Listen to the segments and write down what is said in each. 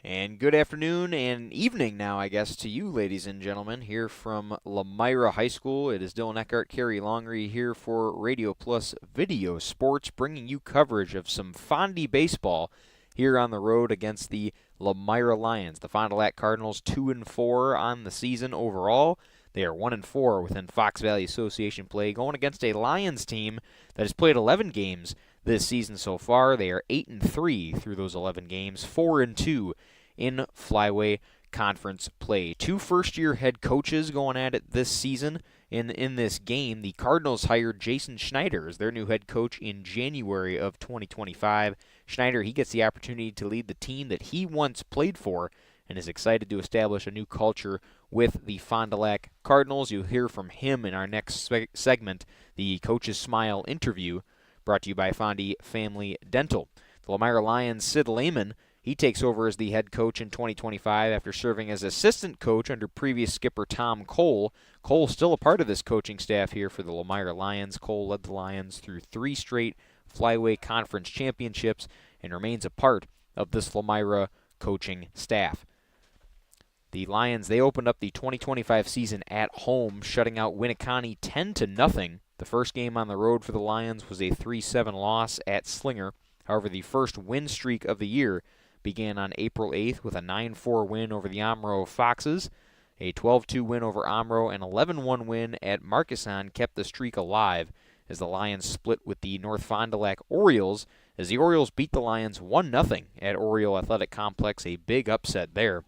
And good afternoon and evening now, I guess, to you, ladies and gentlemen, here from Lomira High School. It is Dylan Eckhart, Carrie Longry here for Radio Plus Video Sports, bringing you coverage of some Fondy baseball here on the road against the Lomira Lions. The Fond du Lac Cardinals 2-4 on the season overall. They are 1-4 within Fox Valley Association play, going against a Lions team that has played 11 games this season so far. They are 8-3 through those 11 games, 4-2 in Flyway Conference play. Two first-year head coaches going at it this season. In this game, the Cardinals hired Jason Schneider as their new head coach in January of 2025. Schneider, he gets the opportunity to lead the team that he once played for and is excited to establish a new culture with the Fond du Lac Cardinals. You'll hear from him in our next segment, the Coach's Smile interview, brought to you by Fondy Family Dental. The Lomira Lions' Sid Lehman, he takes over as the head coach in 2025 after serving as assistant coach under previous skipper Tom Cole. Cole's still a part of this coaching staff here for the Lomira Lions. Cole led the Lions through 3 straight Flyway Conference championships and remains a part of this Lomira coaching staff. The Lions, they opened up the 2025 season at home, shutting out Winneconne 10-0. The first game on the road for the Lions was a 3-7 loss at Slinger. However, the first win streak of the year began on April 8th with a 9-4 win over the Omro Foxes. A 12-2 win over Omro and 11-1 win at Markesan kept the streak alive as the Lions split with the North Fond du Lac Orioles, as the Orioles beat the Lions 1-0 at Oriole Athletic Complex, a big upset there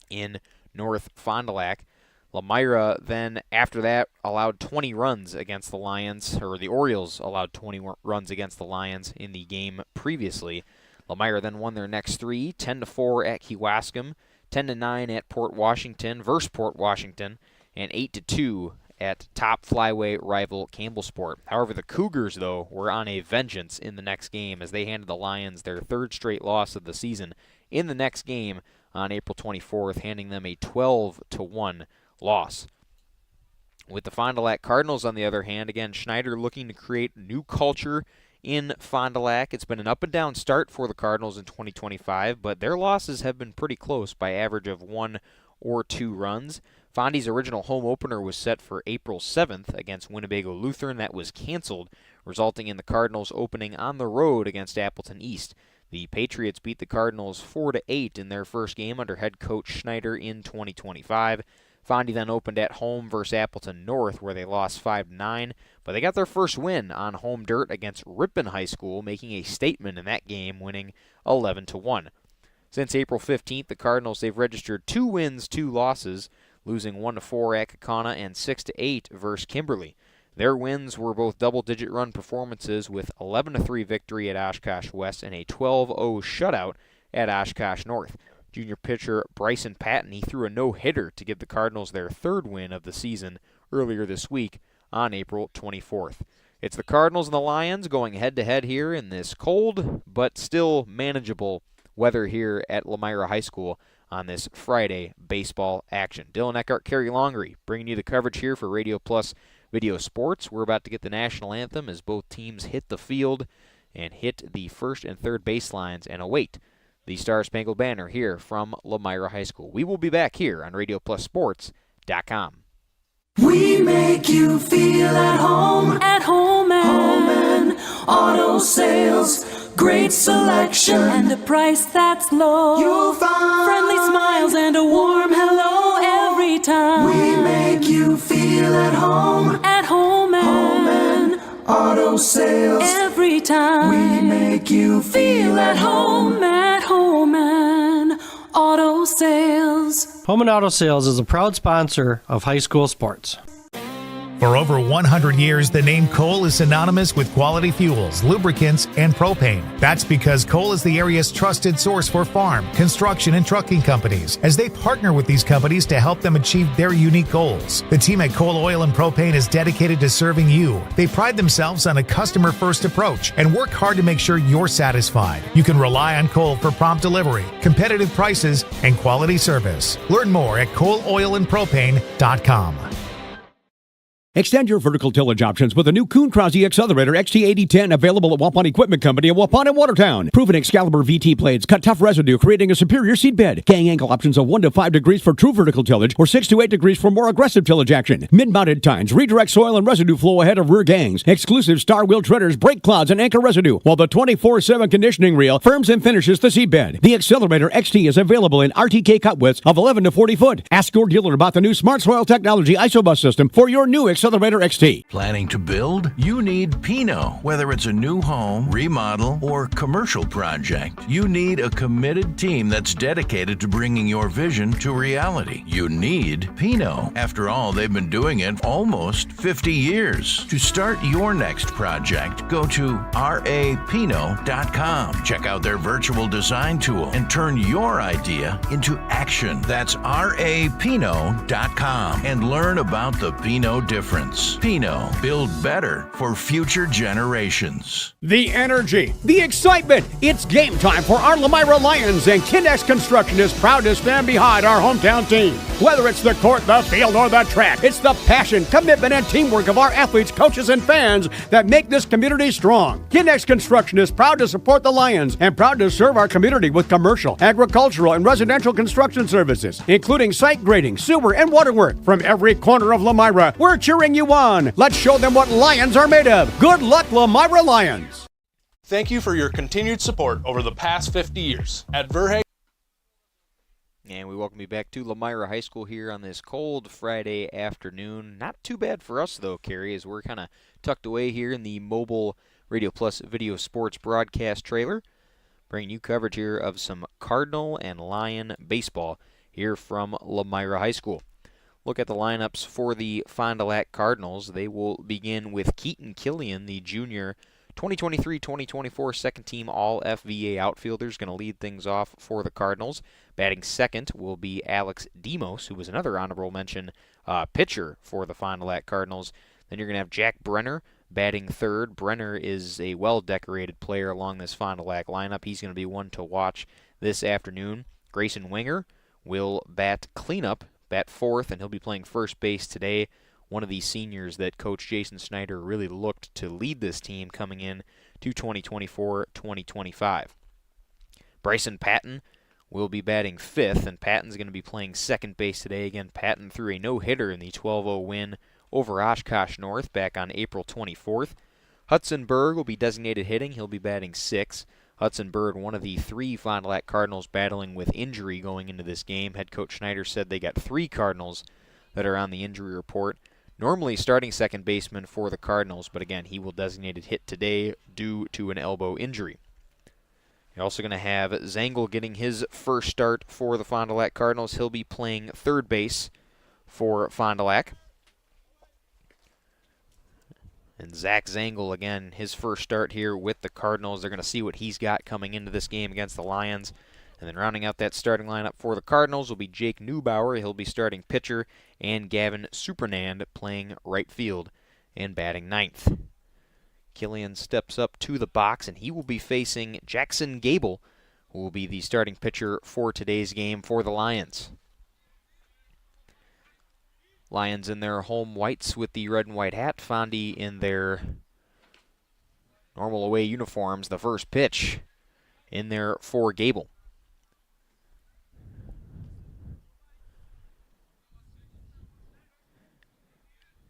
in North Fond du Lac. Lomira then, after that, allowed 20 runs against the Lions, or the Orioles allowed 20 runs against the Lions in the game previously. Lomira then won their next 3, 10-4 at Kewaskum, 10-9 at Port Washington versus Port Washington, and 8-2 at top Flyway rival Campbellsport. However, the Cougars, though, were on a vengeance in the next game as they handed the Lions their 3rd straight loss of the season in the next game on April 24th, handing them a 12-1 loss. With the Fond du Lac Cardinals, on the other hand, again, Schneider looking to create new culture in Fond du Lac. It's been an up-and-down start for the Cardinals in 2025, but their losses have been pretty close by average of 1 or 2 runs. Fondy's original home opener was set for April 7th against Winnebago Lutheran. That was canceled, resulting in the Cardinals opening on the road against Appleton East. The Patriots beat the Cardinals 4-8 in their first game under head coach Schneider in 2025. Fondy then opened at home versus Appleton North, where they lost 5-9, but they got their first win on home dirt against Ripon High School, making a statement in that game, winning 11-1. Since April 15th, the Cardinals, they've registered 2 wins, 2 losses, losing 1-4 at Kaukauna and 6-8 versus Kimberly. Their wins were both double-digit run performances, with 11-3 victory at Oshkosh West and a 12-0 shutout at Oshkosh North. Junior pitcher Bryson Patton, he threw a no-hitter to give the Cardinals their 3rd win of the season earlier this week on April 24th. It's the Cardinals and the Lions going head-to-head here in this cold but still manageable weather here at Lomira High School on this Friday baseball action. Dylan Eckhart, Carrie Longry, bringing you the coverage here for Radio Plus Video Sports. We're about to get the national anthem as both teams hit the field and hit the first and third baselines and await the Star-Spangled Banner here from Lomira High School. We will be back here on RadioPlusSports.com. We make you feel at home and auto sales. Great selection and a price that's low. You'll find friendly smiles and a warm hello every time. We make you feel at home and auto sales every time. We make you feel at home and auto sales. Home and Auto Sales is a proud sponsor of high school sports. For over 100 years, the name Cole is synonymous with quality fuels, lubricants, and propane. That's because Cole is the area's trusted source for farm, construction, and trucking companies, as they partner with these companies to help them achieve their unique goals. The team at Cole Oil and Propane is dedicated to serving you. They pride themselves on a customer-first approach and work hard to make sure you're satisfied. You can rely on Cole for prompt delivery, competitive prices, and quality service. Learn more at ColeOilAndPropane.com. Extend your vertical tillage options with a new Kuhn Krause Accelerator XT8010 available at Waupun Equipment Company in Waupun and Watertown. Proven Excalibur VT blades cut tough residue, creating a superior seed bed. Gang angle options of 1 to 5 degrees for true vertical tillage or 6 to 8 degrees for more aggressive tillage action. Mid-mounted tines redirect soil and residue flow ahead of rear gangs. Exclusive star wheel treaders brake clods and anchor residue, while the 24/7 conditioning reel firms and finishes the seed bed. The Accelerator XT is available in RTK cut widths of 11 to 40 foot. Ask your dealer about the new Smart Soil Technology ISOBUS system for your new Accelerator XT. Planning to build? You need Pinot. Whether it's a new home, remodel, or commercial project, you need a committed team that's dedicated to bringing your vision to reality. You need Pinot. After all, they've been doing it almost 50 years. To start your next project, go to rapinot.com. Check out their virtual design tool and turn your idea into action. That's rapinot.com and learn about the Pinot difference. Pinot. Build better for future generations. The energy, the excitement. It's game time for our Lomira Lions, and Kindex Construction is proud to stand behind our hometown team. Whether it's the court, the field, or the track, it's the passion, commitment, and teamwork of our athletes, coaches, and fans that make this community strong. Kindex Construction is proud to support the Lions and proud to serve our community with commercial, agricultural, and residential construction services, including site grading, sewer, and water work. From every corner of Lomira, we're cheering you on. Let's show them what Lions are made of. Good luck, Lomira Lions. Thank you for your continued support over the past 50 years. At Verhage. And we welcome you back to Lomira High School here on this cold Friday afternoon. Not too bad for us, though, Carrie, as we're kind of tucked away here in the mobile Radio Plus Video Sports broadcast trailer, bringing you coverage here of some Cardinal and Lion baseball here from Lomira High School. Look at the lineups for the Fond du Lac Cardinals. They will begin with Keaton Killian, the junior 2023-2024 second-team All-FVA outfielder, is going to lead things off for the Cardinals. Batting second will be Alex Demos, who was another honorable mention pitcher for the Fond du Lac Cardinals. Then you're going to have Jack Brenner batting third. Brenner is a well-decorated player along this Fond du Lac lineup. He's going to be one to watch this afternoon. Grayson Winger will bat cleanup, bat fourth, and he'll be playing first base today. One of the seniors that Coach Jason Snyder really looked to lead this team coming in to 2024-2025. Bryson Patton will be batting fifth, and Patton's going to be playing second base today. Again, Patton threw a no-hitter in the 12-0 win over Oshkosh North back on April 24th. Hudson Berg will be designated hitting. He'll be batting sixth. Hudson Berg, one of the three Fond du Lac Cardinals battling with injury going into this game. Head coach Schneider said they got three Cardinals that are on the injury report. Normally starting second baseman for the Cardinals, but again, he will designated hit today due to an elbow injury. You're also going to have Zangel getting his first start for the Fond du Lac Cardinals. He'll be playing third base for Fond du Lac. And Zach Zangel, again, his first start here with the Cardinals. They're going to see what he's got coming into this game against the Lions. And then rounding out that starting lineup for the Cardinals will be Jake Neubauer. He'll be starting pitcher, and Gavin Supernand playing right field and batting ninth. Killian steps up to the box, and he will be facing Jackson Gable, who will be the starting pitcher for today's game for the Lions. Lions in their home whites with the red and white hat. Fondy in their normal away uniforms. The first pitch in there for Gable.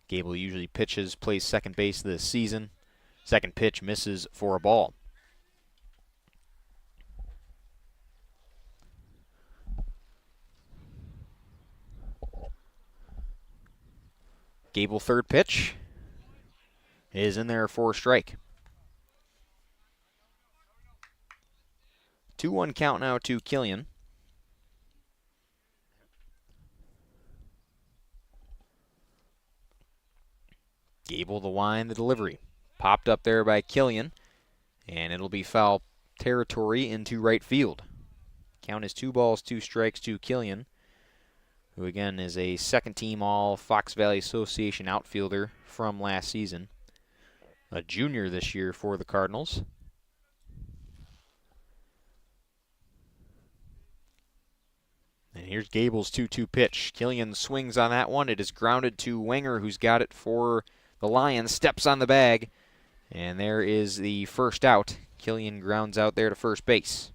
Gable usually plays second base this season. Second pitch misses for a ball. Gable third pitch is in there for a strike. 2-1 count now to Killian. Gable the line, the delivery. Popped up there by Killian, and it'll be foul territory into right field. Count is 2 balls, 2 strikes to Killian, who again is a second-team All Fox Valley Association outfielder from last season. A junior this year for the Cardinals. And here's Gable's 2-2 pitch. Killian swings on that one. It is grounded to Wenger, who's got it for the Lions. Steps on the bag, and there is the first out. Killian grounds out there to first base.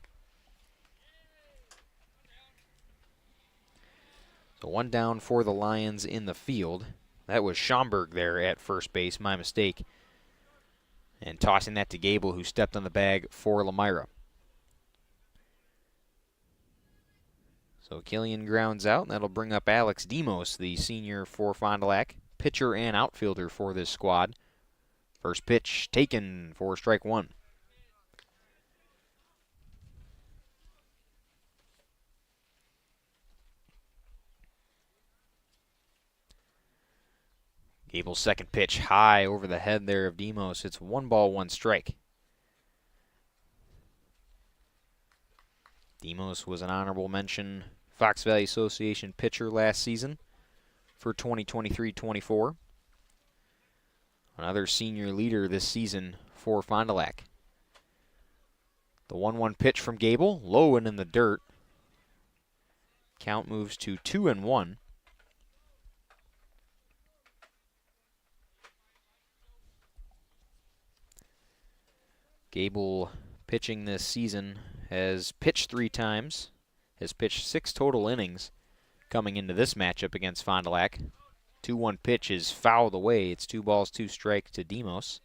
So one down for the Lions in the field. That was Schomburg there at first base, my mistake. And tossing that to Gable, who stepped on the bag for Lomira. So Killian grounds out, and that'll bring up Alex Demos, the senior for Fond du Lac, pitcher and outfielder for this squad. First pitch taken for strike one. Gable's second pitch high over the head there of Demos. It's 1-1 strike. Demos was an honorable mention Fox Valley Association pitcher last season for 2023-24. Another senior leader this season for Fond du Lac. The 1-1 pitch from Gable, low and in the dirt. Count moves to 2-1. Gable pitching this season has pitched 3 times, has pitched 6 total innings coming into this matchup against Fond du Lac. 2-1 pitch is fouled away. It's 2 balls, 2 strikes to Demos.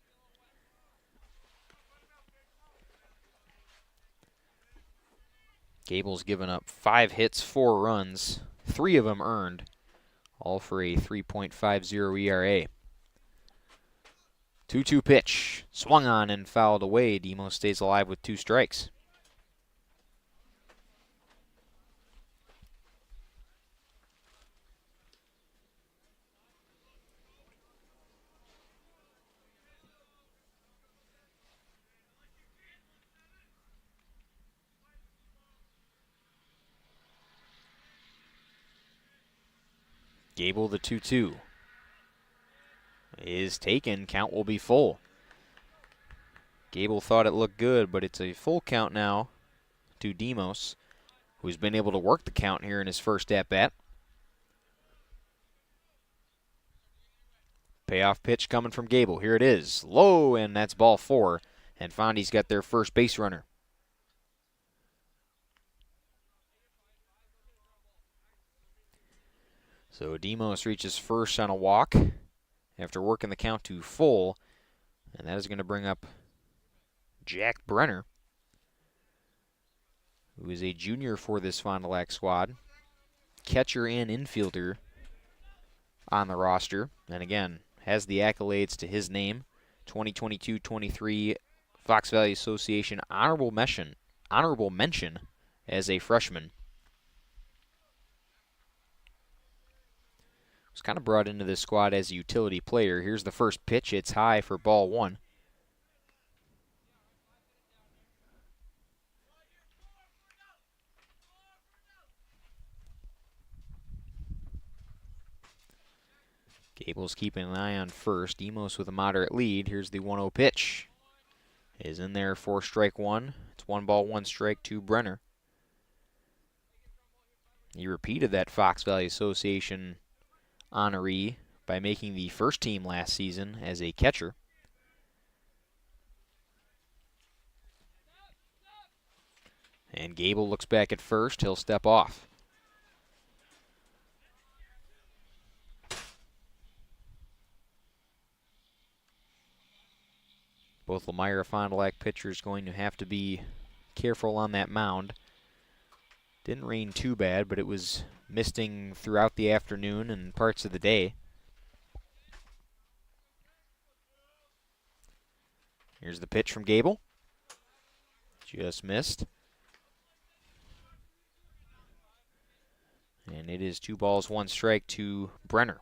Gable's given up 5 hits, 4 runs, 3 of them earned, all for a 3.50 ERA. 2-2 pitch, swung on and fouled away. Demos stays alive with 2 strikes. Gable, the 2-2, is taken. Count will be full. Gable thought it looked good, but it's a full count now to Demos, who's been able to work the count here in his first at-bat. Payoff pitch coming from Gable. Here it is. Low, and that's ball 4. And Fondy's got their first base runner. So Demos reaches first on a walk after working the count to full. And that is going to bring up Jack Brenner, who is a junior for this Fond du Lac squad. Catcher and infielder on the roster. And again, has the accolades to his name. 2022-23 Fox Valley Association honorable mention as a freshman. Was kind of brought into this squad as a utility player. Here's the first pitch. It's high for ball 1. Gable's keeping an eye on first. Demos with a moderate lead. Here's the 1-0 pitch. Is in there for strike 1. It's 1-1 strike to Brenner. He repeated that Fox Valley Association honoree by making the first team last season as a catcher. And Gable looks back at first. He'll step off. Both Lomira and Fond du Lac pitchers going to have to be careful on that mound. Didn't rain too bad, but it was misting throughout the afternoon and parts of the day. Here's the pitch from Gable. Just missed. And it is 2 balls, 1 strike to Brenner.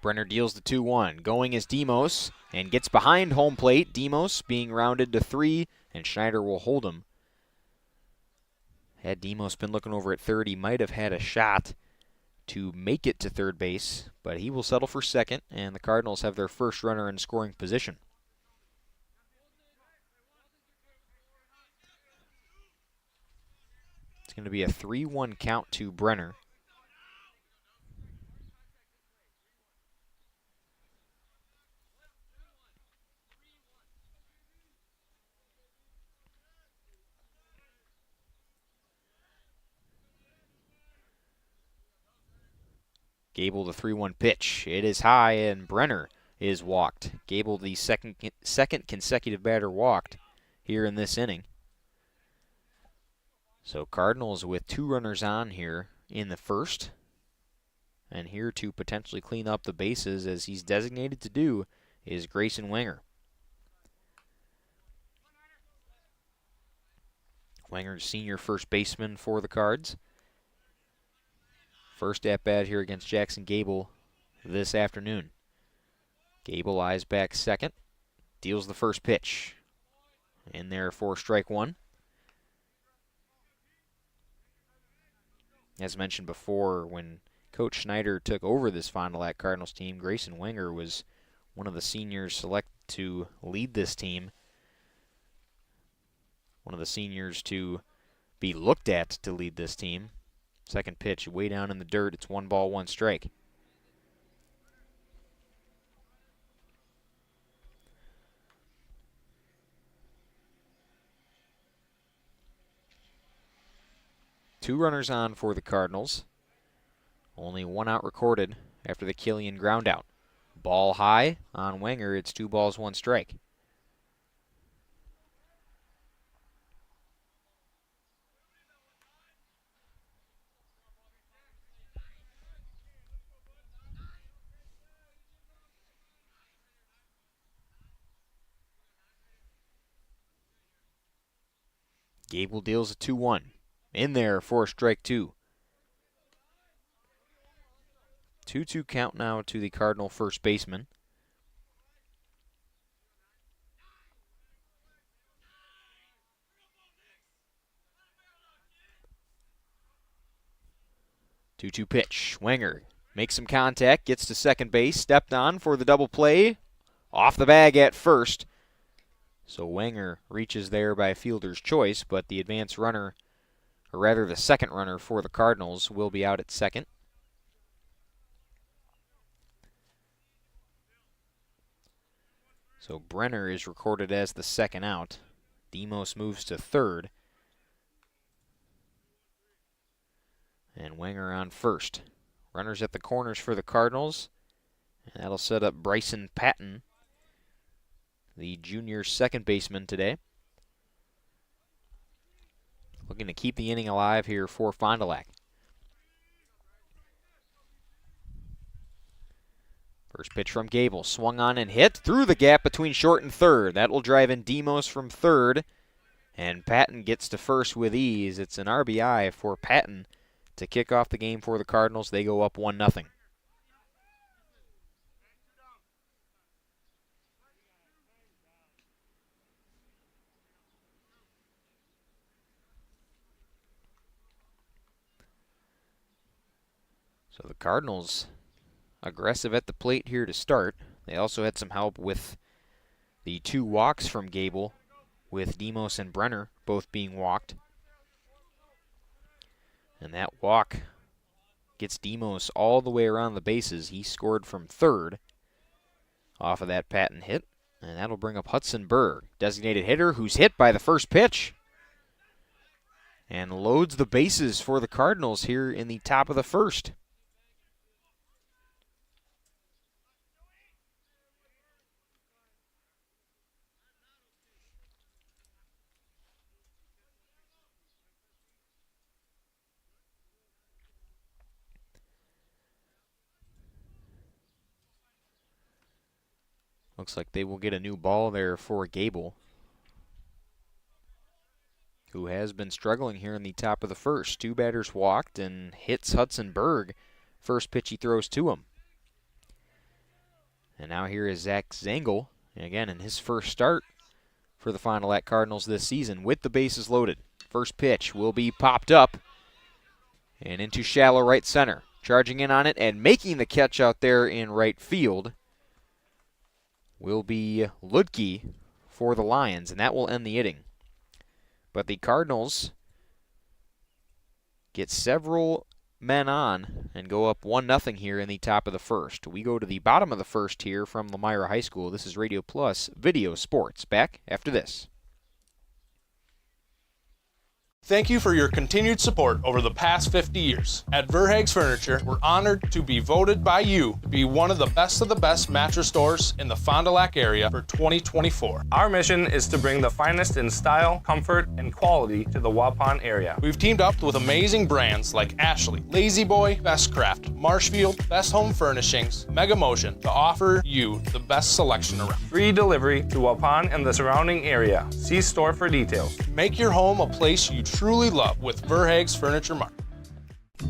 Brenner deals the 2-1. Going is Demos and gets behind home plate. Demos being rounded to 3, and Schneider will hold him. Had Demos been looking over at third, he might have had a shot to make it to third base, but he will settle for second, and the Cardinals have their first runner in scoring position. It's going to be a 3-1 count to Brenner. Gable the 3-1 pitch. It is high, and Brenner is walked. Gable the second consecutive batter walked here in this inning. So Cardinals with 2 runners on here in the first. And here to potentially clean up the bases, as he's designated to do, is Grayson Wenger. Wenger's senior first baseman for the Cards. First at bat here against Jackson Gable this afternoon. Gable eyes back second, deals the first pitch. In there for strike one. As mentioned before, when Coach Schneider took over this Fond du Lac Cardinals team, Grayson Wenger was one of the seniors selected to lead this team. One of the seniors to be looked at to lead this team. Second pitch, way down in the dirt. It's 1 ball, 1 strike. Two runners on for the Cardinals. Only 1 out recorded after the Killian ground out. Ball high on Wenger. It's 2 balls, 1 strike. Gable deals a 2-1. In there for strike 2. 2-2 count now to the Cardinal first baseman. Two-two pitch. Wenger makes some contact, gets to second base, stepped on for the double play. Off the bag at first. So Wenger reaches there by fielder's choice, but the advance runner, or rather the second runner for the Cardinals, will be out at second. So Brenner is recorded as the second out. Demos moves to third. And Wenger on first. Runners at the corners for the Cardinals. And that'll set up Bryson Patton, the junior second baseman today. Looking to keep the inning alive here for Fond du Lac. First pitch from Gable, swung on and hit through the gap between short and third. That will drive in Demos from third, and Patton gets to first with ease. It's an RBI for Patton to kick off the game for the Cardinals. They go up 1-0. So the Cardinals aggressive at the plate here to start. They also had some help with the 2 walks from Gable, with Demos and Brenner both being walked. And that walk gets Demos all the way around the bases. He scored from third off of that Patton hit. And that'll bring up Hudson Berg, designated hitter, who's hit by the first pitch. And loads the bases for the Cardinals here in the top of the first. Looks like they will get a new ball there for Gable, who has been struggling here in the top of the first. 2 batters walked and hits Hudson Berg. First pitch he throws to him. And now here is Zach Zengel, again in his first start for the Fond du Lac Cardinals this season with the bases loaded. First pitch will be popped up and into shallow right center. Charging in on it and making the catch out there in right field will be Ludke for the Lions, and that will end the inning. But the Cardinals get several men on and go up 1-0 here in the top of the first. We go to the bottom of the first here from Lomira High School. This is Radio Plus Video Sports. Back after this. Thank you for your continued support over the past 50 years. At Verhaeg's Furniture, we're honored to be voted by you to be one of the best mattress stores in the Fond du Lac area for 2024. Our mission is to bring the finest in style, comfort, and quality to the Waupun area. We've teamed up with amazing brands like Ashley, Lazy Boy, Bestcraft, Marshfield, Best Home Furnishings, Mega Motion to offer you the best selection around. Free delivery to Waupun and the surrounding area. See store for details. Make your home a place you truly love with Verhaeg's Furniture Mart.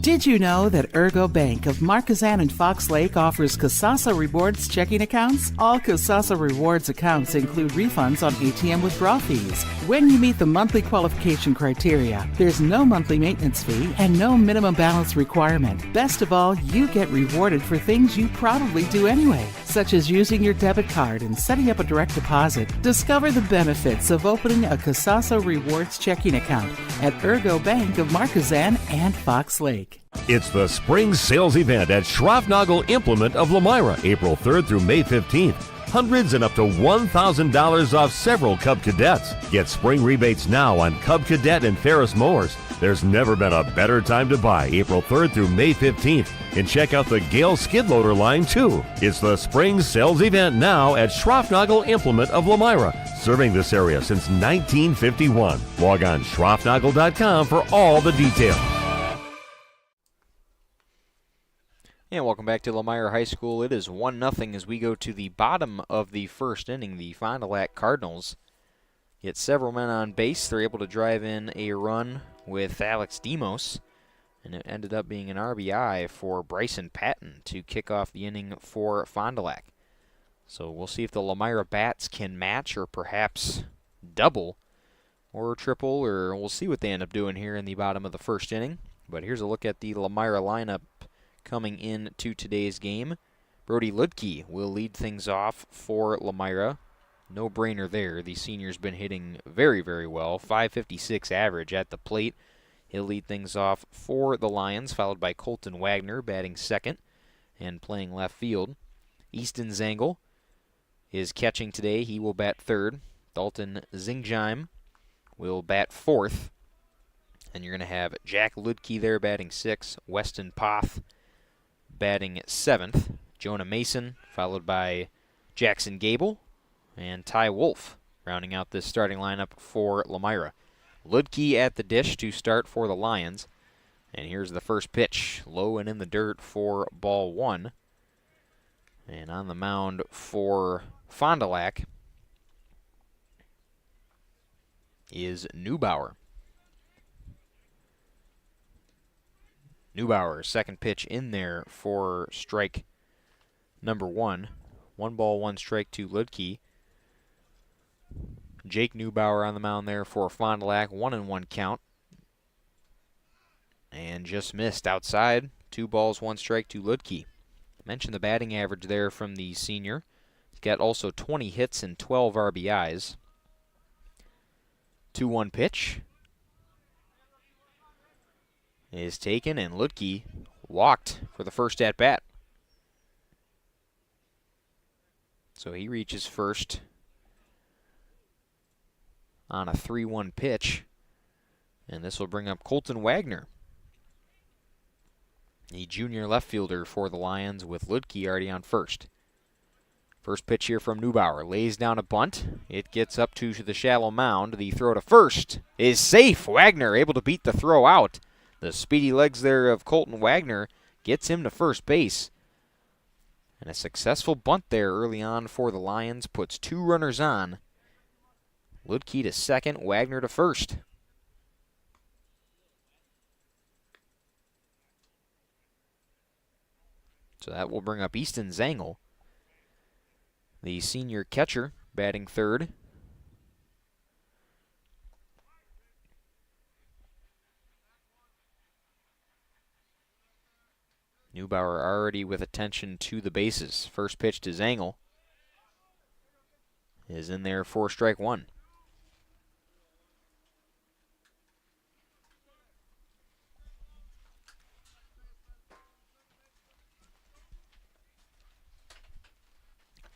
Did you know that Ergo Bank of Marquezan and Fox Lake offers Casasa Rewards checking accounts? All Casasa Rewards accounts include refunds on ATM withdrawal fees. When you meet the monthly qualification criteria, there's no monthly maintenance fee and no minimum balance requirement. Best of all, you get rewarded for things you probably do anyway, such as using your debit card and setting up a direct deposit. Discover the benefits of opening a Casasa Rewards checking account at Ergo Bank of Marquezan and Fox Lake. It's the spring sales event at Schroffnagel Implement of Lomira, April 3rd through May 15th. Hundreds and up to $1,000 off several Cub Cadets. Get spring rebates now on Cub Cadet and Ferris mowers. There's never been a better time to buy, April 3rd through May 15th. And check out the Gale skid loader line too. It's the spring sales event now at Schroffnagel Implement of Lomira, serving this area since 1951. Log on schroffnagel.com for all the details. And welcome back to Lomira High School. It is 1-0 as we go to the bottom of the first inning. The Fond du Lac Cardinals get several men on base. They're able to drive in a run with Alex Demos, and it ended up being an RBI for Bryson Patton to kick off the inning for Fond du Lac. So we'll see if the Lomira bats can match or perhaps double or triple, or we'll see what they end up doing here in the bottom of the first inning. But here's a look at the Lomira lineup coming into today's game. Brody Ludke will lead things off for Lomira. No brainer there. The senior's been hitting very, very well. .556 average at the plate. He'll lead things off for the Lions, followed by Colton Wagner batting second and playing left field. Easton Zangel is catching today. He will bat third. Dalton Zingheim will bat fourth. And you're going to have Jack Ludke there batting sixth. Weston Poth batting seventh. Jonah Mason, followed by Jackson Gable and Ty Wolf, rounding out this starting lineup for Lomira. Ludke at the dish to start for the Lions. And here's the first pitch, low and in the dirt for ball one. And on the mound for Fond du Lac is Neubauer. Neubauer, second pitch in there for strike number one. 1-1 strike to Ludke. Jake Neubauer on the mound there for Fond du Lac. 1-1 count. And just missed outside. 2-1 strike to Ludke. Mentioned the batting average there from the senior. He's got also 20 hits and 12 RBIs. 2-1 pitch is taken, and Ludke walked for the first at-bat. So he reaches first on a 3-1 pitch, and this will bring up Colton Wagner, the junior left fielder for the Lions, with Ludke already on first. First pitch here from Neubauer. Lays down a bunt. It gets up to the shallow mound. The throw to first is safe. Wagner able to beat the throw out. The speedy legs there of Colton Wagner gets him to first base. And a successful bunt there early on for the Lions puts 2 runners on. Ludke to second, Wagner to first. So that will bring up Easton Zangel, the senior catcher, batting third. Neubauer already with attention to the bases. First pitch to Zangel is in there for strike one.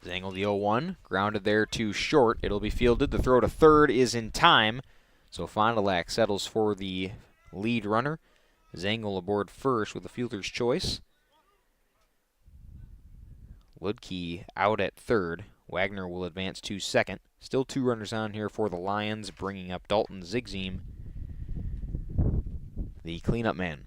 Zangle the 0-1, grounded there to short. It'll be fielded. The throw to third is in time. So Fond du Lac settles for the lead runner. Zangle aboard first with a fielder's choice. Ludke out at third. Wagner will advance to second. Still 2 runners on here for the Lions, bringing up Dalton Zigziem, the cleanup man.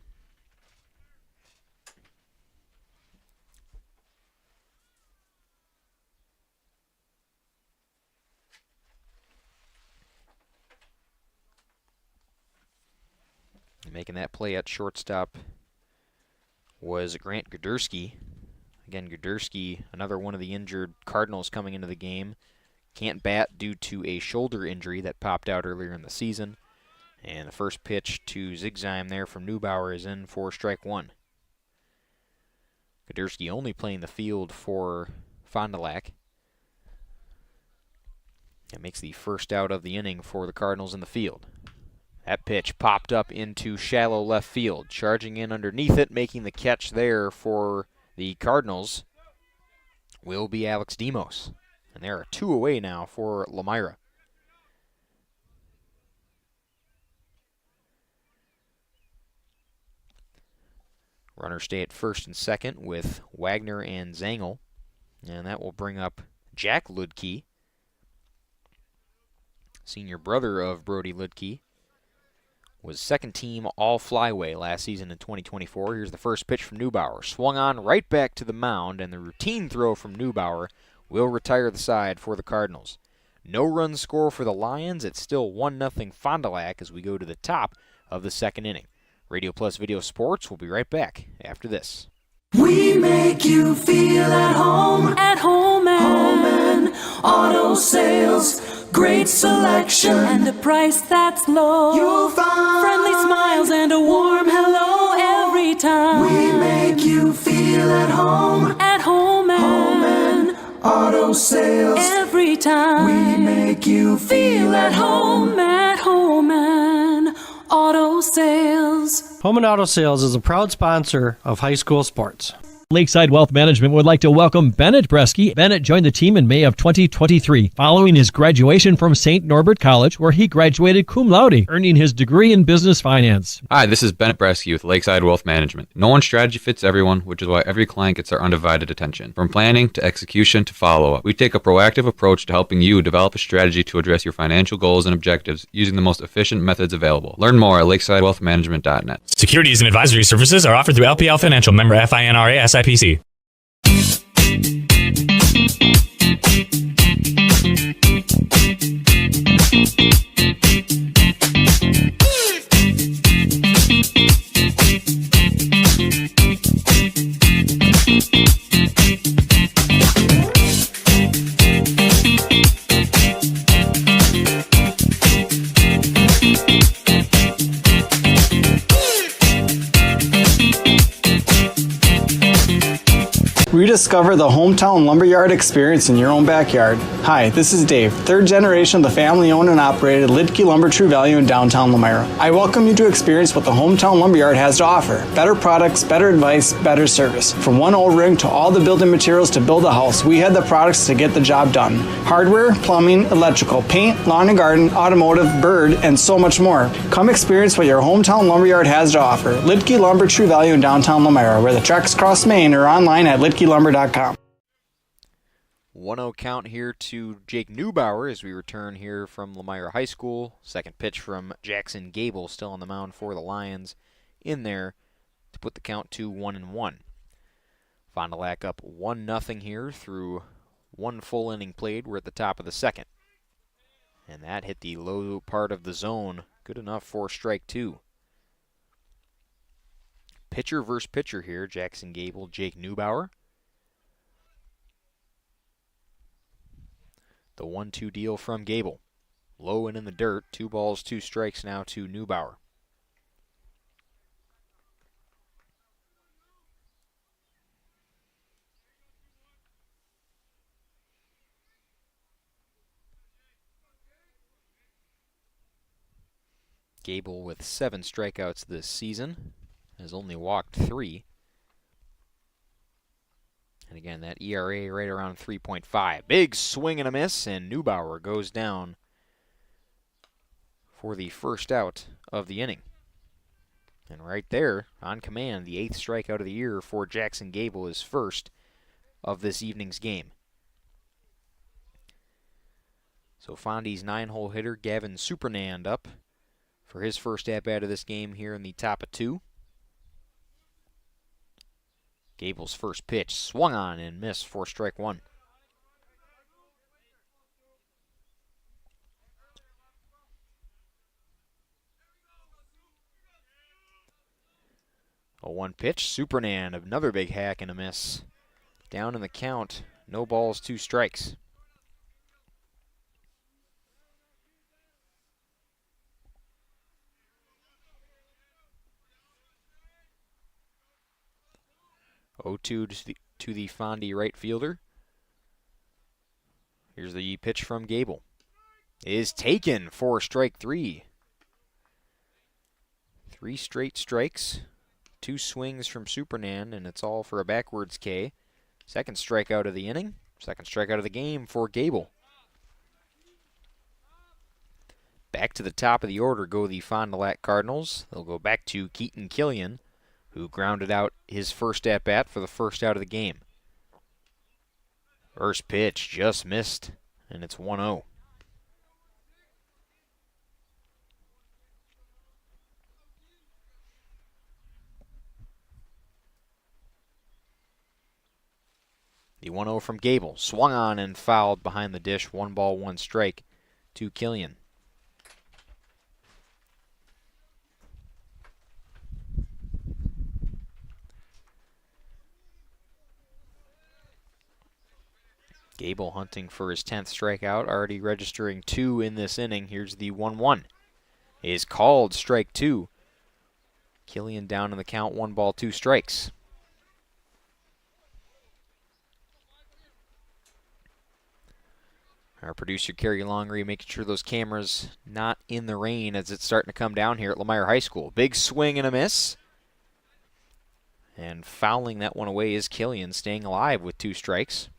Making that play at shortstop was Grant Guderski. Again, Guderski, another one of the injured Cardinals coming into the game. Can't bat due to a shoulder injury that popped out earlier in the season. And the first pitch to Zigziem there from Neubauer is in for strike 1. Guderski only playing the field for Fond du Lac. That makes the first out of the inning for the Cardinals in the field. That pitch popped up into shallow left field. Charging in underneath it, making the catch there for the Cardinals will be Alex Demos. And there are 2 away now for Lomira. Runners stay at first and second with Wagner and Zangle. And that will bring up Jack Ludke, senior brother of Brody Ludke. Was second team all flyway last season in 2024. Here's the first pitch from Neubauer. Swung on right back to the mound, and the routine throw from Neubauer will retire the side for the Cardinals. No run score for the Lions. It's still 1-0 Fond du Lac as we go to the top of the second inning. Radio Plus Video Sports will be right back after this. We make you feel at home. At home and Auto Sales. Great selection and a price that's low. You'll find friendly smiles and a warm hello every time. We make you feel at home. At home and Auto Sales. Every time we make you feel at home. At home and Auto Sales. Home and Auto Sales is a proud sponsor of high school sports. Lakeside Wealth Management would like to welcome Bennett Bresky. Bennett joined the team in May of 2023, following his graduation from St. Norbert College, where he graduated cum laude, earning his degree in business finance. Hi, this is Bennett Bresky with Lakeside Wealth Management. No one's strategy fits everyone, which is why every client gets our undivided attention. From planning to execution to follow-up, we take a proactive approach to helping you develop a strategy to address your financial goals and objectives using the most efficient methods available. Learn more at lakesidewealthmanagement.net. Securities and advisory services are offered through LPL Financial, member FINRA SIPC. Rediscover the hometown lumberyard experience in your own backyard. Hi, this is Dave, third generation of the family-owned and operated Lidke Lumber True Value in downtown Lomira. I welcome you to experience what the hometown lumberyard has to offer. Better products, better advice, better service. From one old ring to all the building materials to build a house, we had the products to get the job done. Hardware, plumbing, electrical, paint, lawn and garden, automotive, bird, and so much more. Come experience what your hometown lumberyard has to offer. Lidke Lumber True Value in downtown Lomira, where the tracks cross Main, or online at lidkelumber.com. 1-0 count here to Jake Neubauer as we return here from Lomira High School. Second pitch from Jackson Gable, still on the mound for the Lions, in there to put the count to 1-1. Fond du Lac up 1-0 here through one full inning played. We're at the top of the second. And that hit the low part of the zone. Good enough for strike 2. Pitcher versus pitcher here. Jackson Gable, Jake Neubauer. The 1-2 deal from Gable. Low and in the dirt. 2 balls, 2 strikes now to Neubauer. Gable with 7 strikeouts this season. Has only walked 3. And again, that ERA right around 3.5. Big swing and a miss, and Neubauer goes down for the first out of the inning. And right there, on command, the 8th strikeout of the year for Jackson Gable, is first of this evening's game. So Fondy's 9-hole hitter, Gavin Supernand, up for his first at-bat of this game here in the top of 2. Gable's first pitch swung on and missed for strike 1. A 1 pitch, Supernand, another big hack and a miss. Down in the count, no balls, 2 strikes. To the Fondy right fielder. Here's the pitch from Gable. Is taken for strike 3. 3 straight strikes, 2 swings from Supernand, and it's all for a backwards K. Second strikeout of the inning, second strikeout of the game for Gable. Back to the top of the order go the Fond du Lac Cardinals. They'll go back to Keaton Killian, who grounded out his first at-bat for the first out of the game. First pitch just missed, and it's 1-0. The 1-0 from Gable, swung on and fouled behind the dish. 1 ball, 1 strike to Killian. Gable hunting for his 10th strikeout, already registering 2 in this inning. Here's the 1-1. Is called strike 2. Killian down in the count, 1 ball, 2 strikes. Our producer, Kerry Longry, making sure those cameras not in the rain as it's starting to come down here at Lomira High School. Big swing and a miss. And fouling that one away is Killian, staying alive with 2 strikes.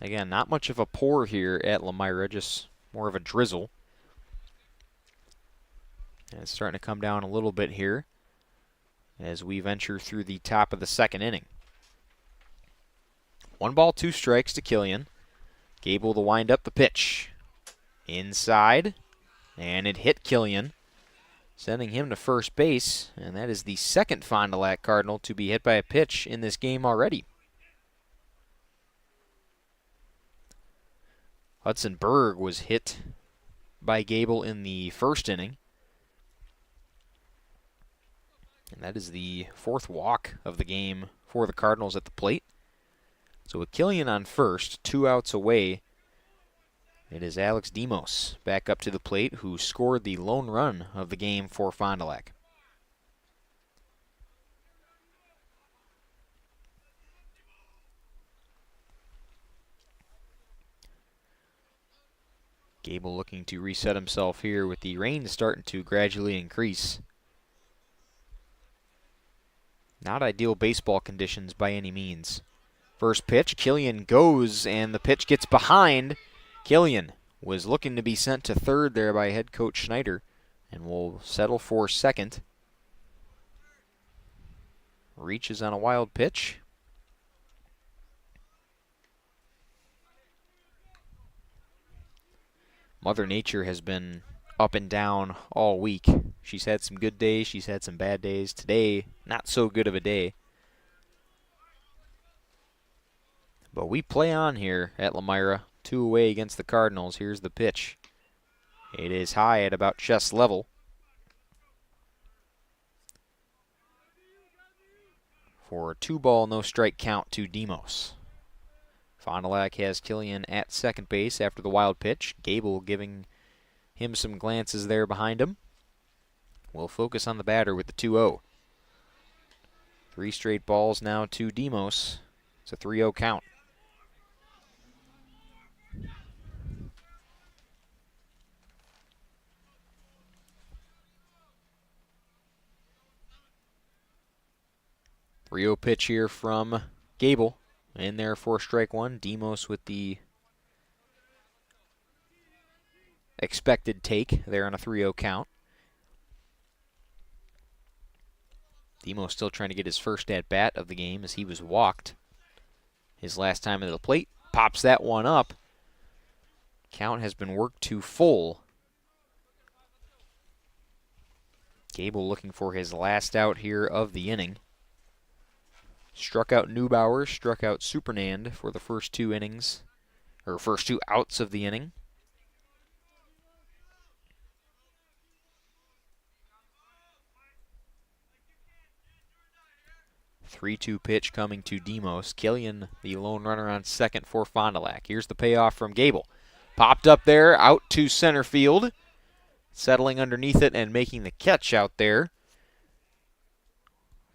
Again, not much of a pour here at Lomira, just more of a drizzle. And it's starting to come down a little bit here as we venture through the top of the second inning. 1 ball, 2 strikes to Killian. Gable to wind up the pitch. Inside, and it hit Killian, sending him to first base, and that is the second Fond du Lac Cardinal to be hit by a pitch in this game already. Hudson Berg was hit by Gable in the first inning. And that is the 4th walk of the game for the Cardinals at the plate. So with Killian on first, 2 outs away, it is Alex Demos back up to the plate, who scored the lone run of the game for Fond du Lac. Gable looking to reset himself here with the rain starting to gradually increase. Not ideal baseball conditions by any means. First pitch, Killian goes, and the pitch gets behind. Killian was looking to be sent to third there by head coach Schneider, and will settle for second. Reaches on a wild pitch. Mother Nature has been up and down all week. She's had some good days, she's had some bad days. Today, not so good of a day. But we play on here at Lomira. 2 away against the Cardinals. Here's the pitch. It is high at about chest level. For a 2 ball, no strike count to Demos. Fond du Lac has Killian at second base after the wild pitch. Gable giving him some glances there behind him. We'll focus on the batter with the 2-0. 3 straight balls now to Demos. It's a 3-0 count. 3-0 pitch here from Gable. In there for strike one. Demos with the expected take there on a 3-0 count. Demo still trying to get his first at-bat of the game as he was walked his last time at the plate. Pops that one up. Count has been worked to full. Gable looking for his last out here of the inning. Struck out Neubauer, struck out Supernand for the first two innings, or first two outs of the inning. Three-two pitch coming to Demos. Killian, the lone runner on second for Fond du Lac. Here's the payoff from Gable. Popped up there, out to center field. Settling underneath it and making the catch out there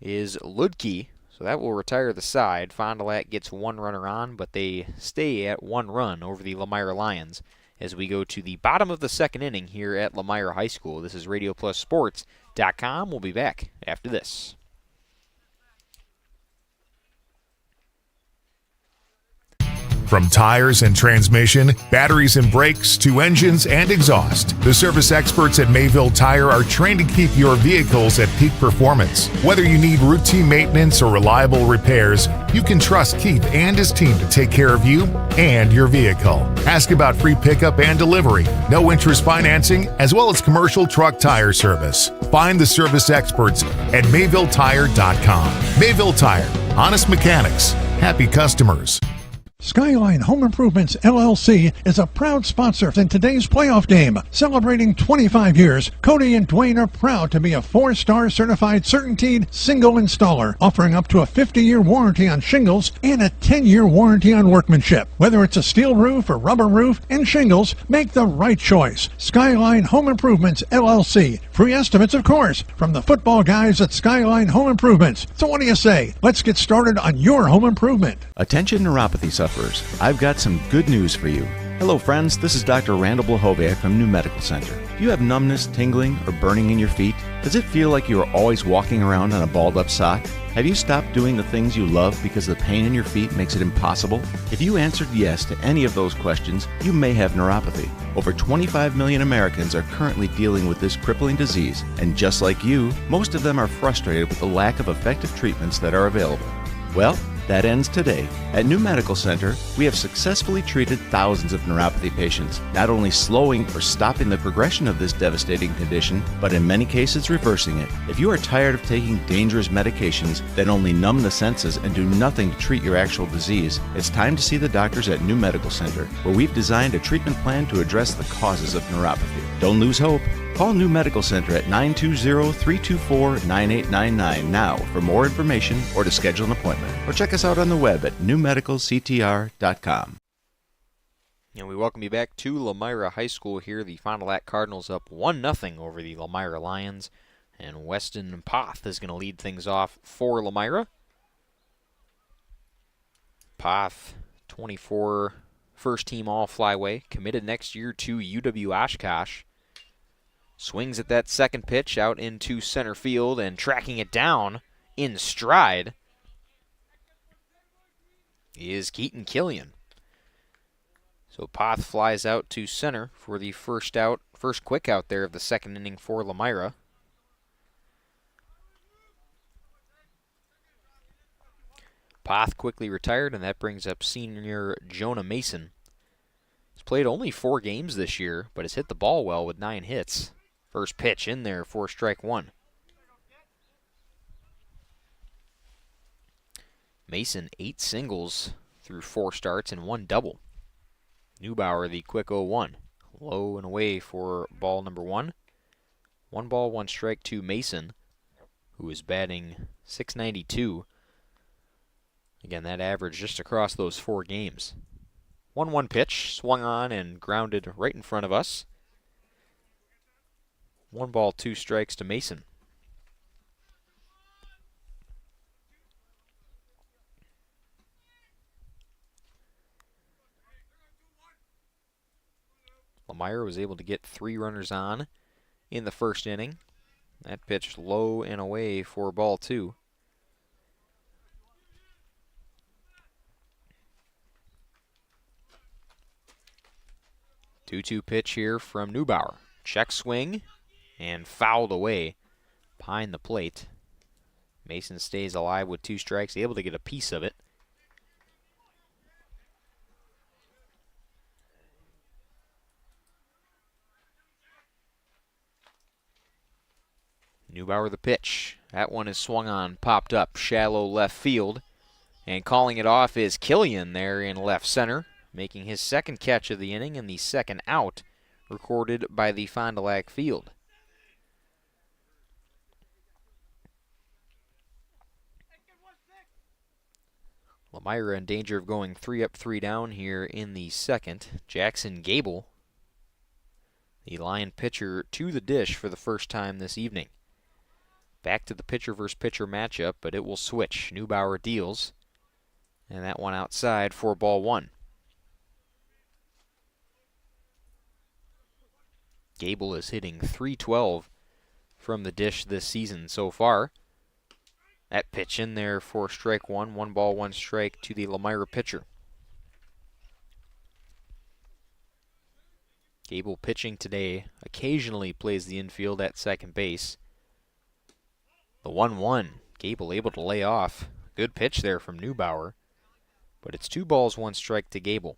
is Ludke. So that will retire the side. Fond du Lac gets one runner on, but they stay at one run over the Lomira Lions as we go to the bottom of the second inning here at Lomira High School. This is RadioPlusSports.com. We'll be back after this. From tires and transmission, batteries and brakes, to engines and exhaust, the service experts at Mayville Tire are trained to keep your vehicles at peak performance. Whether you need routine maintenance or reliable repairs, you can trust Keith and his team to take care of you and your vehicle. Ask about free pickup and delivery, no interest financing, as well as commercial truck tire service. Find the service experts at MayvilleTire.com. Mayville Tire, honest mechanics, happy customers. Skyline Home Improvements LLC is a proud sponsor in today's playoff game. Celebrating 25 years, Cody and Dwayne are proud to be a 4-star certified CertainTeed single installer, offering up to a 50-year warranty on shingles and a 10-year warranty on workmanship. Whether it's a steel roof or rubber roof and shingles, make the right choice. Skyline Home Improvements LLC. Free estimates, of course, from the football guys at Skyline Home Improvements. So what do you say? Let's get started on your home improvement. Attention neuropathy sufferers. I've got some good news for you. Hello friends, this is Dr. Randall Blahoviak from New Medical Center. Do you have numbness, tingling, or burning in your feet? Does it feel like you are always walking around on a balled up sock? Have you stopped doing the things you love because the pain in your feet makes it impossible? If you answered yes to any of those questions, you may have neuropathy. Over 25 million Americans are currently dealing with this crippling disease, and just like you, most of them are frustrated with the lack of effective treatments that are available. Well, that ends today. At New Medical Center, we have successfully treated thousands of neuropathy patients, not only slowing or stopping the progression of this devastating condition, but in many cases reversing it. If you are tired of taking dangerous medications that only numb the senses and do nothing to treat your actual disease, it's time to see the doctors at New Medical Center, where we've designed a treatment plan to address the causes of neuropathy. Don't lose hope. Call New Medical Center at 920-324-9899 now for more information or to schedule an appointment. Or check us out on the web at newmedicalctr.com. And we welcome you back to Lomira High School here. The Fond du Lac Cardinals up 1-0 over the Lomira Lions. And Weston Poth is going to lead things off for Lomira. Poth, 24 first-team All-Flyway, committed next year to UW Oshkosh. Swings at that second pitch out into center field and tracking it down in stride is Keaton Killian. So Poth flies out to center for the first quick out there of the second inning for Lomira. Poth quickly retired, and that brings up senior Jonah Mason. He's played only 4 games this year, but has hit the ball well with 9 hits. First pitch in there for strike one. Mason, 8 singles through 4 starts and 1 double. Neubauer, the quick 0-1. Low and away for ball number 1. 1 ball, 1 strike to Mason, who is batting .692. Again, that average just across those 4 games. 1-1 pitch, swung on and grounded right in front of us. 1 ball, 2 strikes to Mason. Lomira was able to get 3 runners on in the first inning. That pitch low and away for ball 2. 2-2 pitch here from Neubauer. Check swing and fouled away behind the plate. Mason stays alive with 2 strikes, able to get a piece of it. Neubauer the pitch. That one is swung on, popped up, shallow left field. And calling it off is Killian there in left center, making his second catch of the inning and the second out recorded by the Fond du Lac field. Lomira in danger of going 3 up, 3 down here in the second. Jackson Gable, the Lion pitcher, to the dish for the first time this evening. Back to the pitcher versus pitcher matchup, but it will switch. Neubauer deals, and that one outside for ball 1. Gable is hitting .312 from the dish this season so far. That pitch in there for strike 1. 1 ball, 1 strike to the Lomira pitcher. Gable pitching today, occasionally plays the infield at second base. The 1-1, Gable able to lay off. Good pitch there from Neubauer, but it's 2 balls, 1 strike to Gable.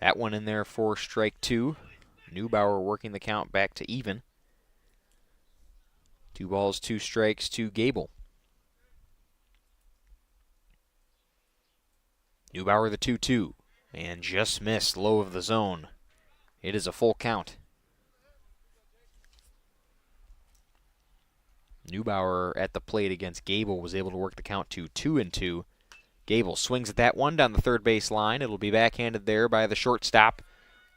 That one in there for strike 2. Neubauer working the count back to even. 2 balls, 2 strikes to Gable. Neubauer the 2-2, and just missed low of the zone. It is a full count. Neubauer at the plate against Gable was able to work the count to 2-2. Gable swings at that one down the third base line. It'll be backhanded there by the shortstop,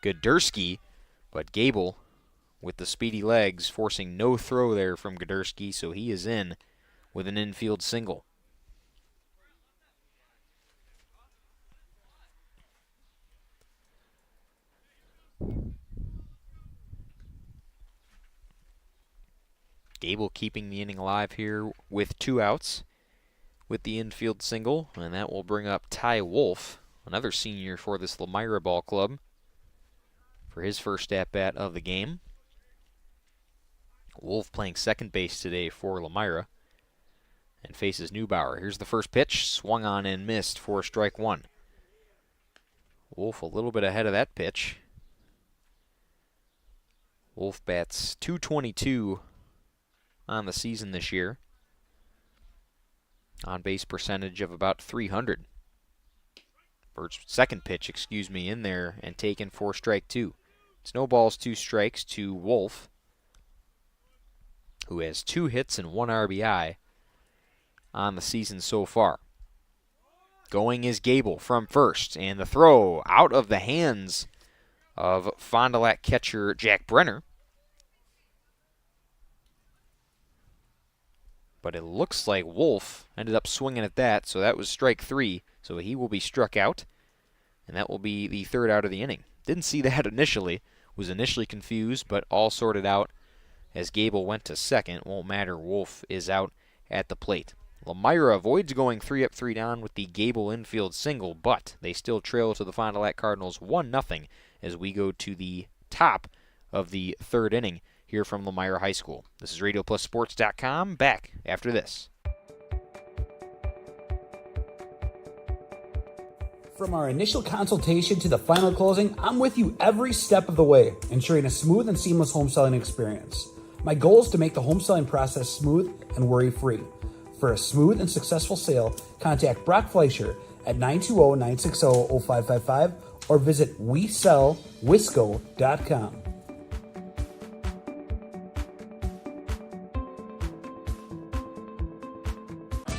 Guderski. But Gable, with the speedy legs, forcing no throw there from Guderski, so he is in with an infield single. Gable keeping the inning alive here with 2 outs with the infield single, and that will bring up Ty Wolf, another senior for this Lomira ball club, for his first at-bat of the game. Wolf playing second base today for Lomira and faces Neubauer. Here's the first pitch, swung on and missed for strike 1. Wolf a little bit ahead of that pitch. Wolf bats .222 on the season this year. On base percentage of about .300. Second pitch, in there and taken for strike 2. It's no balls, 2 strikes to Wolf, who has 2 hits and 1 RBI on the season so far. Going is Gable from first, and the throw out of the hands of Fond du Lac catcher Jack Brenner. But it looks like Wolf ended up swinging at that, so that was strike 3. So he will be struck out, and that will be the 3rd out of the inning. Didn't see that initially, was initially confused, but all sorted out as Gable went to second. Won't matter, Wolf is out at the plate. Lomira avoids going 3 up, 3 down with the Gable infield single, but they still trail to the Fond du Lac Cardinals 1-0 as we go to the top of the 3rd inning here from Lomira High School. This is RadioPlusSports.com, back after this. From our initial consultation to the final closing, I'm with you every step of the way, ensuring a smooth and seamless home selling experience. My goal is to make the home selling process smooth and worry-free. For a smooth and successful sale, contact Brock Fleischer at 920-960-0555 or visit WeSellWisco.com.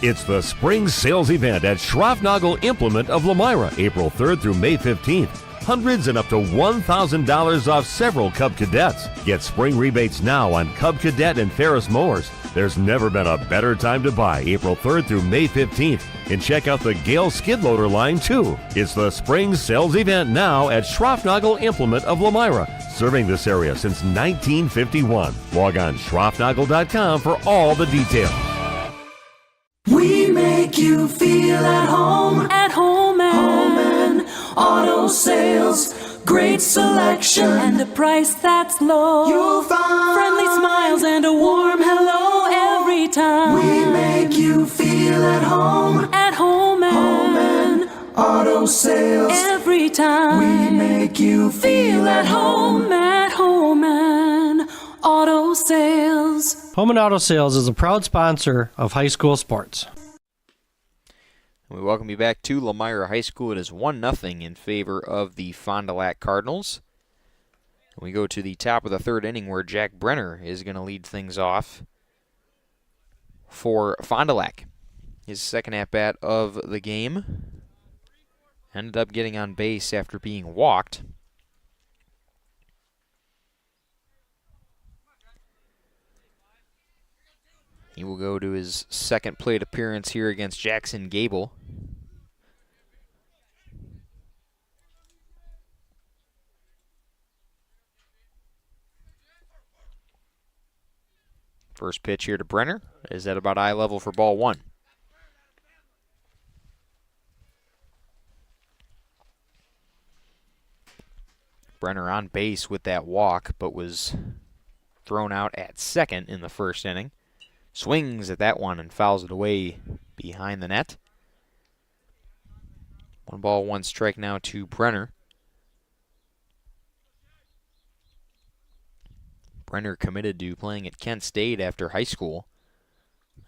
It's the spring sales event at Schroffnagel Implement of Lomira, April 3rd through May 15th. Hundreds and up to $1,000 off several Cub Cadets. Get spring rebates now on Cub Cadet and Ferris mowers. There's never been a better time to buy, April 3rd through May 15th. And check out the Gale skid loader line too. It's the spring sales event now at Schroffnagel Implement of Lomira, serving this area since 1951. Log on schroffnagel.com for all the details. We make you feel at home. great selection, and a price that's low. You'll find friendly smiles and a warm hello every time. We make you feel at home. At home and auto sales. Every time we make you feel at home. At home and auto sales. Home and Auto Sales is a proud sponsor of high school sports. We welcome you back to Lomira High School. It is 1-0 in favor of the Fond du Lac Cardinals. We go to the top of the third inning where Jack Brenner is going to lead things off for Fond du Lac. His second at-bat of the game. Ended up getting on base after being walked. He will go to his second plate appearance here against Jackson Gable. First pitch here to Brenner is at about eye level for ball one. Brenner on base with that walk, but was thrown out at second in the first inning. Swings at that one and fouls it away behind the net. 1 strike now to Brenner. Brenner committed to playing at Kent State after high school.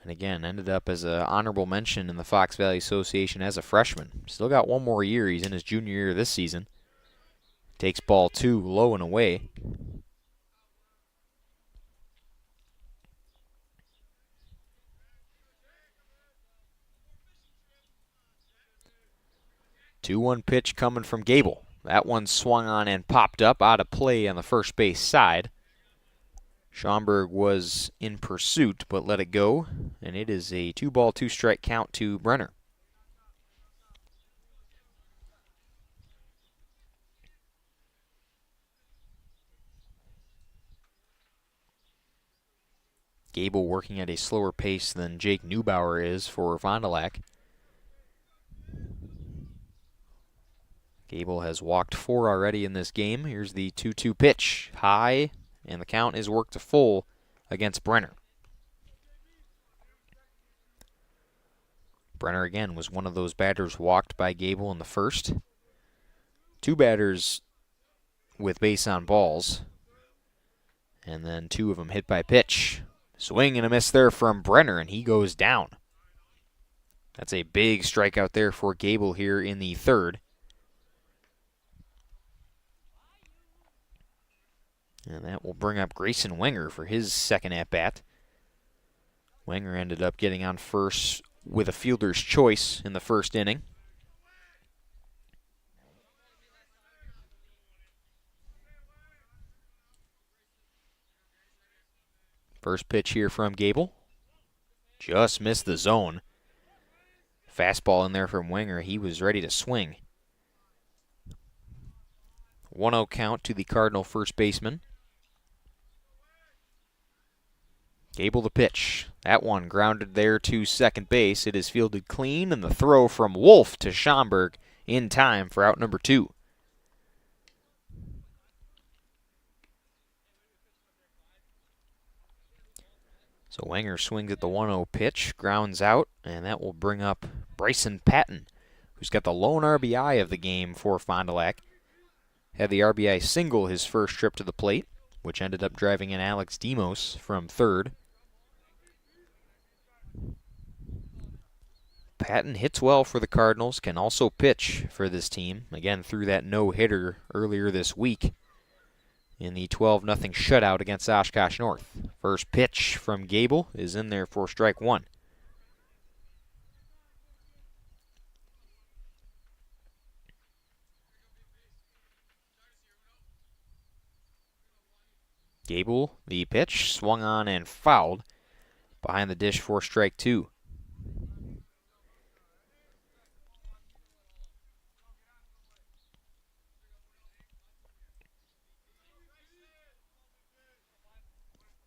And again, ended up as an honorable mention in the Fox Valley Association as a freshman. Still got one more year. He's in his junior year this season. Takes ball two, low and away. Two-one pitch coming from Gable. That one swung on and popped up out of play on the first base side. Schaumburg was in pursuit but let it go, and it is a 2-ball, 2-strike count to Brenner. Gable working at a slower pace than Jake Neubauer is for Fond du Lac. Gable has walked 4 already in this game. Here's the 2-2 pitch. High, and the count is worked to full against Brenner. Brenner again was one of those batters walked by Gable in the first. 2 batters with base on balls. And then 2 of them hit by pitch. Swing and a miss there from Brenner, and he goes down. That's a big strikeout there for Gable here in the third. And that will bring up Grayson Wenger for his second at-bat. Wenger ended up getting on first with a fielder's choice in the first inning. First pitch here from Gable. Just missed the zone. Fastball in there from Wenger. He was ready to swing. 1-0 count to the Cardinal first baseman. Gable the pitch. That one grounded there to second base. It is fielded clean, and the throw from Wolf to Schaumburg in time for out number 2. So Wenger swings at the 1-0 pitch, grounds out, and that will bring up Bryson Patton, who's got the lone RBI of the game for Fond du Lac. Had the RBI single his first trip to the plate, which ended up driving in Alex Demos from third. Patton hits well for the Cardinals, can also pitch for this team. Again, threw that no-hitter earlier this week in the 12-0 shutout against Oshkosh North. First pitch from Gable is in there for strike one. Gable, the pitch, swung on and fouled behind the dish for strike two.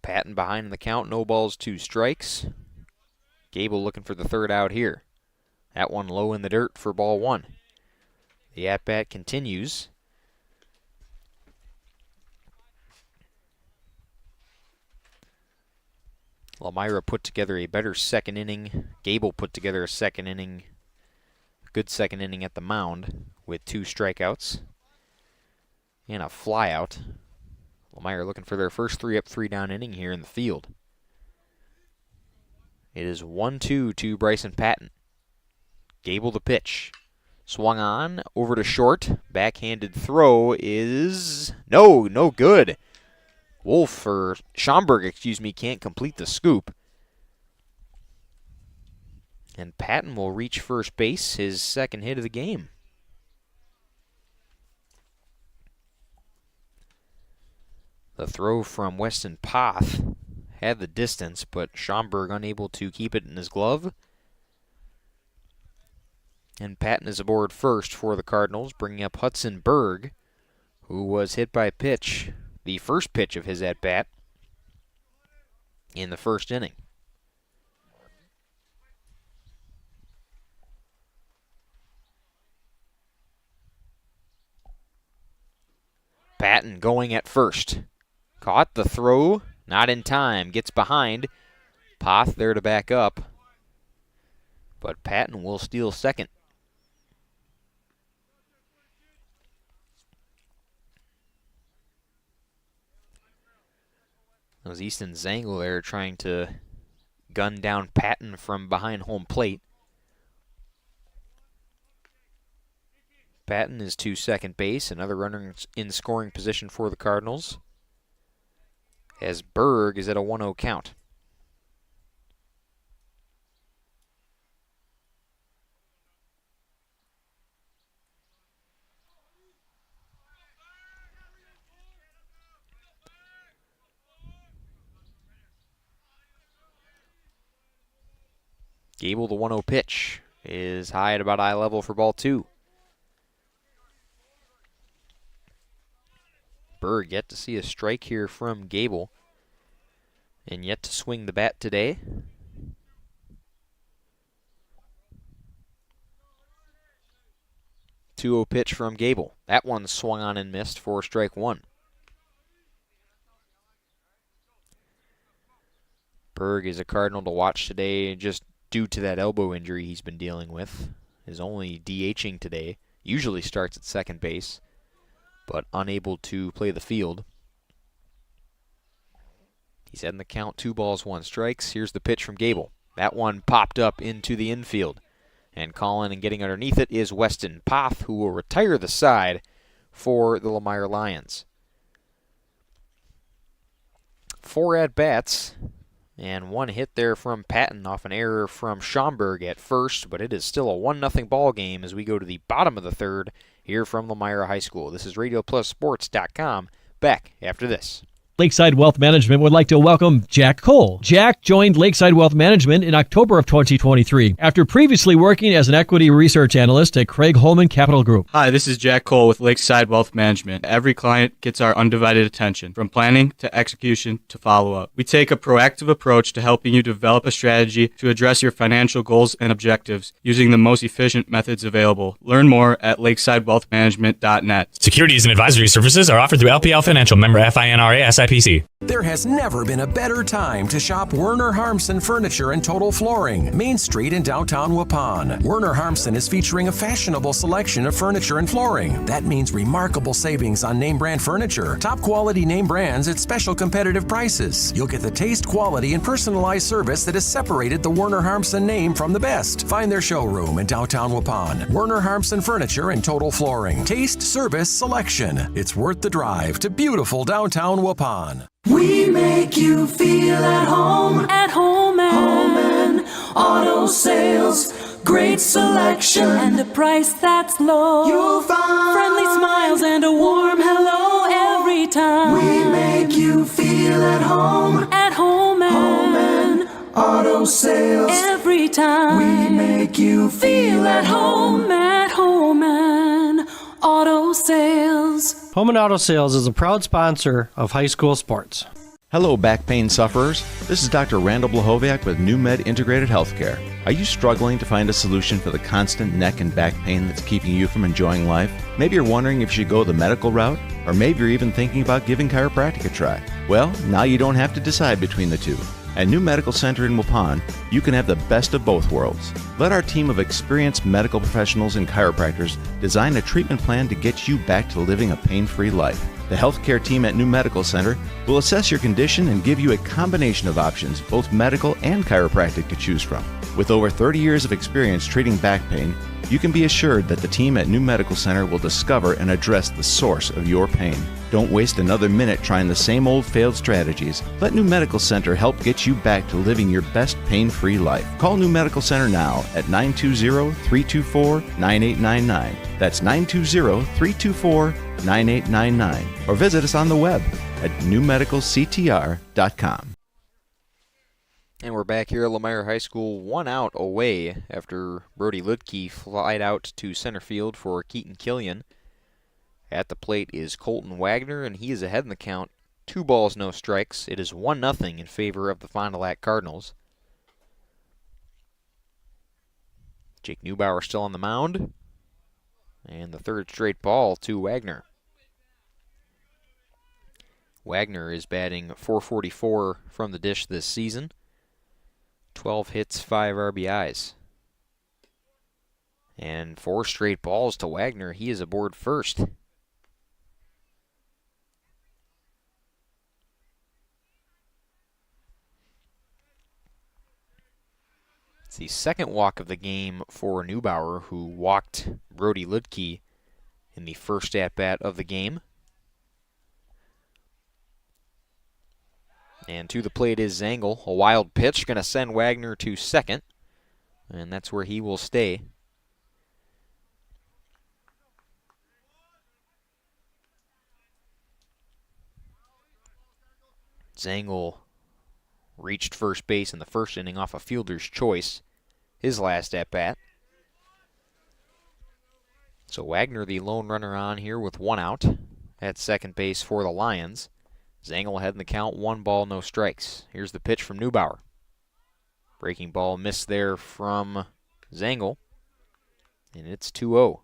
Patton behind the count, no balls, 2 strikes. Gable looking for the third out here. That one low in the dirt for ball one. The at-bat continues. Lomira put together a better second inning. Gable put together a second inning, a good second inning at the mound with 2 strikeouts and a flyout. Lomira looking for their first 3-up, 3-down inning here in the field. It is 1-2 to Bryson Patton. Gable the pitch. Swung on, over to short. Backhanded throw is no good. Schomburg, can't complete the scoop. And Patton will reach first base, his second hit of the game. The throw from Weston Poth had the distance, but Schomburg unable to keep it in his glove. And Patton is aboard first for the Cardinals, bringing up Hudson Berg, who was hit by a pitch, the first pitch of his at-bat in the first inning. Patton going at first. Caught the throw, not in time, gets behind. Poth there to back up. But Patton will steal second. That was Easton Zangel there trying to gun down Patton from behind home plate. Patton is to second base, another runner in scoring position for the Cardinals, as Berg is at a 1-0 count. Gable, the 1-0 pitch, is high at about eye level for ball 2. Berg yet to see a strike here from Gable, and yet to swing the bat today. (2-0 pitch from Gable. That one swung on and missed for strike 1. Berg is a Cardinal to watch today just due to that elbow injury he's been dealing with. Is only DHing today. Usually starts at second base, but unable to play the field. He's in the count, 2 balls, 1 strikes. Here's the pitch from Gable. That one popped up into the infield. And calling and getting underneath it is Weston Poth, who will retire the side for the Lomira Lions. 4 at-bats, and 1 hit there from Patton off an error from Schomburg at first, but it is still a 1-0 ball game as we go to the bottom of the third here from Lomira High School. This is RadioPlusSports.com. Back after this. Lakeside Wealth Management would like to welcome Jack Cole. Jack joined Lakeside Wealth Management in October of 2023 after previously working as an equity research analyst at Craig Holman Capital Group. Hi, this is Jack Cole with Lakeside Wealth Management. Every client gets our undivided attention, from planning to execution to follow-up. We take a proactive approach to helping you develop a strategy to address your financial goals and objectives using the most efficient methods available. Learn more at lakesidewealthmanagement.net. Securities and advisory services are offered through LPL Financial, member FINRA SIPC. There has never been a better time to shop Werner Harmson Furniture and Total Flooring, Main Street in downtown Waupun. Werner Harmson is featuring a fashionable selection of furniture and flooring. That means remarkable savings on name brand furniture, top quality name brands at special competitive prices. You'll get the taste, quality, and personalized service that has separated the Werner Harmson name from the best. Find their showroom in downtown Waupun. Werner Harmson Furniture and Total Flooring. Taste, service, selection. It's worth the drive to beautiful downtown Waupun. We make you feel at home. At home and Auto Sales. Great selection and a price that's low. You'll find friendly smiles and a warm hello every time. We make you feel at home. At home and Auto Sales. Every time we make you feel at home. At home and Auto Sales. Home and Auto Sales is a proud sponsor of high school sports. Hello, back pain sufferers. This is Dr. Randall Blahoviak with New Med Integrated Healthcare. Are you struggling to find a solution for the constant neck and back pain that's keeping you from enjoying life? Maybe you're wondering if you should go the medical route, or maybe you're even thinking about giving chiropractic a try. Well, now you don't have to decide between the two. At New Medical Center in Waupun, you can have the best of both worlds. Let our team of experienced medical professionals and chiropractors design a treatment plan to get you back to living a pain-free life. The healthcare team at New Medical Center will assess your condition and give you a combination of options, both medical and chiropractic, to choose from. With over 30 years of experience treating back pain, you can be assured that the team at New Medical Center will discover and address the source of your pain. Don't waste another minute trying the same old failed strategies. Let New Medical Center help get you back to living your best pain-free life. Call New Medical Center now at 920-324-9899. That's 920-324-9899. Or visit us on the web at newmedicalctr.com. And we're back here at Lomira High School, 1 out away after Brody Ludke flied out to center field for Keaton Killian. At the plate is Colton Wagner, and he is ahead in the count. 2 balls, no strikes. It is 1-0 in favor of the Fond du Lac Cardinals. Jake Neubauer still on the mound. And the third straight ball to Wagner. Wagner is batting .444 from the dish this season. 12 hits, 5 RBIs. And 4 straight balls to Wagner. He is aboard first. It's the second walk of the game for Neubauer, who walked Brody Ludke in the first at-bat of the game. And to the plate is Zangle. A wild pitch, going to send Wagner to second. And that's where he will stay. Zangle reached first base in the first inning off a fielder's choice, his last at-bat. So Wagner, the lone runner on here with 1 out at second base for the Lions. Zangle ahead in the count, 1 ball, no strikes. Here's the pitch from Neubauer. Breaking ball missed there from Zangle, and it's 2-0.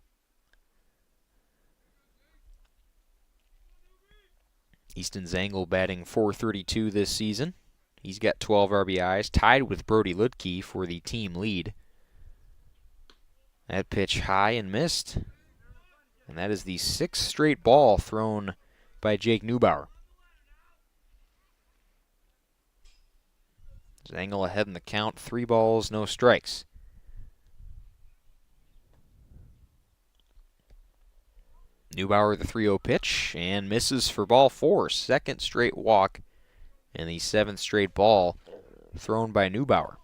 Easton Zangle batting .432 this season. He's got 12 RBIs, tied with Brody Ludke for the team lead. That pitch high and missed. And that is the 6th straight ball thrown by Jake Neubauer. Zangle ahead in the count, 3 balls, no strikes. Neubauer the 3-0 pitch and misses for ball 4. 2nd straight walk and the 7th straight ball thrown by Neubauer.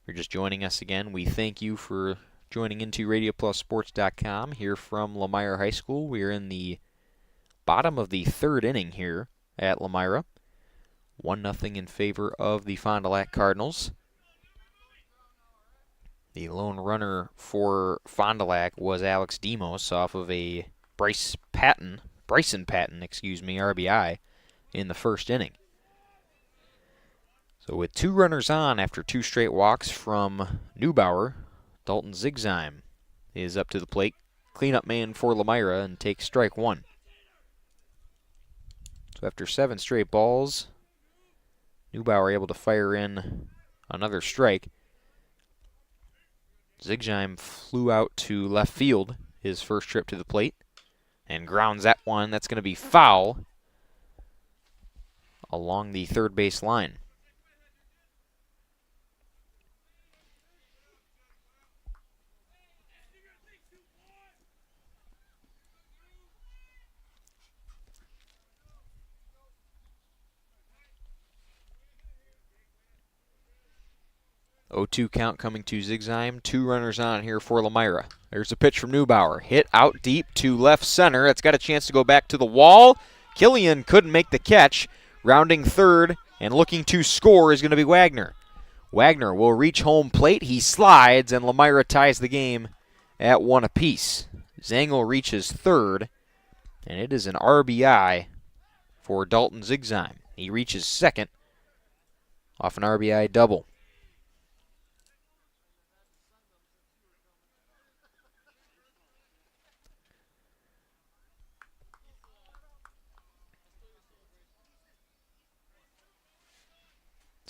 If you're just joining us again, we thank you for joining into RadioPlusSports.com here from Lomira High School. We're in the bottom of the 3rd inning here at Lomira. 1-0 in favor of the Fond du Lac Cardinals. The lone runner for Fond du Lac was Alex Demos off of a Bryson Patton, RBI in the first inning. So with 2 runners on after 2 straight walks from Neubauer, Dalton Zigzheim is up to the plate, cleanup man for Lomira, and takes strike 1. So after 7 straight balls, Neubauer able to fire in another strike. Zigzheim flew out to left field his first trip to the plate and grounds that one. That's going to be foul along the third base line. Oh, 2 count coming to Zigzheim. 2 runners on here for Lomira. There's a pitch from Neubauer. Hit out deep to left center. It's got a chance to go back to the wall. Killian couldn't make the catch. Rounding third and looking to score is going to be Wagner. Wagner will reach home plate. He slides, and Lomira ties the game at 1 apiece. Zangle reaches third, and it is an RBI for Dalton Zigzheim. He reaches second off an RBI double.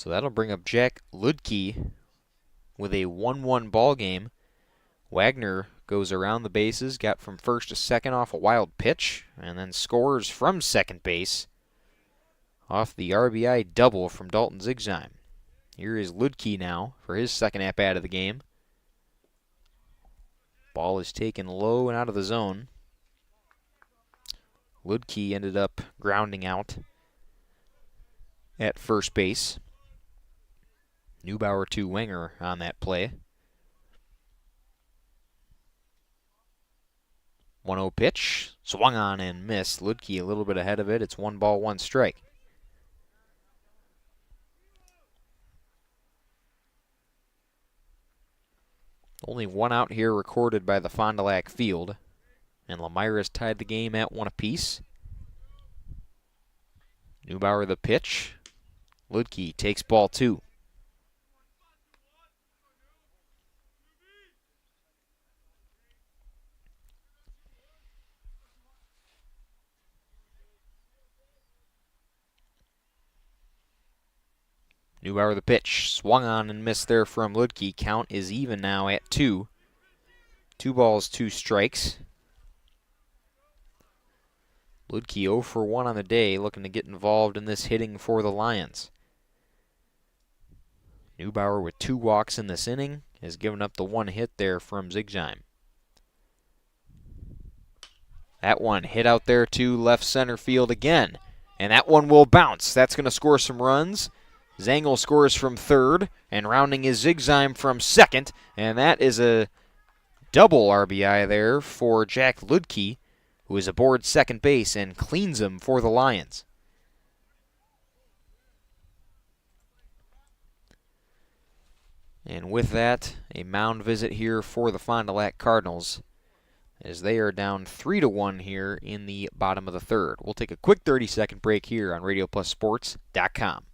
So that'll bring up Jack Ludke with a 1-1 ball game. Wagner goes around the bases, got from first to second off a wild pitch, and then scores from second base off the RBI double from Dalton Zigzheim. Here is Ludke now for his second at-bat of the game. Ball is taken low and out of the zone. Ludke ended up grounding out at first base. Neubauer to Wenger on that play. 1-0 pitch, swung on and missed. Ludke a little bit ahead of it. It's 1 ball, 1 strike. Only 1 out here recorded by the Fond du Lac field, and Lomira's tied the game at 1 apiece. Neubauer the pitch. Ludke takes ball 2. Neubauer the pitch. Swung on and missed there from Ludke. Count is even now at 2. 2 balls, 2 strikes. Ludke 0 for 1 on the day, looking to get involved in this hitting for the Lions. Neubauer with 2 walks in this inning has given up the 1 hit there from Zigzheim. That one hit out there to left center field again, and that one will bounce. That's going to score some runs. Zangel scores from third, and rounding is Zigzheim from second, and that is a double RBI there for Jack Ludke, who is aboard second base and cleans him for the Lions. And with that, a mound visit here for the Fond du Lac Cardinals, as they are down 3-1 here in the bottom of the third. We'll take a quick 30-second break here on RadioPlusSports.com.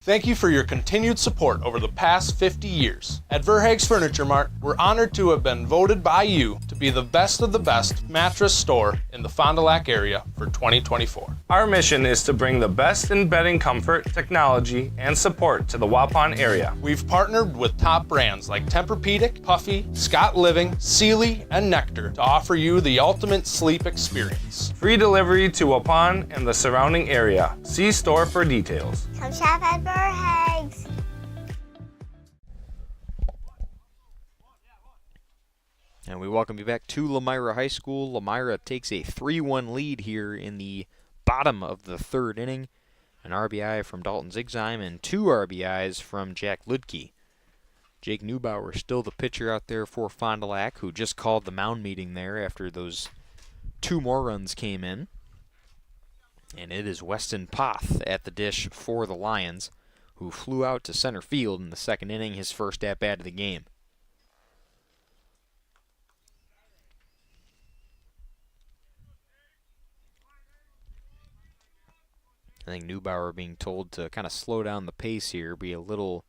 Thank you for your continued support over the past 50 years. At Verhaeg's Furniture Mart, we're honored to have been voted by you to be the best of the best mattress store in the Fond du Lac area for 2024. Our mission is to bring the best in bedding comfort, technology, and support to the Waupun area. We've partnered with top brands like Tempur-Pedic, Puffy, Scott Living, Sealy, and Nectar to offer you the ultimate sleep experience. Free delivery to Waupun and the surrounding area. See store for details. Come shop at Verhaeg's. And we welcome you back to Lomira High School. Lomira takes a 3-1 lead here in the bottom of the third inning. An RBI from Dalton Zigzheim and 2 RBIs from Jack Ludke. Jake Neubauer still the pitcher out there for Fond du Lac, who just called the mound meeting there after those 2 more runs came in. And it is Weston Poth at the dish for the Lions, who flew out to center field in the second inning, his first at-bat of the game. I think Neubauer being told to kind of slow down the pace here, be a little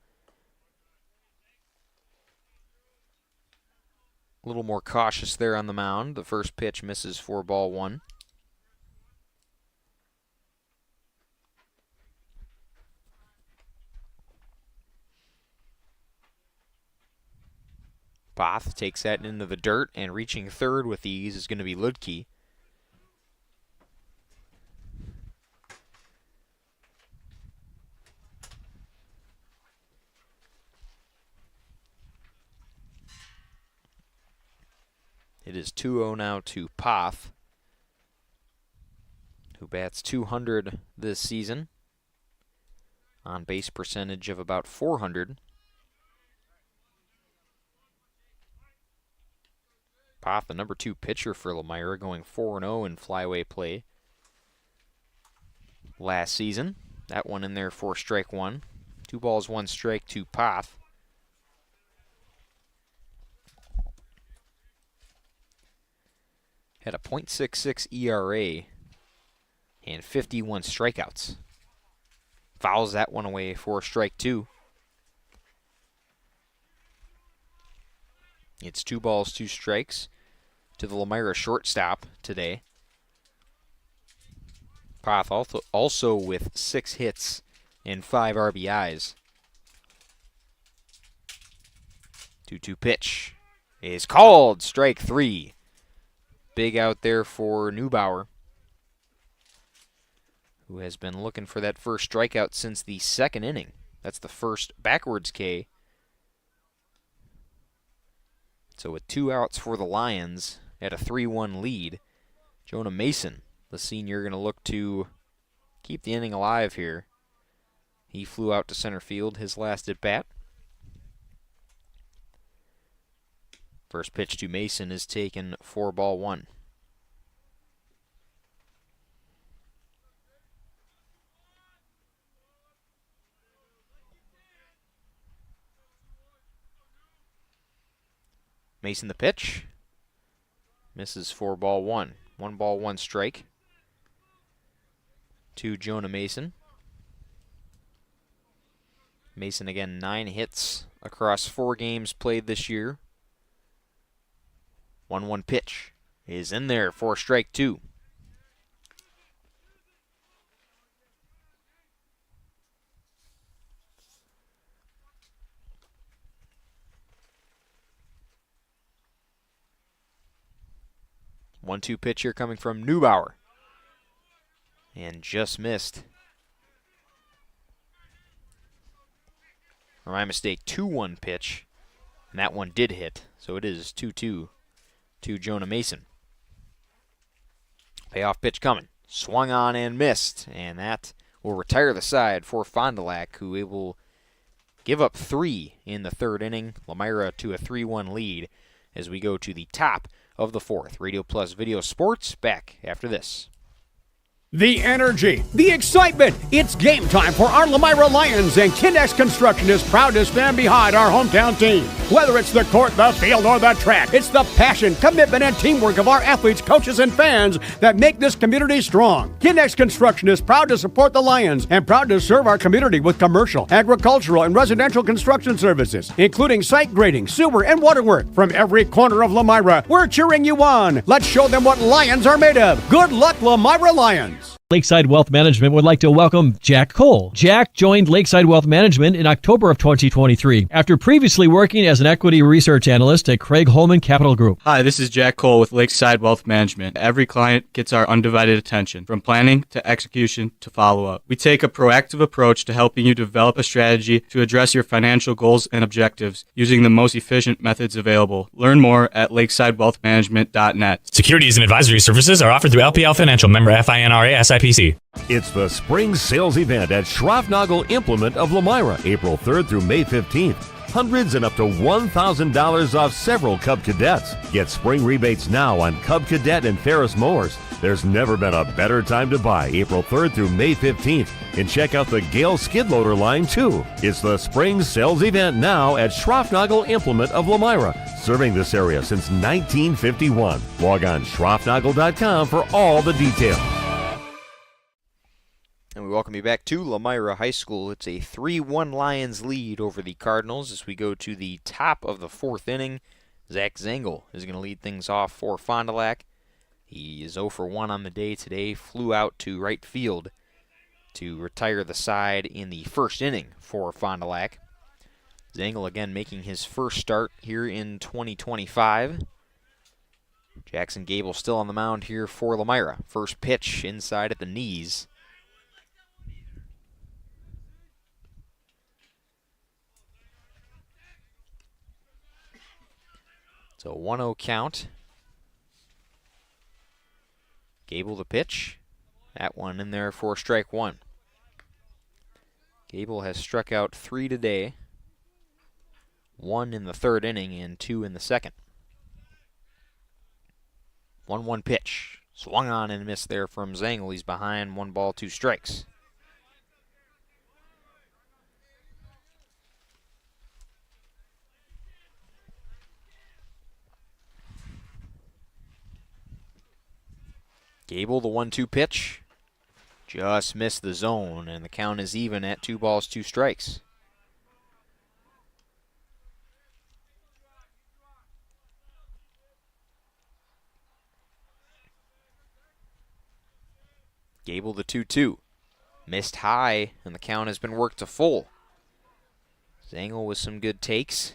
more cautious there on the mound. The first pitch misses for ball 1. Poth takes that into the dirt, and reaching third with ease is going to be Ludke. It is 2-0 now to Poth, who bats .200 this season, on base percentage of about .400. Poth, the number 2 pitcher for Lomira, going 4-0 in flyaway play last season. That one in there for strike 1. 2 balls, 1 strike to Poth. Had a .66 ERA and 51 strikeouts. Fouls that one away for strike 2. It's 2 balls, 2 strikes to the Lomira shortstop today. Poth also with 6 hits and 5 RBIs. 2-2 pitch is called. Strike 3. Big out there for Neubauer, who has been looking for that first strikeout since the 2nd inning. That's the first backwards K. So with 2 outs for the Lions at a 3-1 lead, Jonah Mason, the senior, going to look to keep the inning alive here. He flew out to center field his last at bat. First pitch to Mason is taken for ball 1. Mason the pitch. Misses for ball 1. 1 ball, 1 strike to Jonah Mason. Mason again 9 hits across 4 games played this year. 1-1 pitch is in there for strike 2. One-two pitch here coming from Neubauer. And just missed. Or my mistake, 2-1 pitch. And that one did hit. So it is 2-2 to Jonah Mason. Payoff pitch coming. Swung on and missed. And that will retire the side for Fond du Lac, who will give up 3 in the 3rd inning. Lomira to a 3-1 lead as we go to the top of the 4th. Radio Plus Video Sports back after this. The energy, the excitement. It's game time for our Lomira Lions, and Kindex Construction is proud to stand behind our hometown team. Whether it's the court, the field, or the track, it's the passion, commitment, and teamwork of our athletes, coaches, and fans that make this community strong. Kindex Construction is proud to support the Lions and proud to serve our community with commercial, agricultural, and residential construction services, including site grading, sewer, and water work. From every corner of Lomira, we're cheering you on. Let's show them what Lions are made of. Good luck, Lomira Lions. Lakeside Wealth Management would like to welcome Jack Cole. Jack joined Lakeside Wealth Management in October of 2023 after previously working as an equity research analyst at Craig Holman Capital Group. Hi, this is Jack Cole with Lakeside Wealth Management. Every client gets our undivided attention, from planning to execution to follow-up. We take a proactive approach to helping you develop a strategy to address your financial goals and objectives using the most efficient methods available. Learn more at lakesidewealthmanagement.net. Securities and advisory services are offered through LPL Financial, member FINRA SIPC. It's the spring sales event at Schroffnagel Implement of Lomira, April 3rd through May 15th. Hundreds and up to $1,000 off several Cub Cadets. Get spring rebates now on Cub Cadet and Ferris mowers. There's never been a better time to buy, April 3rd through May 15th. And check out the Gale skid loader line too. It's the spring sales event now at Schroffnagel Implement of Lomira, serving this area since 1951. Log on schroffnagel.com for all the details. And we welcome you back to Lomira High School. It's a 3-1 Lions lead over the Cardinals as we go to the top of the 4th inning. Zach Zengel is going to lead things off for Fond du Lac. He is 0 for 1 on the day today. Flew out to right field to retire the side in the 1st inning for Fond du Lac. Zengel again making his first start here in 2025. Jackson Gable still on the mound here for Lomira. First pitch inside at the knees. So 1-0 count. Gable the pitch. That one in there for strike 1. Gable has struck out 3 today. 1 in the 3rd inning and 2 in the 2nd. 1-1 pitch. Swung on and missed there from Zengel. He's behind 1 ball, 2 strikes. Gable, the 1-2 pitch. Just missed the zone, and the count is even at 2 balls, 2 strikes. Gable the 2-2. Missed high, and the count has been worked to full. Zangel with some good takes.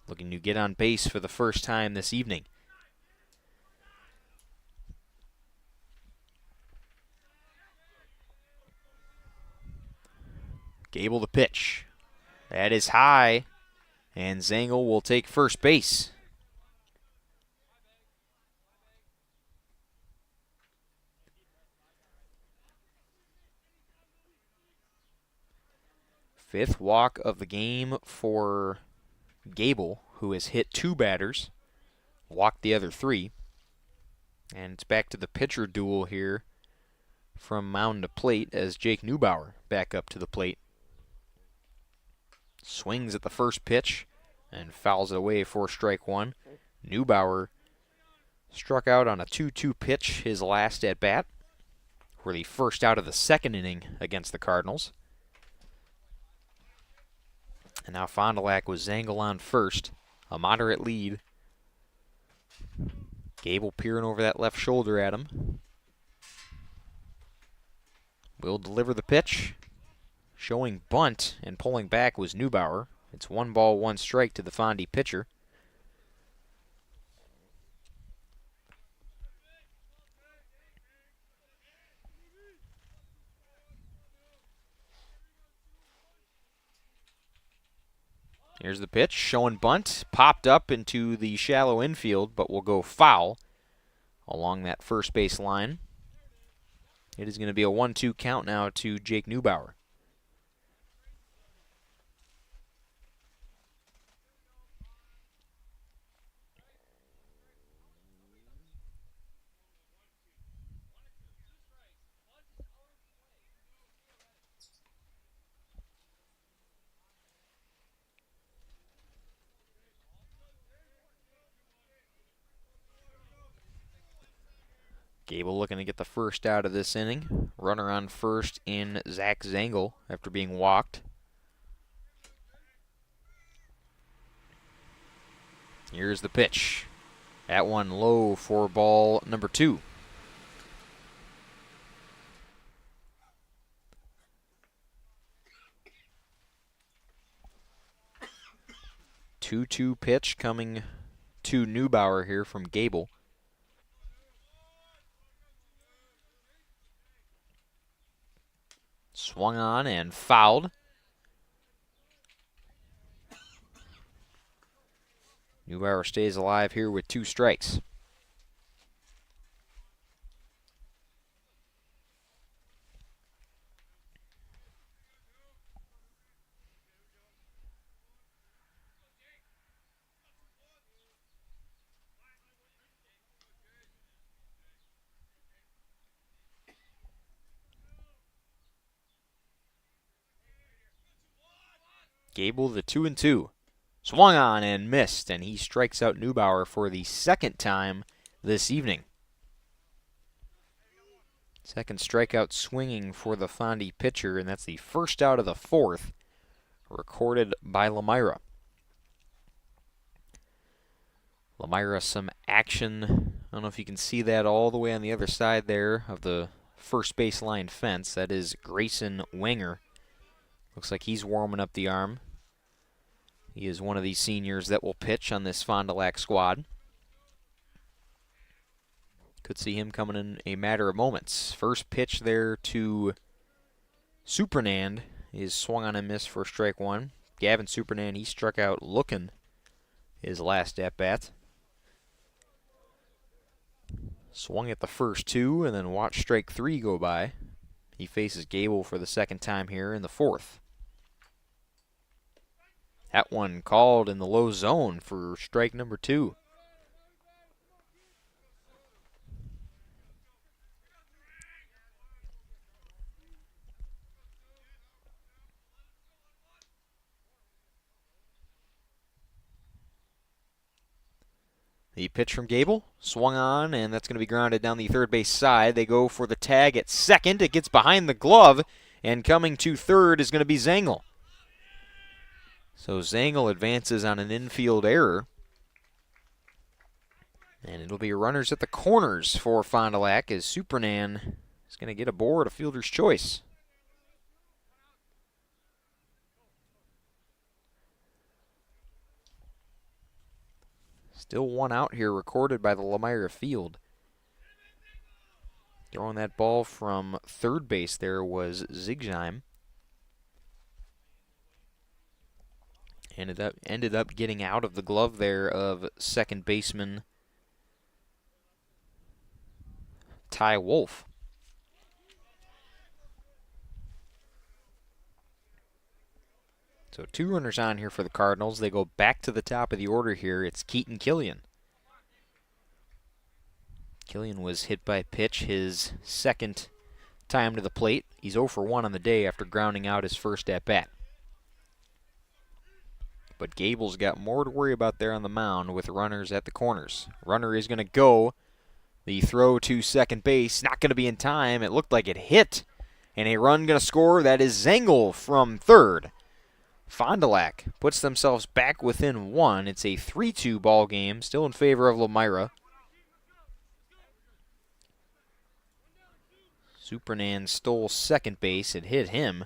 Looking to get on base for the first time this evening. Gable the pitch. That is high, and Zangel will take first base. Fifth walk of the game for Gable, who has hit 2 batters, walked the other 3. And it's back to the pitcher duel here from mound to plate as Jake Neubauer back up to the plate. Swings at the first pitch and fouls it away for strike 1. Neubauer struck out on a 2-2 pitch his last at bat, for the first out of the second inning against the Cardinals. And now Fond du Lac with Zangel on first. A moderate lead. Gable peering over that left shoulder at him. Will deliver the pitch. Showing bunt and pulling back was Neubauer. It's 1 ball, 1 strike to the Fondy pitcher. Here's the pitch, showing bunt, popped up into the shallow infield, but will go foul along that first base line. It is going to be a 1-2 count now to Jake Neubauer. Gable looking to get the first out of this inning. Runner on first in Zach Zangel after being walked. Here's the pitch. That one low for ball number 2. Two-two pitch coming to Neubauer here from Gable. Swung on and fouled. Neubauer stays alive here with 2 strikes. Gable the 2-2. Swung on and missed, and he strikes out Neubauer for the second time this evening. Second strikeout swinging for the Fondy pitcher, and that's the first out of the 4th, recorded by Lomira. Lomira, some action. I don't know if you can see that all the way on the other side there of the first baseline fence. That is Grayson Wenger. Looks like he's warming up the arm. He is one of these seniors that will pitch on this Fond du Lac squad. Could see him coming in a matter of moments. First pitch there to Supernand is swung on and missed for strike 1. Gavin Supernand, he struck out looking his last at-bat. Swung at the first 2 and then watched strike 3 go by. He faces Gable for the second time here in the 4th. That one called in the low zone for strike number 2. The pitch from Gable, swung on, and that's going to be grounded down the third base side. They go for the tag at second. It gets behind the glove, and coming to third is going to be Zangel. So Zangel advances on an infield error. And it'll be runners at the corners for Fond du Lac as Supernan is going to get aboard a fielder's choice. Still one out here recorded by the Lomira field. Throwing that ball from third base there was Zigheim. Ended up getting out of the glove there of second baseman Ty Wolf. So 2 runners on here for the Cardinals. They go back to the top of the order here. It's Keaton Killian. Killian was hit by a pitch his second time to the plate. He's 0 for 1 on the day after grounding out his first at-bat. But Gable's got more to worry about there on the mound with runners at the corners. Runner is going to go. The throw to second base, not going to be in time. It looked like it hit. And a run going to score. That is Zengel from third. Fond du Lac puts themselves back within 1. It's a 3-2 ball game, still in favor of Lomira. Supernan stole second base. It hit him.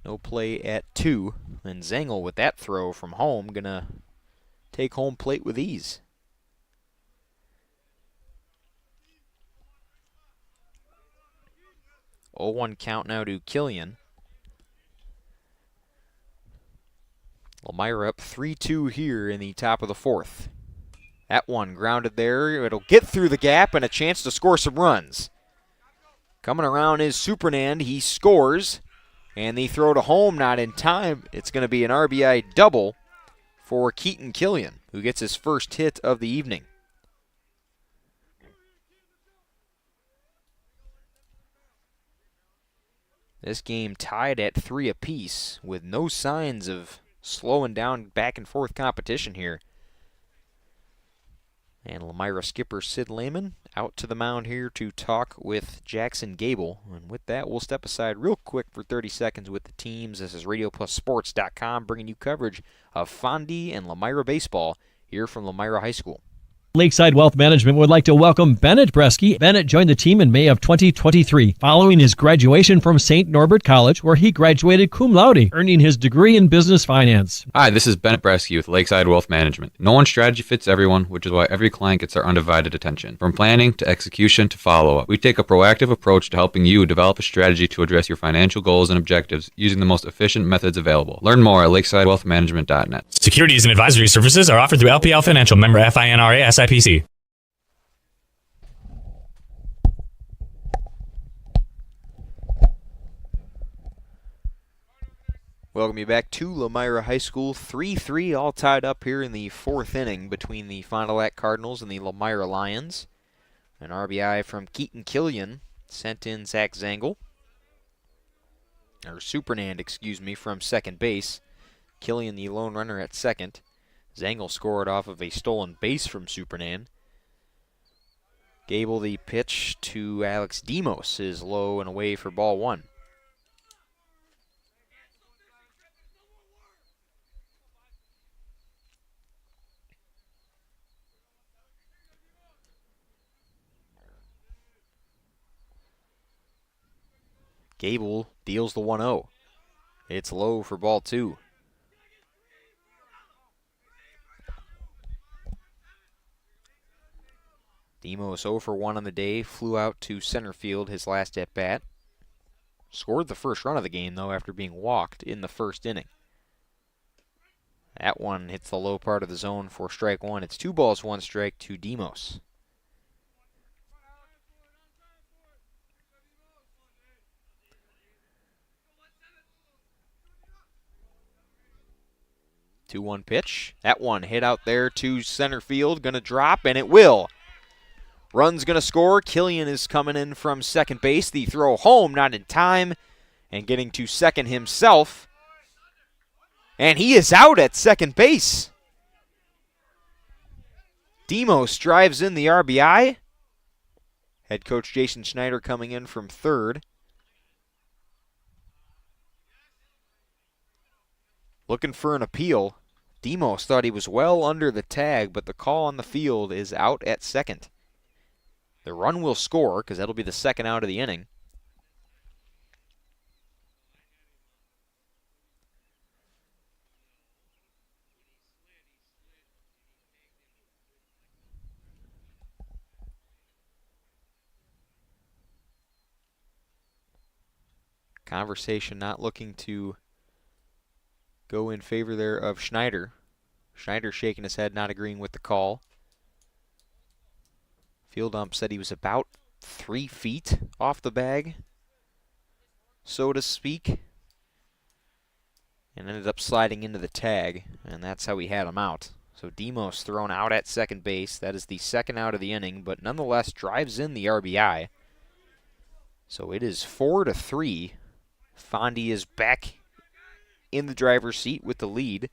No play at 2. And Zengel with that throw from home going to take home plate with ease. Oh, 0-1 count now to Killian. Lomira up 3-2 here in the top of the 4th. That one grounded there. It'll get through the gap and a chance to score some runs. Coming around is Supernan. He scores. And the throw to home not in time. It's going to be an RBI double for Keaton Killian, who gets his first hit of the evening. This game tied at 3 apiece with no signs of slowing down back and forth competition here. And Lomira skipper Sid Lehman out to the mound here to talk with Jackson Gable. And with that, we'll step aside real quick for 30 seconds with the teams. This is RadioPlusSports.com bringing you coverage of Fondy and Lomira baseball here from Lomira High School. Lakeside Wealth Management would like to welcome Bennett Bresky. Bennett joined the team in May of 2023, following his graduation from St. Norbert College, where he graduated cum laude, earning his degree in business finance. Hi, this is Bennett Bresky with Lakeside Wealth Management. No one strategy fits everyone, which is why every client gets our undivided attention. From planning to execution to follow-up, we take a proactive approach to helping you develop a strategy to address your financial goals and objectives using the most efficient methods available. Learn more at lakesidewellthmanagement.net. Securities and advisory services are offered through LPL Financial, member FINRA SIPC. Welcome you back to Lomira High School. 3-3 all tied up here in the 4th inning between the Fond du Lac Cardinals and the Lomira Lions. An RBI from Keaton Killian sent in Zach Zengel. Or Supernand, excuse me, from second base. Killian the lone runner at second. Zengel scored off of a stolen base from Supernan. Gable the pitch to Alex Demos is low and away for ball 1. Gable deals the 1-0. It's low for ball 2. Demos 0 for 1 on the day, flew out to center field his last at-bat. Scored the first run of the game, though, after being walked in the first inning. That one hits the low part of the zone for strike 1. It's 2 balls, 1 strike to Demos. Two-one pitch. That one hit out there to center field. Going to drop, and it will. Run's going to score. Killian is coming in from second base. The throw home, not in time. And getting to second himself. And he is out at second base. Demos drives in the RBI. Head coach Jason Schneider coming in from third. Looking for an appeal. Demos thought he was well under the tag, but the call on the field is out at second. The run will score because that'll be the second out of the inning. Conversation not looking to go in favor there of Schneider. Schneider shaking his head, not agreeing with the call. Field ump said he was about 3 feet off the bag, so to speak, and ended up sliding into the tag, and that's how he had him out. So Demos thrown out at second base. That is the second out of the inning, but nonetheless drives in the RBI. So it is 4-3. Fondy is back in the driver's seat with the lead,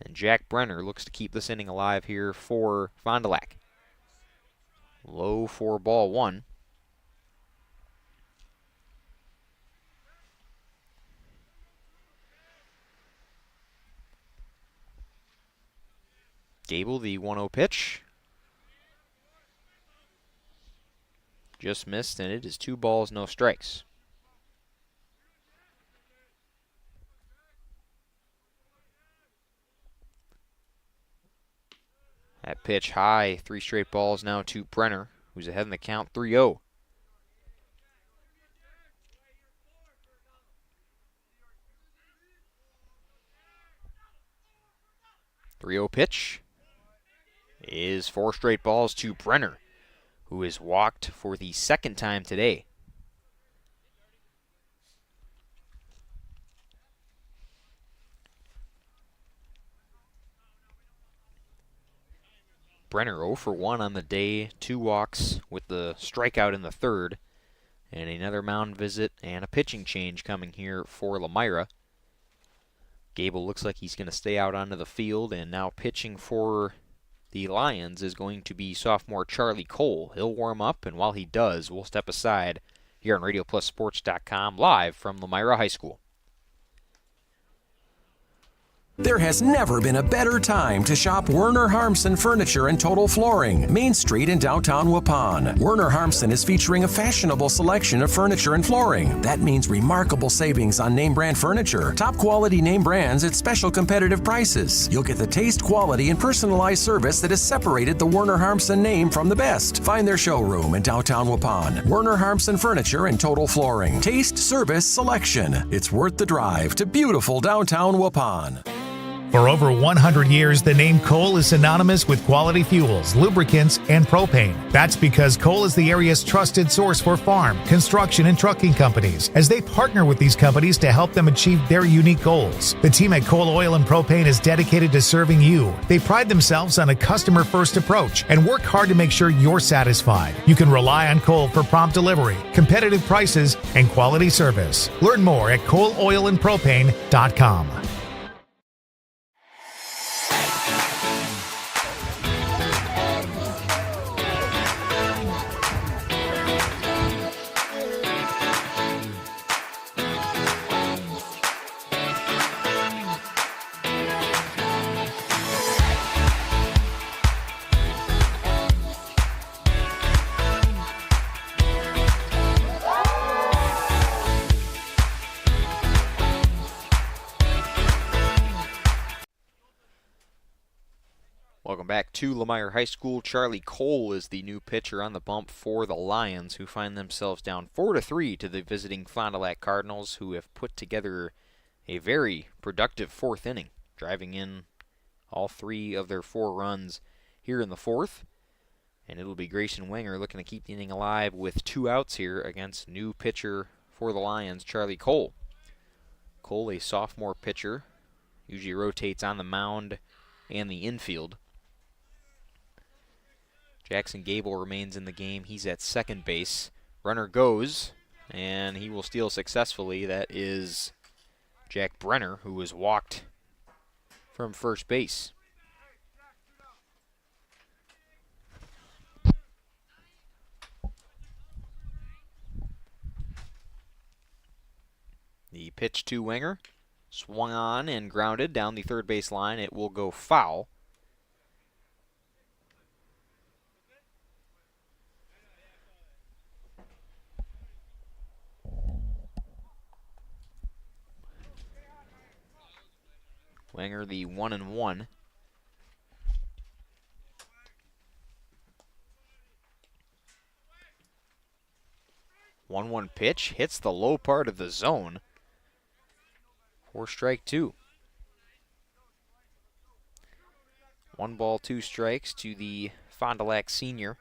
and Jack Brenner looks to keep this inning alive here for Fond du Lac. Low for ball one. Gable, the 1-0 pitch. Just missed, and it is 2 balls, no strikes. That pitch high, 3 straight balls now to Brenner, who's ahead in the count 3-0. Pitch is 4 straight balls to Brenner, who is walked for the second time today. Brenner 0 for 1 on the day, 2 walks with the strikeout in the third, and another mound visit and a pitching change coming here for Lomira. Gable looks like he's going to stay out onto the field, and now pitching for the Lions is going to be sophomore Charlie Cole. He'll warm up, and while he does, we'll step aside here on RadioPlusSports.com live from Lomira High School. There has never been a better time to shop Werner Harmson Furniture and Total Flooring, Main Street in downtown Waupun. Werner Harmson is featuring a fashionable selection of furniture and flooring. That means remarkable savings on name brand furniture, top quality name brands at special competitive prices. You'll get the taste, quality, and personalized service that has separated the Werner Harmson name from the best. Find their showroom in downtown Waupun. Werner Harmson Furniture and Total Flooring. Taste, service, selection. It's worth the drive to beautiful downtown Waupun. For over 100 years, the name Cole is synonymous with quality fuels, lubricants, and propane. That's because Cole is the area's trusted source for farm, construction, and trucking companies, as they partner with these companies to help them achieve their unique goals. The team at Cole Oil and Propane is dedicated to serving you. They pride themselves on a customer-first approach and work hard to make sure you're satisfied. You can rely on Cole for prompt delivery, competitive prices, and quality service. Learn more at ColeOilAndPropane.com. Welcome back to Lomira High School. Charlie Cole is the new pitcher on the bump for the Lions, who find themselves down 4-3 to the visiting Fond du Lac Cardinals, who have put together a very productive fourth inning, driving in all 3 of their 4 runs here in the fourth. And it'll be Grayson Wenger looking to keep the inning alive with 2 outs here against new pitcher for the Lions, Charlie Cole. Cole, a sophomore pitcher, usually rotates on the mound and the infield. Jackson Gable remains in the game. He's at second base. Runner goes, and he will steal successfully. That is Jack Brenner, who was walked from first base. The pitch to Wenger. Swung on and grounded down the third base line. It will go foul. Wenger the 1-1. 1-1 pitch hits the low part of the zone. 4 strike 2. 1 ball, 2 strikes to the Fond du Lac senior.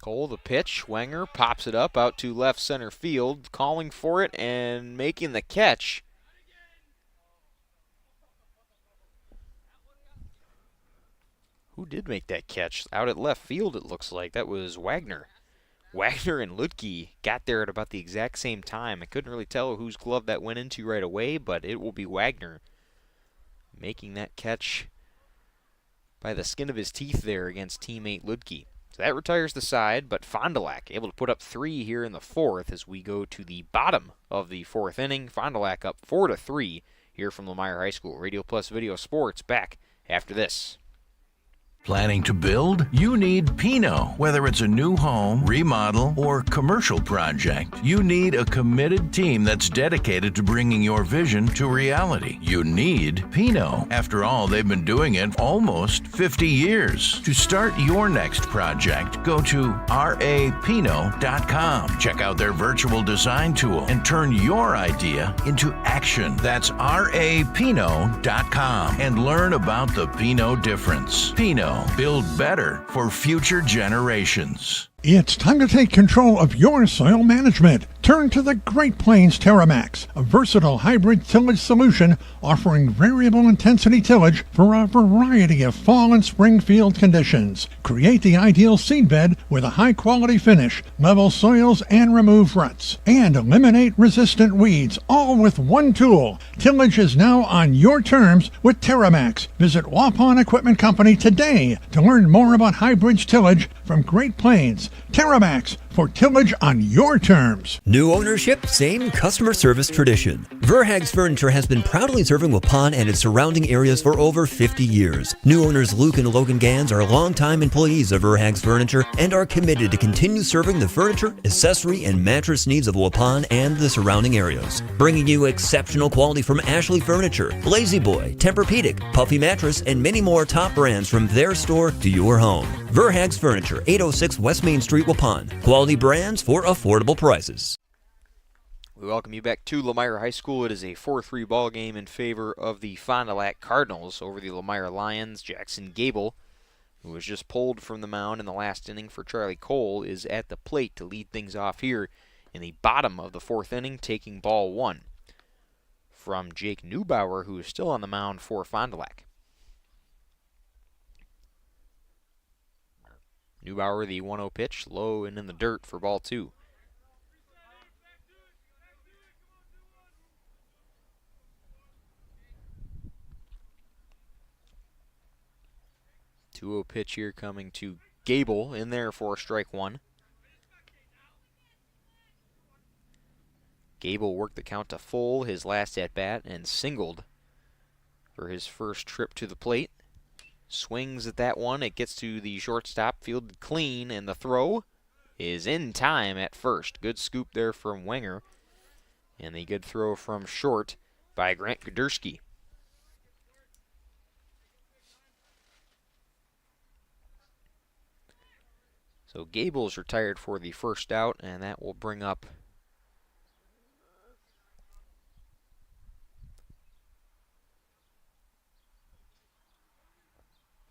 Cole, the pitch. Wenger pops it up out to left center field, calling for it and making the catch. Who did make that catch? Out at left field, it looks like. That was Wagner. Wagner and Lutke got there at about the exact same time. I couldn't really tell whose glove that went into right away, but it will be Wagner making that catch by the skin of his teeth there against teammate Lutke. So that retires the side, but Fond du Lac able to put up 3 here in the 4th as we go to the bottom of the 4th inning. Fond du Lac up 4-3 here from Lomira High School. Radio Plus Video Sports back after this. Planning to build? You need Pino. Whether it's a new home, remodel, or commercial project, you need a committed team that's dedicated to bringing your vision to reality. You need Pino. After all, they've been doing it almost 50 years. To start your next project, go to rapino.com. Check out their virtual design tool and turn your idea into action. That's rapino.com and learn about the Pino difference. Pino. Build better for future generations. It's time to take control of your soil management. Turn to the Great Plains TerraMax, a versatile hybrid tillage solution offering variable intensity tillage for a variety of fall and spring field conditions. Create the ideal seedbed with a high-quality finish, level soils and remove ruts, and eliminate resistant weeds, all with one tool. Tillage is now on your terms with TerraMax. Visit Waupun Equipment Company today to learn more about hybrid tillage from Great Plains. TerraMax, for tillage on your terms. New ownership, same customer service tradition. Verhaeg's Furniture has been proudly serving Waupun and its surrounding areas for over 50 years. New owners Luke and Logan Gans are longtime employees of Verhaeg's Furniture and are committed to continue serving the furniture, accessory, and mattress needs of Waupun and the surrounding areas. Bringing you exceptional quality from Ashley Furniture, Lazy Boy, Tempur-Pedic, Puffy Mattress, and many more top brands from their store to your home. Verhaeg's Furniture, 806 West Main Street, Waupun. Quality brands for affordable prices. We welcome you back to Lomira High School. It is a 4-3 ball game in favor of the Fond du Lac Cardinals over the Lomira Lions. Jackson Gable, who was just pulled from the mound in the last inning for Charlie Cole, is at the plate to lead things off here in the bottom of the 4th inning, taking ball 1 from Jake Neubauer, who is still on the mound for Fond du Lac. Neubauer, the 1-0 pitch, low and in the dirt for ball 2. Two 2-0 pitch here coming to Gable, in there for strike 1. Gable worked the count to full his last at-bat and singled for his first trip to the plate. Swings at that one. It gets to the shortstop, fielded clean, and the throw is in time at first. Good scoop there from Wenger, and the good throw from short by Grant Guderski. So Gable's retired for the first out, and that will bring up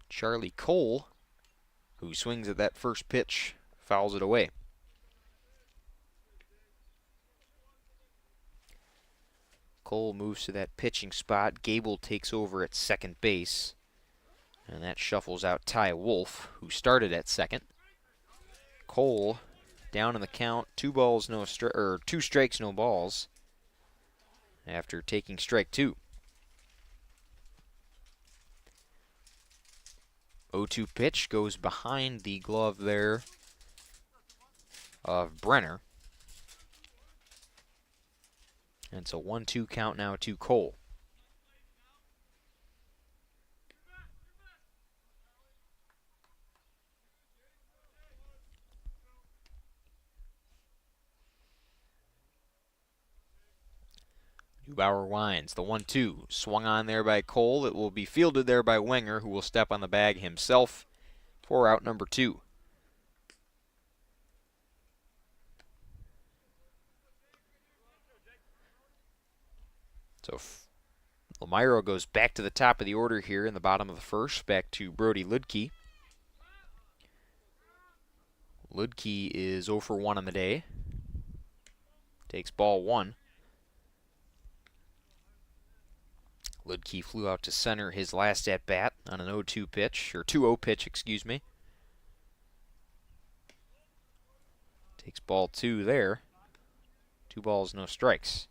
Charlie Cole, who swings at that first pitch, fouls it away. Cole moves to that pitching spot. Gable takes over at second base, and that shuffles out Ty Wolf, who started at second. Cole down in the count, 2 strikes, no balls, after taking strike 2. 0-2 pitch goes behind the glove there of Brenner. And it's a 1-2 count now to Cole. Neubauer winds. The 1-2 swung on there by Cole. It will be fielded there by Wenger, who will step on the bag himself for out number 2. So Lomira goes back to the top of the order here in the bottom of the first, back to Brody Ludke. Ludke is 0 for 1 on the day. Takes ball 1. Ludke flew out to center his last at-bat on an 0-2 pitch, or 2-0 pitch, excuse me. Takes ball 2 there. 2 balls, no strikes.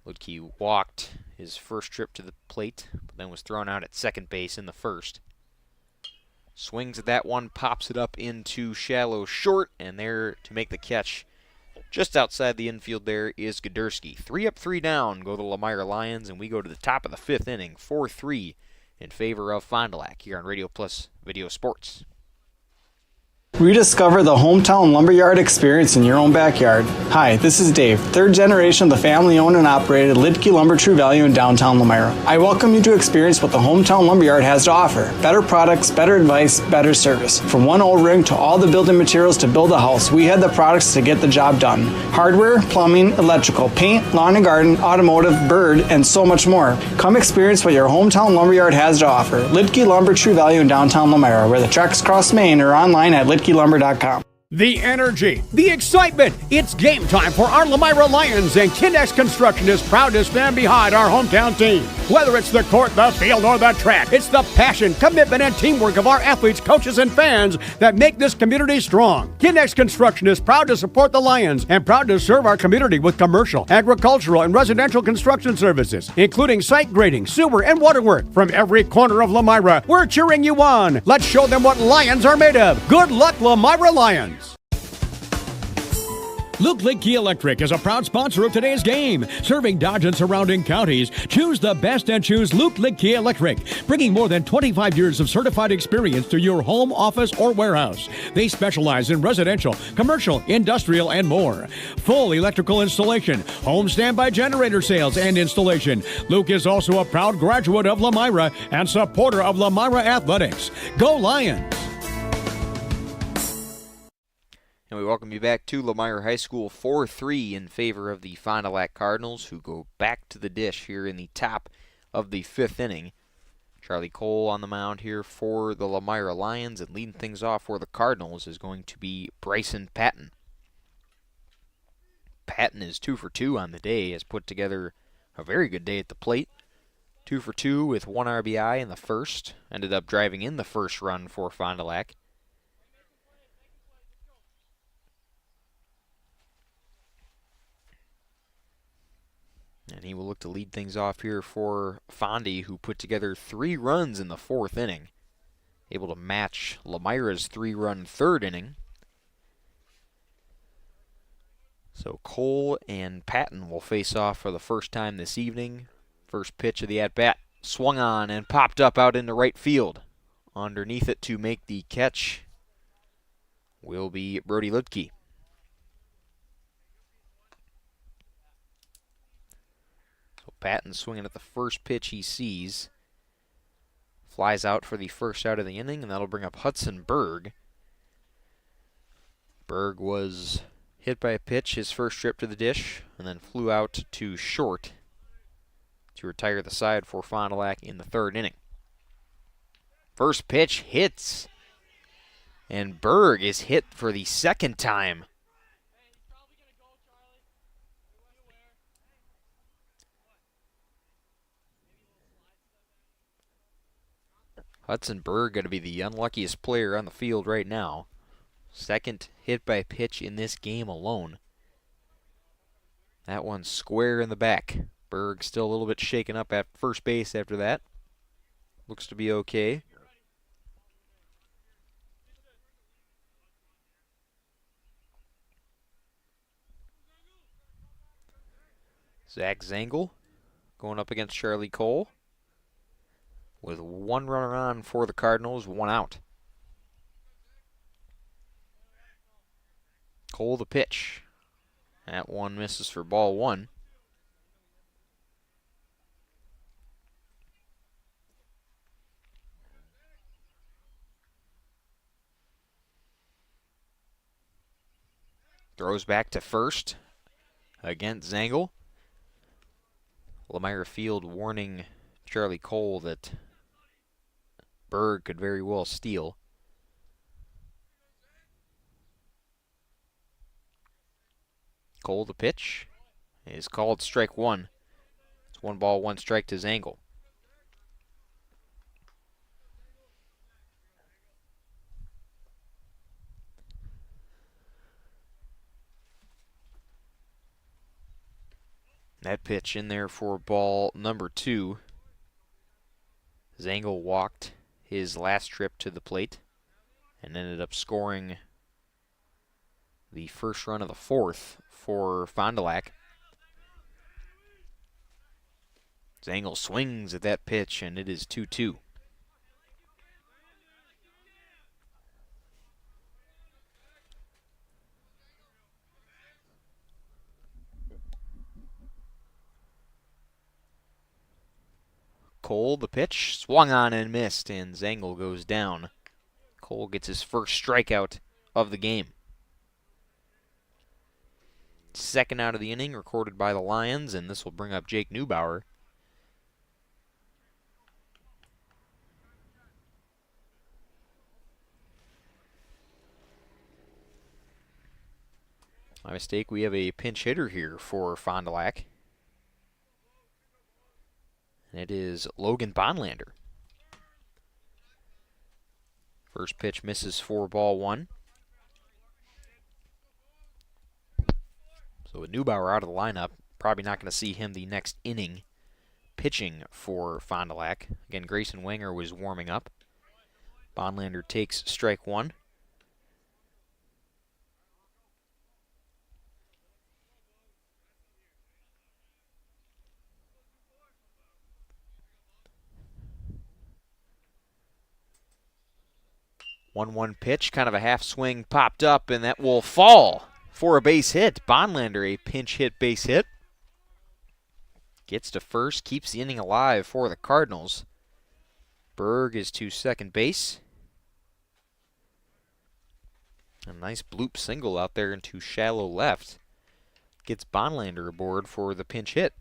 Ludke walked his first trip to the plate, but then was thrown out at second base in the first. Swings at that one, pops it up into shallow short, and there to make the catch just outside the infield there is Gudurski. 3 up, 3 down go the Lomira Lions, and we go to the top of the 5th inning, 4-3 in favor of Fond du Lac here on Radio Plus Video Sports. Rediscover the hometown lumberyard experience in your own backyard. Hi, this is Dave, third generation of the family-owned and operated Lidke Lumber True Value in downtown Lomira. I welcome you to experience what the hometown lumberyard has to offer. Better products, better advice, better service. From one old rig to all the building materials to build a house, we have the products to get the job done. Hardware, plumbing, electrical, paint, lawn and garden, automotive, bird, and so much more. Come experience what your hometown lumberyard has to offer. Lidke Lumber True Value in downtown Lomira, where the tracks cross Main, or online at lidkelumber.com. The energy, the excitement. It's game time for our Lomira Lions, and Kindex Construction is proud to stand behind our hometown team. Whether it's the court, the field, or the track, it's the passion, commitment, and teamwork of our athletes, coaches, and fans that make this community strong. Kindex Construction is proud to support the Lions and proud to serve our community with commercial, agricultural, and residential construction services, including site grading, sewer, and water work. From every corner of Lomira, we're cheering you on. Let's show them what Lions are made of. Good luck, Lomira Lions. Luke Lidke Electric is a proud sponsor of today's game. Serving Dodge and surrounding counties, choose the best and choose Luke Lidke Electric, bringing more than 25 years of certified experience to your home, office, or warehouse. They specialize in residential, commercial, industrial, and more. Full electrical installation, home standby generator sales and installation. Luke is also a proud graduate of Lomira and supporter of Lomira Athletics. Go Lions! And we welcome you back to Lomira High School, 4-3 in favor of the Fond du Lac Cardinals, who go back to the dish here in the top of the 5th inning. Charlie Cole on the mound here for the Lomira Lions, and leading things off for the Cardinals is going to be Bryson Patton. Patton is 2 for 2 on the day, has put together a very good day at the plate. 2 for 2 with 1 RBI in the first, ended up driving in the first run for Fond du Lac. And he will look to lead things off here for Fondy, who put together 3 runs in the 4th inning. Able to match Lomira's 3-run 3rd inning. So Cole and Patton will face off for the first time this evening. First pitch of the at-bat swung on and popped up out into right field. Underneath it to make the catch will be Brody Ludke. Patton swinging at the first pitch he sees. Flies out for the first out of the inning, and that'll bring up Hudson Berg. Berg was hit by a pitch his first trip to the dish, and then flew out to short to retire the side for Fond du Lac in the 3rd inning. First pitch hits, and Berg is hit for the 2nd time. Hudson Berg going to be the unluckiest player on the field right now. 2nd hit by pitch in this game alone. That one's square in the back. Berg still a little bit shaken up at first base after that. Looks to be okay. Zach Zengel going up against Charlie Cole with one runner on for the Cardinals, one out. Cole the pitch. That one misses for ball one. Throws back to first against Zengel. Lomira Field warning Charlie Cole that Berg could very well steal. Cole the pitch is called strike one. It's 1-1 to Zengel. That pitch in there for ball number 2. Zengel walked his last trip to the plate and ended up scoring the first run of the 4th for Fond du Lac. Zengel swings at that pitch, and it is 2-2. Cole, the pitch, swung on and missed, and Zengel goes down. Cole gets his first strikeout of the game. Second out of the inning recorded by the Lions, and this will bring up Jake Neubauer. My mistake, we have a pinch hitter here for Fond du Lac. And it is Logan Bonlander. First pitch misses for ball one. So with Neubauer out of the lineup, probably not going to see him the next inning pitching for Fond du Lac. Again, Grayson Wenger was warming up. Bonlander takes strike one. One pitch, kind of a half swing popped up, and that will fall for a base hit. Bonlander, a pinch hit base hit. Gets to first, keeps the inning alive for the Cardinals. Berg is to second base. A nice bloop single out there into shallow left. Gets Bonlander aboard for the pinch hit.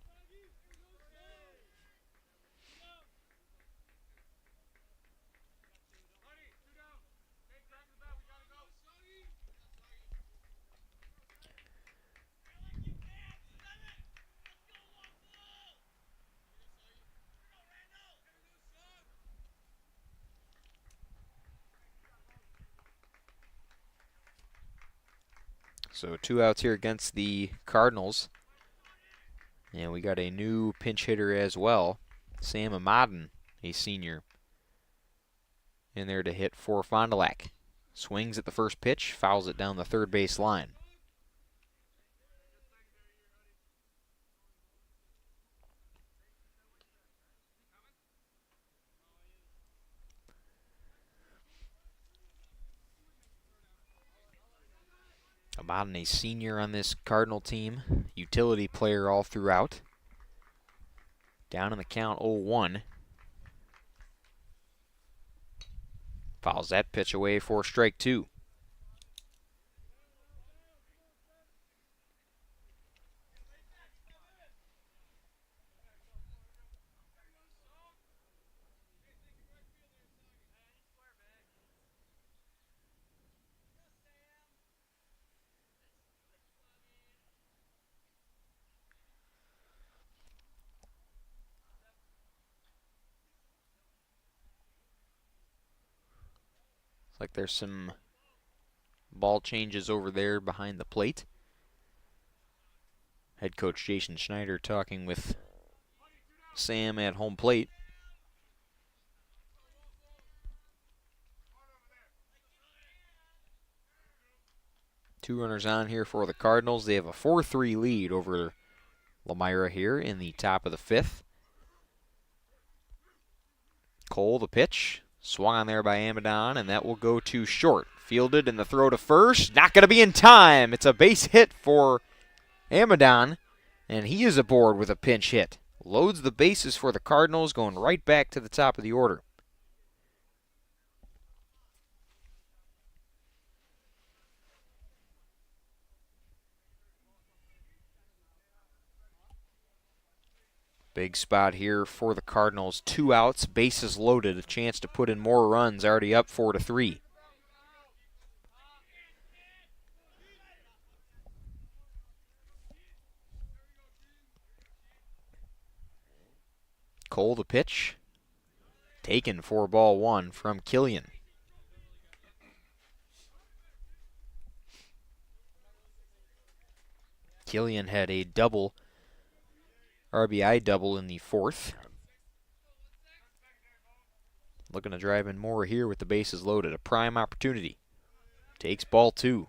So 2 outs here against the Cardinals. And we got a new pinch hitter as well. Sam Amadin, a senior, in there to hit for Fond du Lac. Swings at the first pitch, fouls it down the third base line. Amadin, a senior on this Cardinal team, utility player all throughout. Down in the count 0-1. Fouls that pitch away for strike two. Like there's some ball changes over there behind the plate. Head coach Jason Schneider talking with Sam at home plate. Two runners on here for the Cardinals. They have a 4-3 lead over Lomira here in the top of the 5th. Cole, the pitch. Swung on there by Amadon, and that will go to short. Fielded, and the throw to first. Not going to be in time. It's a base hit for Amadon, and he is aboard with a pinch hit. Loads the bases for the Cardinals, going right back to the top of the order. Big spot here for the Cardinals. 2 outs, bases loaded, a chance to put in more runs, already up 4-3. Cole, the pitch. Taken for ball 1 from Killian. Killian had a double, RBI double in the 4th. Looking to drive in more here with the bases loaded. A prime opportunity. Takes ball 2.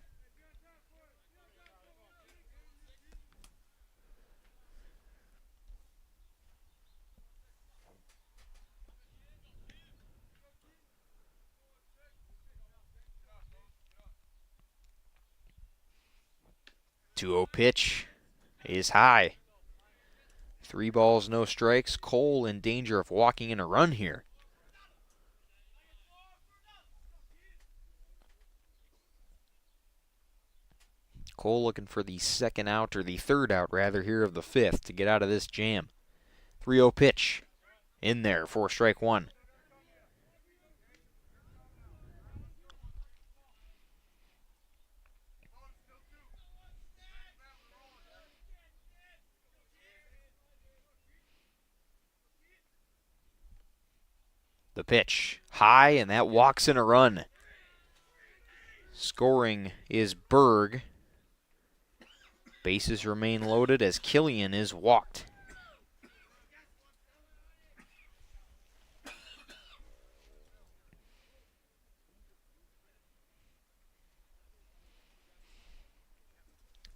Two-0 pitch is high. 3 balls, no strikes. Cole in danger of walking in a run here. Cole looking for the second out, or the third out rather, here of the 5th to get out of this jam. 3-0 pitch in there for strike 1. The pitch high, and that walks in a run. Scoring is Berg. Bases remain loaded as Killian is walked.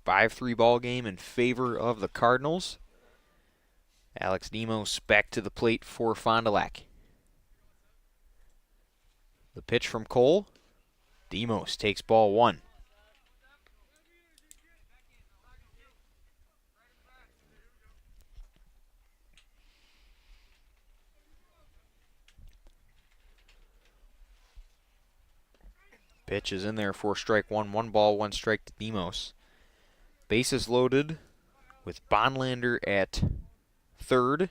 Five-3 ball game in favor of the Cardinals. Alex Demos back to the plate for Fond du Lac. The pitch from Cole. Demos takes ball 1. Pitch is in there for strike 1. 1 ball, 1 strike to Demos. Bases loaded with Bonlander at third,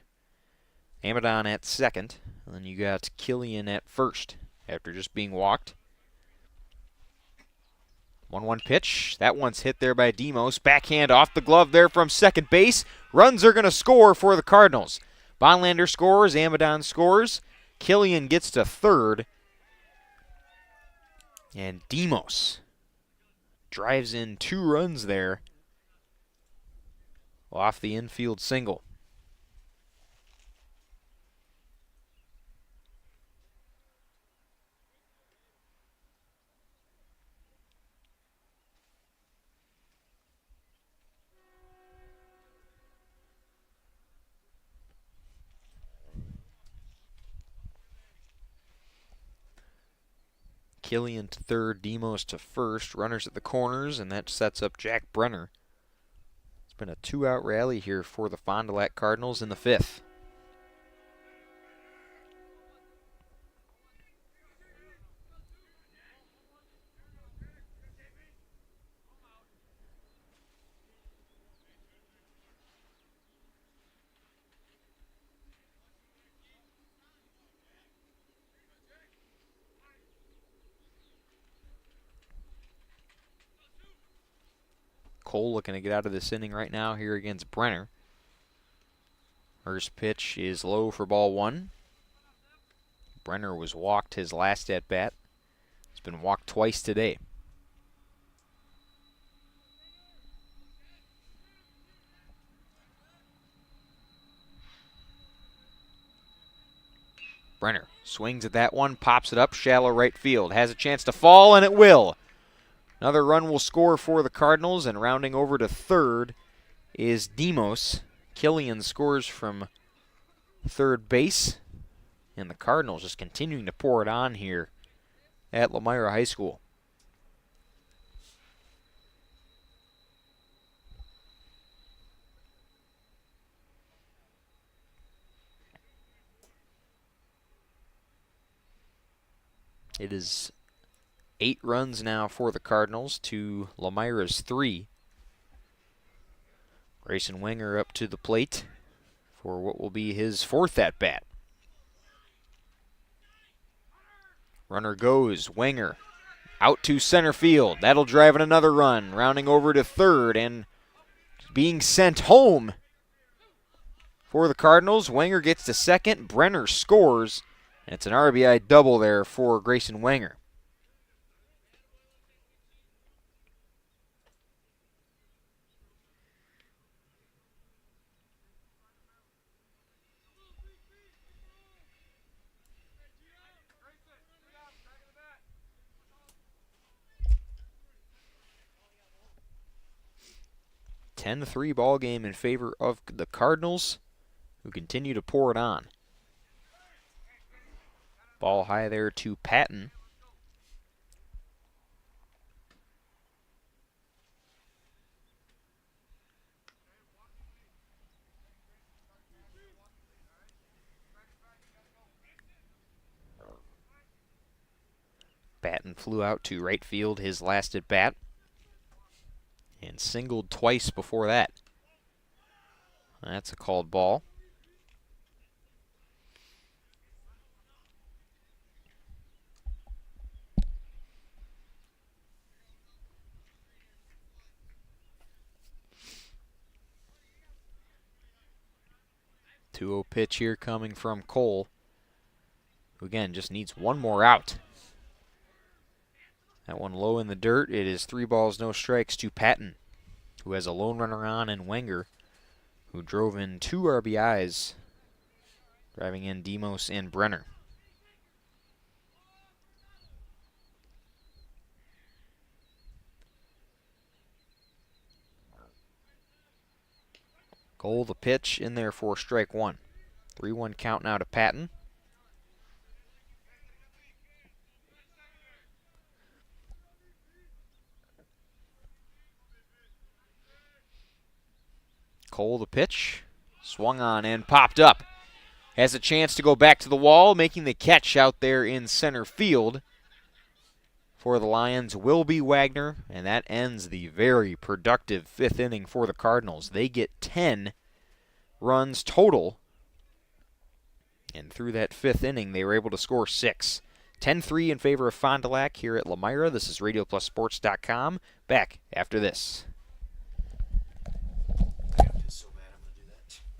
Amadon at second, and then you got Killian at first after just being walked. 1-1 pitch. That one's hit there by Demos. Backhand off the glove there from second base. Runs are going to score for the Cardinals. Bonlander scores. Amadon scores. Killian gets to third. And Demos drives in 2 runs there off the infield single. Killian to third, Demos to first, runners at the corners, and that sets up Jack Brenner. It's been a 2-out rally here for the Fond du Lac Cardinals in the 5th. Cole looking to get out of this inning right now here against Brenner. First pitch is low for ball 1. Brenner was walked his last at bat. He's been walked twice today. Brenner swings at that one, pops it up, shallow right field. Has a chance to fall, and it will. Another run will score for the Cardinals, and rounding over to third is Demos. Killian scores from third base. And the Cardinals just continuing to pour it on here at Lomira High School. It is 8 runs now for the Cardinals to Lomira's 3. Grayson Wenger up to the plate for what will be his 4th at-bat. Runner goes, Wenger out to center field. That'll drive in another run, rounding over to third and being sent home for the Cardinals. Wenger gets to second, Brenner scores, and it's an RBI double there for Grayson Wenger. A 10-3 ball game in favor of the Cardinals, who continue to pour it on. Ball high there to Patton. Patton flew out to right field his last at bat and singled twice before that. That's a called ball. Two-0 pitch here coming from Cole, who again just needs one more out. That one low in the dirt. It is 3 balls, no strikes to Patton, who has a lone runner on, and Wenger, who drove in 2 RBIs, driving in Demos and Brenner. Cole the pitch in there for strike 1. 3-1 count now to Patton. Cole the pitch, swung on and popped up. Has a chance to go back to the wall, making the catch out there in center field for the Lions will be Wagner, and that ends the very productive 5th inning for the Cardinals. They get 10 runs total, and through that 5th inning they were able to score 6. 10-3 in favor of Fond du Lac here at Lomira. This is RadioPlusSports.com. Back after this.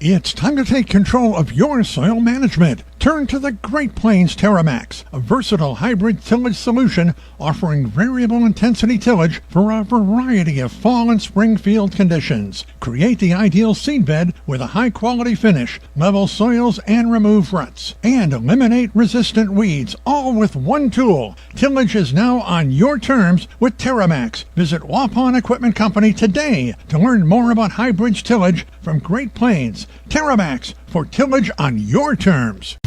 It's time to take control of your soil management. Turn to the Great Plains TerraMax, a versatile hybrid tillage solution offering variable intensity tillage for a variety of fall and spring field conditions. Create the ideal seedbed with a high-quality finish, level soils and remove ruts, and eliminate resistant weeds, all with one tool. Tillage is now on your terms with TerraMax. Visit Waupun Equipment Company today to learn more about hybrid tillage from Great Plains. TerraMax, for tillage on your terms.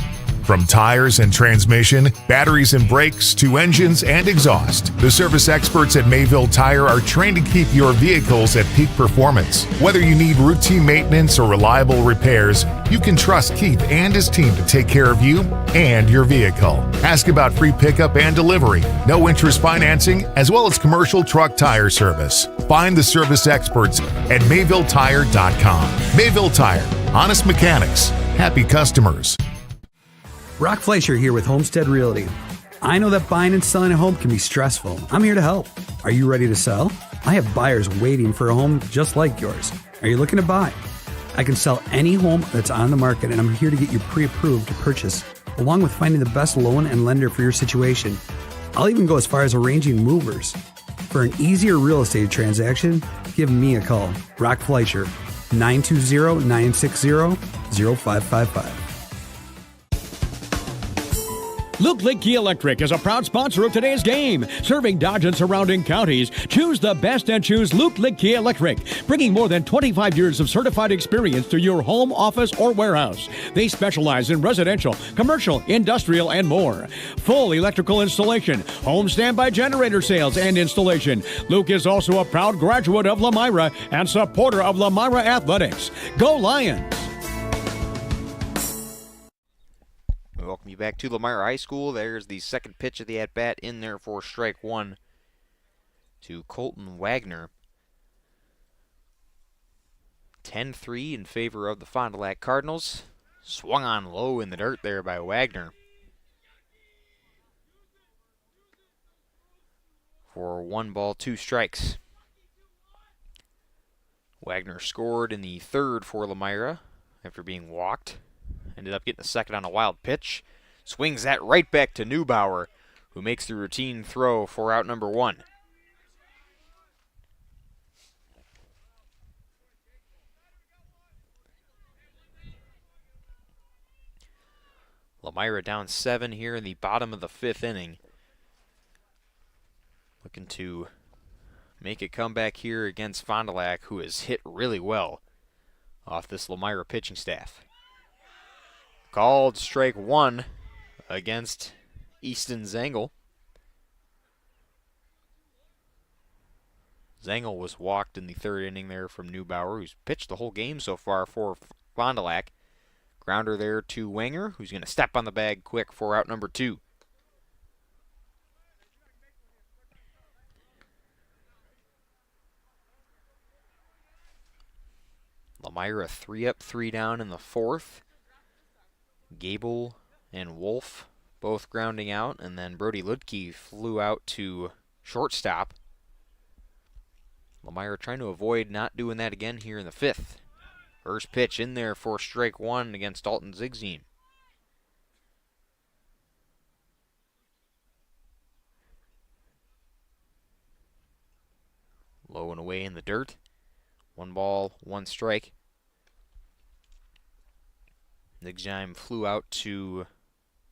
From tires and transmission, batteries and brakes, to engines and exhaust, the service experts at Mayville Tire are trained to keep your vehicles at peak performance. Whether you need routine maintenance or reliable repairs, you can trust Keith and his team to take care of you and your vehicle. Ask about free pickup and delivery, no interest financing, as well as commercial truck tire service. Find the service experts at MayvilleTire.com. Mayville Tire, honest mechanics, happy customers. Brock Fleischer here with Homestead Realty. I know that buying and selling a home can be stressful. I'm here to help. Are you ready to sell? I have buyers waiting for a home just like yours. Are you looking to buy? I can sell any home that's on the market, and I'm here to get you pre-approved to purchase, along with finding the best loan and lender for your situation. I'll even go as far as arranging movers. For an easier real estate transaction, give me a call. Brock Fleischer, 920-960-0555. Luke Lidke Electric is a proud sponsor of today's game. Serving Dodge and surrounding counties. Choose the best and choose Luke Lidke Electric. Bringing more than 25 years of certified experience to your home, office, or warehouse. They specialize in residential, commercial, industrial, and more. Full electrical installation, home standby generator sales and installation. Luke is also a proud graduate of Lomira and supporter of Lomira Athletics. Go Lions! Welcome you back to Lomira High School. There's the second pitch of the at-bat in there for strike one to Colton Wagner. 10-3 in favor of the Fond du Lac Cardinals. Swung on low in the dirt there by Wagner. For 1 ball, 2 strikes. Wagner scored in the third for Lomira after being walked. Ended up getting the second on a wild pitch. Swings that right back to Neubauer, who makes the routine throw for out number 1. Lomira down 7 here in the bottom of the 5th inning. Looking to make a comeback here against Fond du Lac, who has hit really well off this Lomira pitching staff. Called strike 1 against Easton Zengel. Zengel was walked in the 3rd inning there from Neubauer, who's pitched the whole game so far for Fond du Lac. Grounder there to Wenger, who's going to step on the bag quick for out number 2. Lomira 3 up, 3 down in the 4th. Gable and Wolf both grounding out, and then Brody Ludke flew out to shortstop. Lomira trying to avoid not doing that again here in the 5th. First pitch in there for strike 1 against Dalton Zigzine. Low and away in the dirt. 1 ball, 1 strike. Zigzine flew out to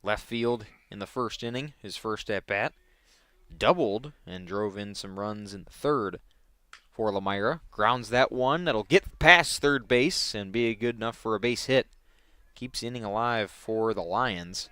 left field in the 1st inning, his first at-bat. Doubled and drove in some runs in the 3rd for Lomira. Grounds that one. That'll get past third base and be good enough for a base hit. Keeps the inning alive for the Lions.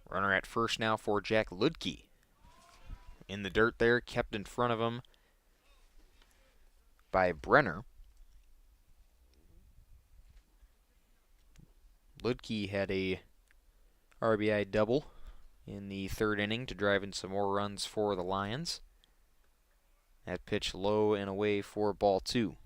Runner at first now for Jack Ludke. In the dirt there, kept in front of him by Brenner. Ludke had a RBI double in the 3rd inning to drive in some more runs for the Lions. That pitch low and away for ball 2.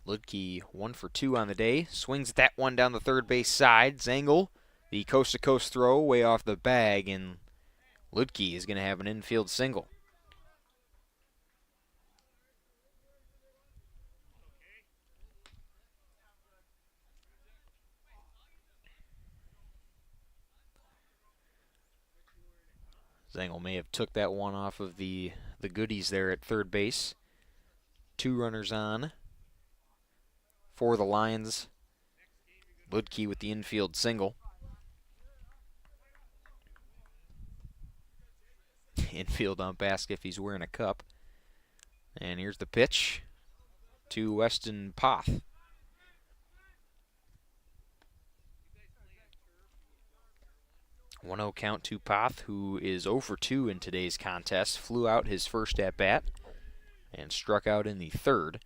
Ludke 1 for 2 on the day. Swings that one down the third base side. Zengel, the coast-to-coast throw way off the bag, and Ludke is going to have an infield single. Zengel may have took that one off of the goodies there at third base. 2 runners on for the Lions. Ludke with the infield single. Infield ump asked if he's wearing a cup. And here's the pitch to Weston Poth. 1-0 count to Poth, who is 0 for 2 in today's contest. Flew out his first at-bat and struck out in the 3rd.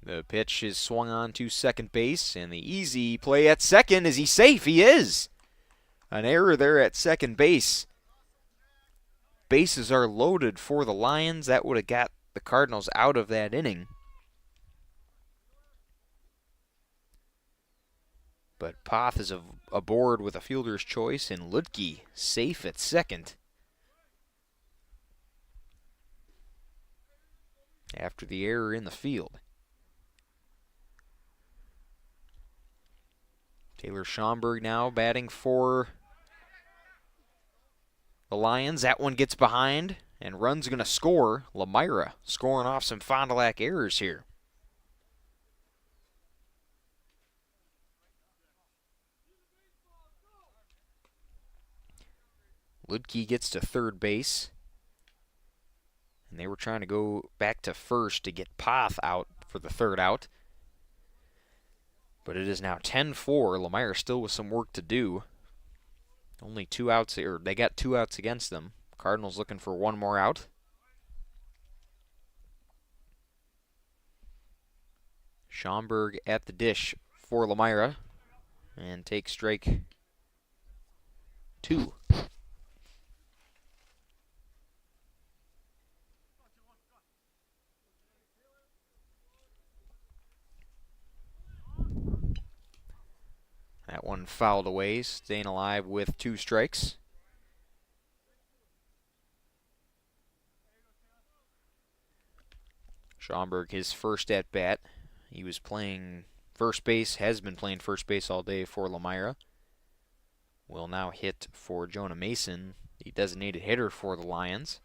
The pitch is swung on to second base, and the easy play at second. Is he safe? He is. An error there at second base bases are loaded for the Lions. That would have got the Cardinals out of that inning. But Poth is aboard with a fielder's choice, and Lutke safe at second. After the error in the field. Taylor Schomburg now batting for the Lions. That one gets behind, and run's going to score. Lomira scoring off some Fond du Lac errors here. Lutke gets to third base. And they were trying to go back to first to get Poth out for the third out. But it is now 10-4. Lomira still with some work to do. Only 2 outs, or they got 2 outs against them. Cardinals looking for 1 more out. Schomburg at the dish for Lomira. And takes strike 2. That one fouled away, staying alive with 2 strikes. Schomburg, his first at bat. He was playing first base, has been playing first base all day for Lomira. Will now hit for Jonah Mason, the designated hitter for the Lions.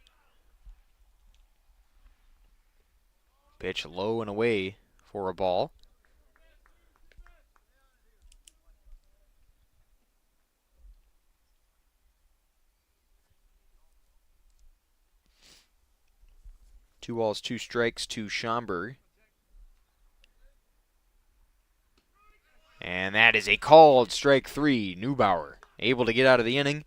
Pitch low and away for a ball. Two balls, 2 strikes to Schomburg. And that is a called strike 3. Neubauer able to get out of the inning.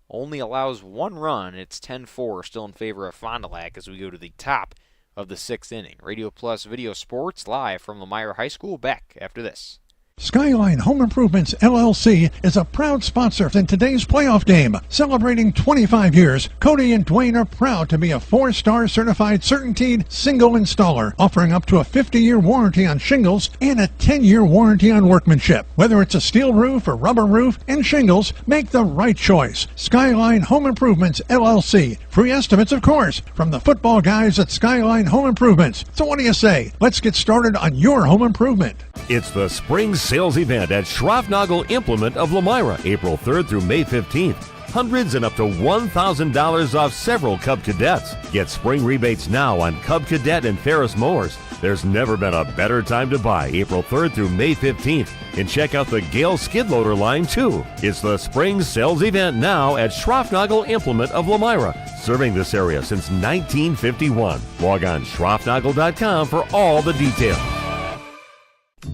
Only allows 1 run. It's 10-4, still in favor of Fond du Lac as we go to the top of the 6th inning. Radio Plus Video Sports live from Lomira High School. Back after this. Skyline Home Improvements, LLC is a proud sponsor in today's playoff game. Celebrating 25 years, Cody and Dwayne are proud to be a 4-star certified CertainTeed single installer, offering up to a 50-year warranty on shingles and a 10-year warranty on workmanship. Whether it's a steel roof or rubber roof and shingles, make the right choice. Skyline Home Improvements, LLC. Free estimates, of course, from the football guys at Skyline Home Improvements. So what do you say? Let's get started on your home improvement. It's the spring sales event at Schroffnagel Implement of Lomira, April 3rd through May 15th. Hundreds and up to $1,000 off several Cub Cadets. Get spring rebates now on Cub Cadet and Ferris mowers. There's never been a better time to buy, April 3rd through May 15th. And check out the Gale skid loader line too. It's the spring sales event now at Schroffnagel Implement of Lomira, serving this area since 1951. Log on schroffnagel.com for all the details.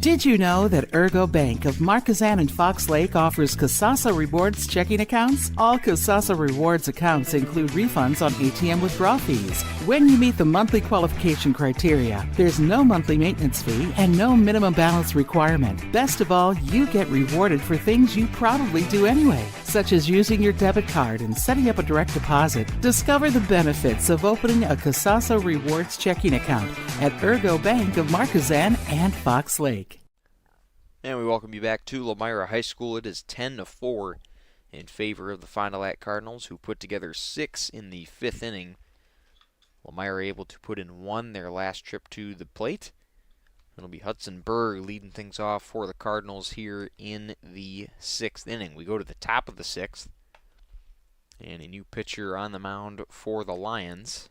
Did you know that Ergo Bank of Marquezan and Fox Lake offers Casasa Rewards checking accounts? All Casasa Rewards accounts include refunds on ATM withdrawal fees. When you meet the monthly qualification criteria, there's no monthly maintenance fee and no minimum balance requirement. Best of all, you get rewarded for things you probably do anyway, such as using your debit card and setting up a direct deposit. Discover the benefits of opening a Casasa Rewards checking account at Ergo Bank of Marquezan and Fox Lake. And we welcome you back to Lomira High School. It is 10-4 in favor of the Fond du Lac Cardinals, who put together 6 in the 5th inning. Lomira able to put in 1 their last trip to the plate. It'll be Hudson Berg leading things off for the Cardinals here in the 6th inning. We go to the top of the 6th. And a new pitcher on the mound for the Lions.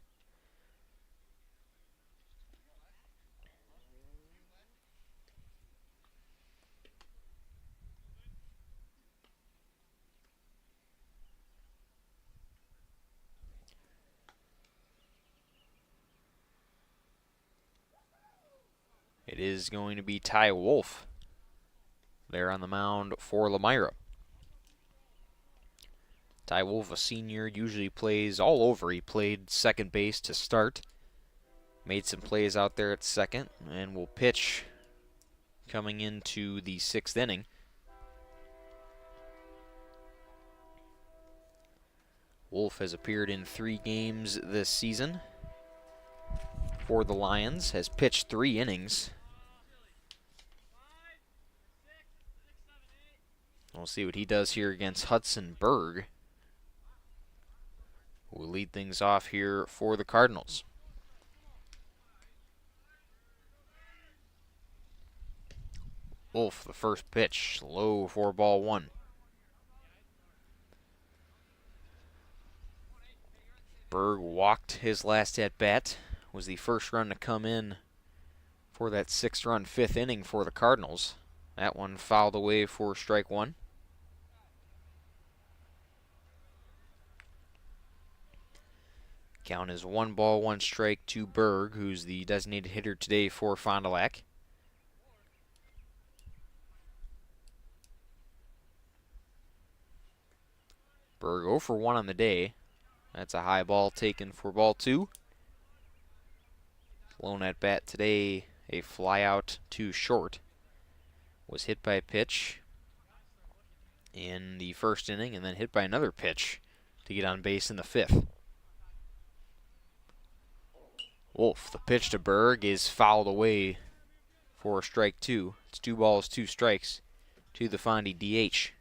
It is going to be Ty Wolf there on the mound for Lomira. Ty Wolf, a senior, usually plays all over. He played second base to start. Made some plays out there at second and will pitch coming into the 6th inning. Wolf has appeared in 3 games this season for the Lions, has pitched 3 innings. We'll see what he does here against Hudson Berg, who will lead things off here for the Cardinals. Wolf, the first pitch, low for ball 1. Berg walked his last at-bat, was the first run to come in for that 6-run 5th inning for the Cardinals. That one fouled away for strike 1. Count is 1 ball, 1 strike to Berg, who's the designated hitter today for Fond du Lac. Berg 0 for 1 on the day. That's a high ball taken for ball 2. Lone at bat today, a fly out to short. Was hit by a pitch in the 1st inning and then hit by another pitch to get on base in the 5th. Wolf, the pitch to Berg is fouled away for strike 2. It's 2 balls, 2 strikes to the Fondy DH.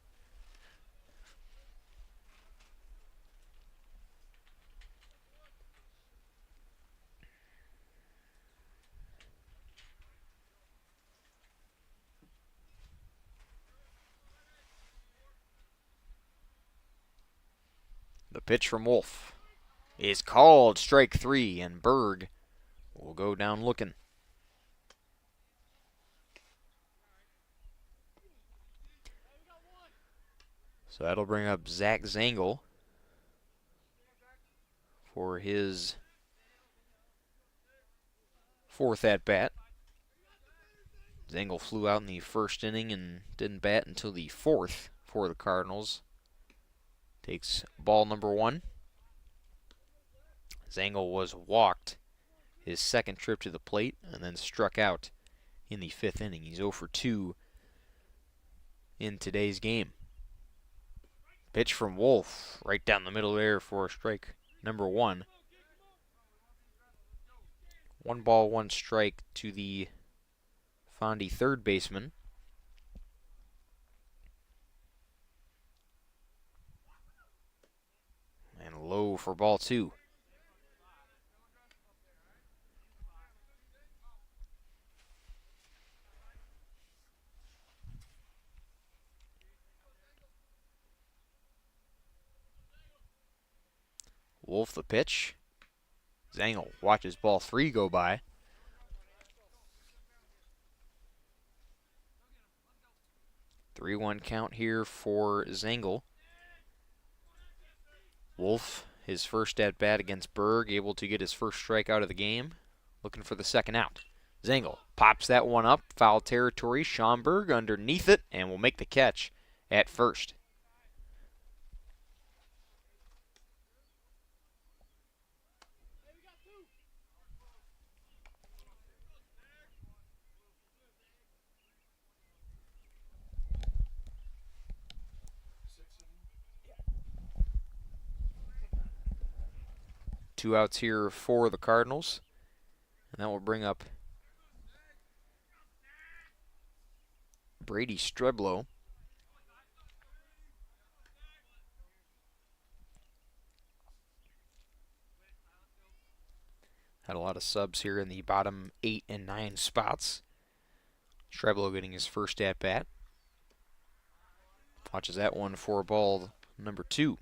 The pitch from Wolf is called strike 3, and Berg will go down looking. So that'll bring up Zach Zangel for his 4th at-bat. Zangel flew out in the 1st inning and didn't bat until the 4th for the Cardinals. Takes ball number 1. Zangel was walked his 2nd trip to the plate and then struck out in the 5th inning. He's 0 for 2 in today's game. Pitch from Wolf right down the middle there for strike number 1. 1 ball, 1 strike to the Fondy 3rd baseman. And low for ball 2. Wolf the pitch. Zangel watches ball 3 go by. Three-one count here for Zangel. Wolf, his first at-bat against Berg, able to get his first strikeout of the game. Looking for the 2nd out. Zangel pops that one up. Foul territory. Schomburg underneath it and will make the catch at first. Two outs here for the Cardinals. And that will bring up Brady Streblow. Had a lot of subs here in the bottom 8 and 9 spots. Streblow getting his first at-bat. Watches that one for ball number 2.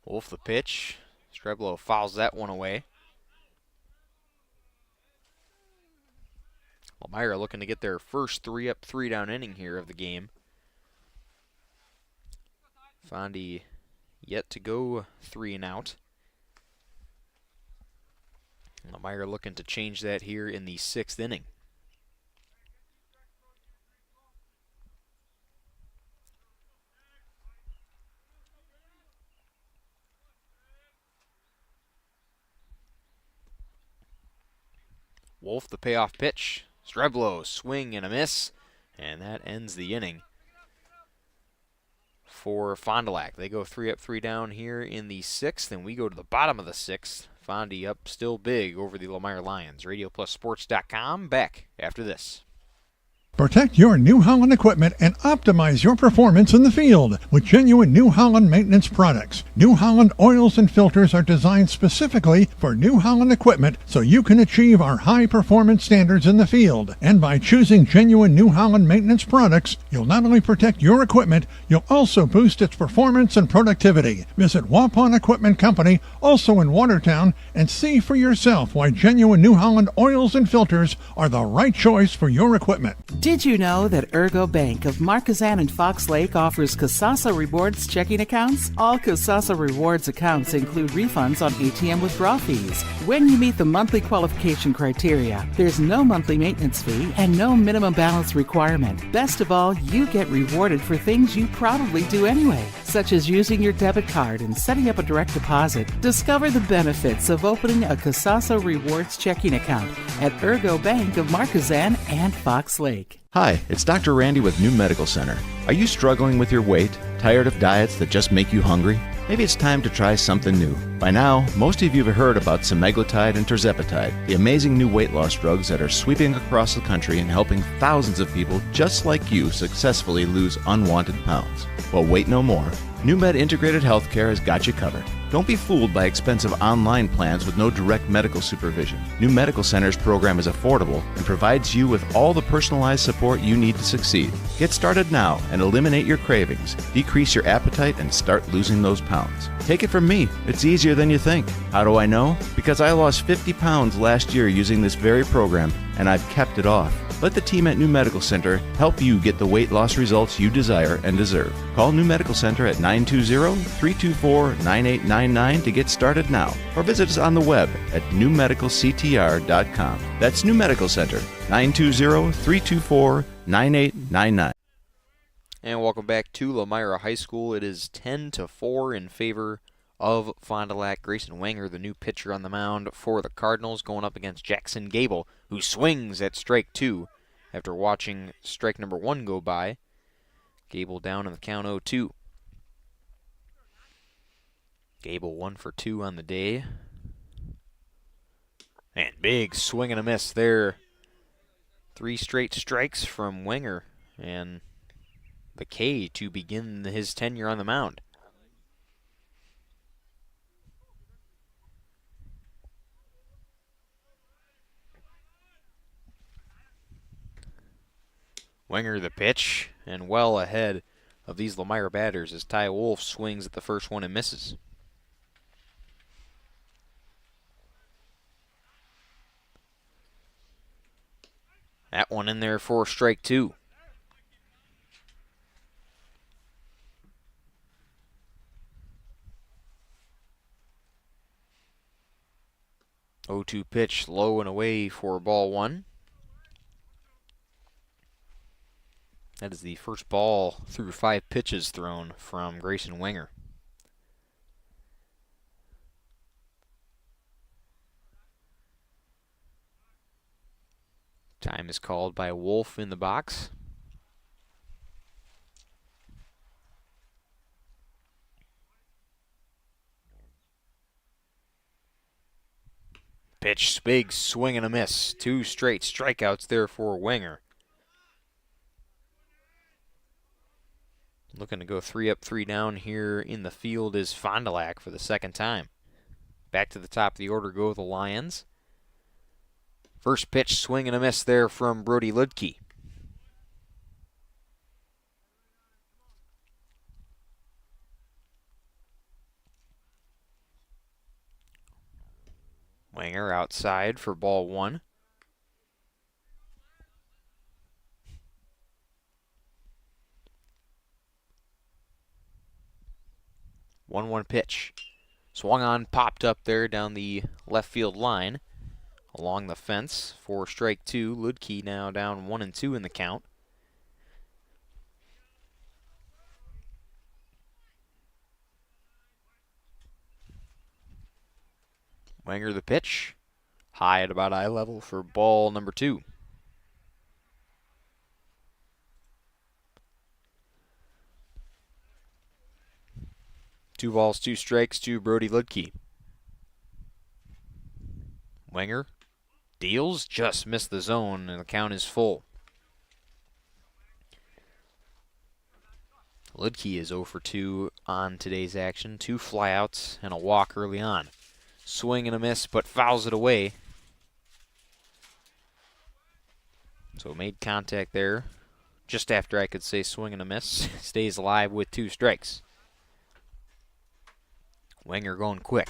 Wolf the pitch. Streblow fouls that one away. Lomira looking to get their first 3-up, 3-down inning here of the game. Fondy yet to go 3 and out. Lomira looking to change that here in the 6th inning. Wolf the payoff pitch. Streblo, swing and a miss, and that ends the inning for Fond du Lac. They go 3 up, 3 down here in the 6th, and we go to the bottom of the 6th. Fondy up still big over the Lomira Lions. RadioPlusSports.com, back after this. Protect your New Holland equipment and optimize your performance in the field with genuine New Holland maintenance products. New Holland oils and filters are designed specifically for New Holland equipment so you can achieve our high performance standards in the field. And by choosing genuine New Holland maintenance products, you'll not only protect your equipment, you'll also boost its performance and productivity. Visit Waupun Equipment Company, also in Watertown, and see for yourself why genuine New Holland oils and filters are the right choice for your equipment. Did you know that Ergo Bank of Marquezan and Fox Lake offers Casasa Rewards checking accounts? All Casasa Rewards accounts include refunds on ATM withdrawal fees. When you meet the monthly qualification criteria, there's no monthly maintenance fee and no minimum balance requirement. Best of all, you get rewarded for things you probably do anyway, such as using your debit card and setting up a direct deposit. Discover the benefits of opening a Casasa Rewards checking account at Ergo Bank of Marquezan and Fox Lake. Hi, it's Dr. Randy with New Medical Center. Are you struggling with your weight? Tired of diets that just make you hungry? Maybe it's time to try something new. By now, most of you have heard about semaglutide and tirzepatide, the amazing new weight loss drugs that are sweeping across the country and helping thousands of people just like you successfully lose unwanted pounds. Well, wait no more. NewMed Integrated Healthcare has got you covered. Don't be fooled by expensive online plans with no direct medical supervision. New Medical Center's program is affordable and provides you with all the personalized support you need to succeed. Get started now and eliminate your cravings, decrease your appetite, and start losing those pounds. Take it from me, it's easier than you think. How do I know? Because I lost 50 pounds last year using this very program, and I've kept it off. Let the team at New Medical Center help you get the weight loss results you desire and deserve. Call New Medical Center at 920-324-9899 to get started now, or visit us on the web at newmedicalctr.com. That's New Medical Center, 920-324-9899. And welcome back to Lomira High School. It is 10-4 in favor of Fond du Lac. Grayson Wenger, the new pitcher on the mound for the Cardinals, going up against Jackson Gable, who swings at strike 2 after watching strike number 1 go by. Gable down in the count 0-2. Gable 1 for 2 on the day. And big swing and a miss there. 3 straight strikes from Wenger, and the K to begin his tenure on the mound. Wenger the pitch, and well ahead of these Lomira batters as Ty Wolf swings at the first one and misses. That one in there for strike 2. Oh, 0-2 pitch, low and away for ball 1. That is the first ball through 5 pitches thrown from Grayson Wenger. Time is called by Wolf in the box. Pitch, big swing and a miss. 2 straight strikeouts there for Wenger. Looking to go 3 up, 3 down here in the field is Fond du Lac for the second time. Back to the top of the order go the Lions. First pitch, swing and a miss there from Brody Ludke. Wenger outside for ball 1. One pitch. Swung on, popped up there down the left field line. Along the fence for strike 2. Ludke now down 1-2 in the count. Wenger the pitch. High at about eye level for ball number 2. Two balls, 2 strikes to Brody Ludke. Wenger deals, just missed the zone, and the count is full. Ludke is 0 for 2 on today's action. 2 flyouts and a walk early on. Swing and a miss, but fouls it away. So made contact there just after I could say swing and a miss. Stays alive with 2 strikes. Wenger going quick.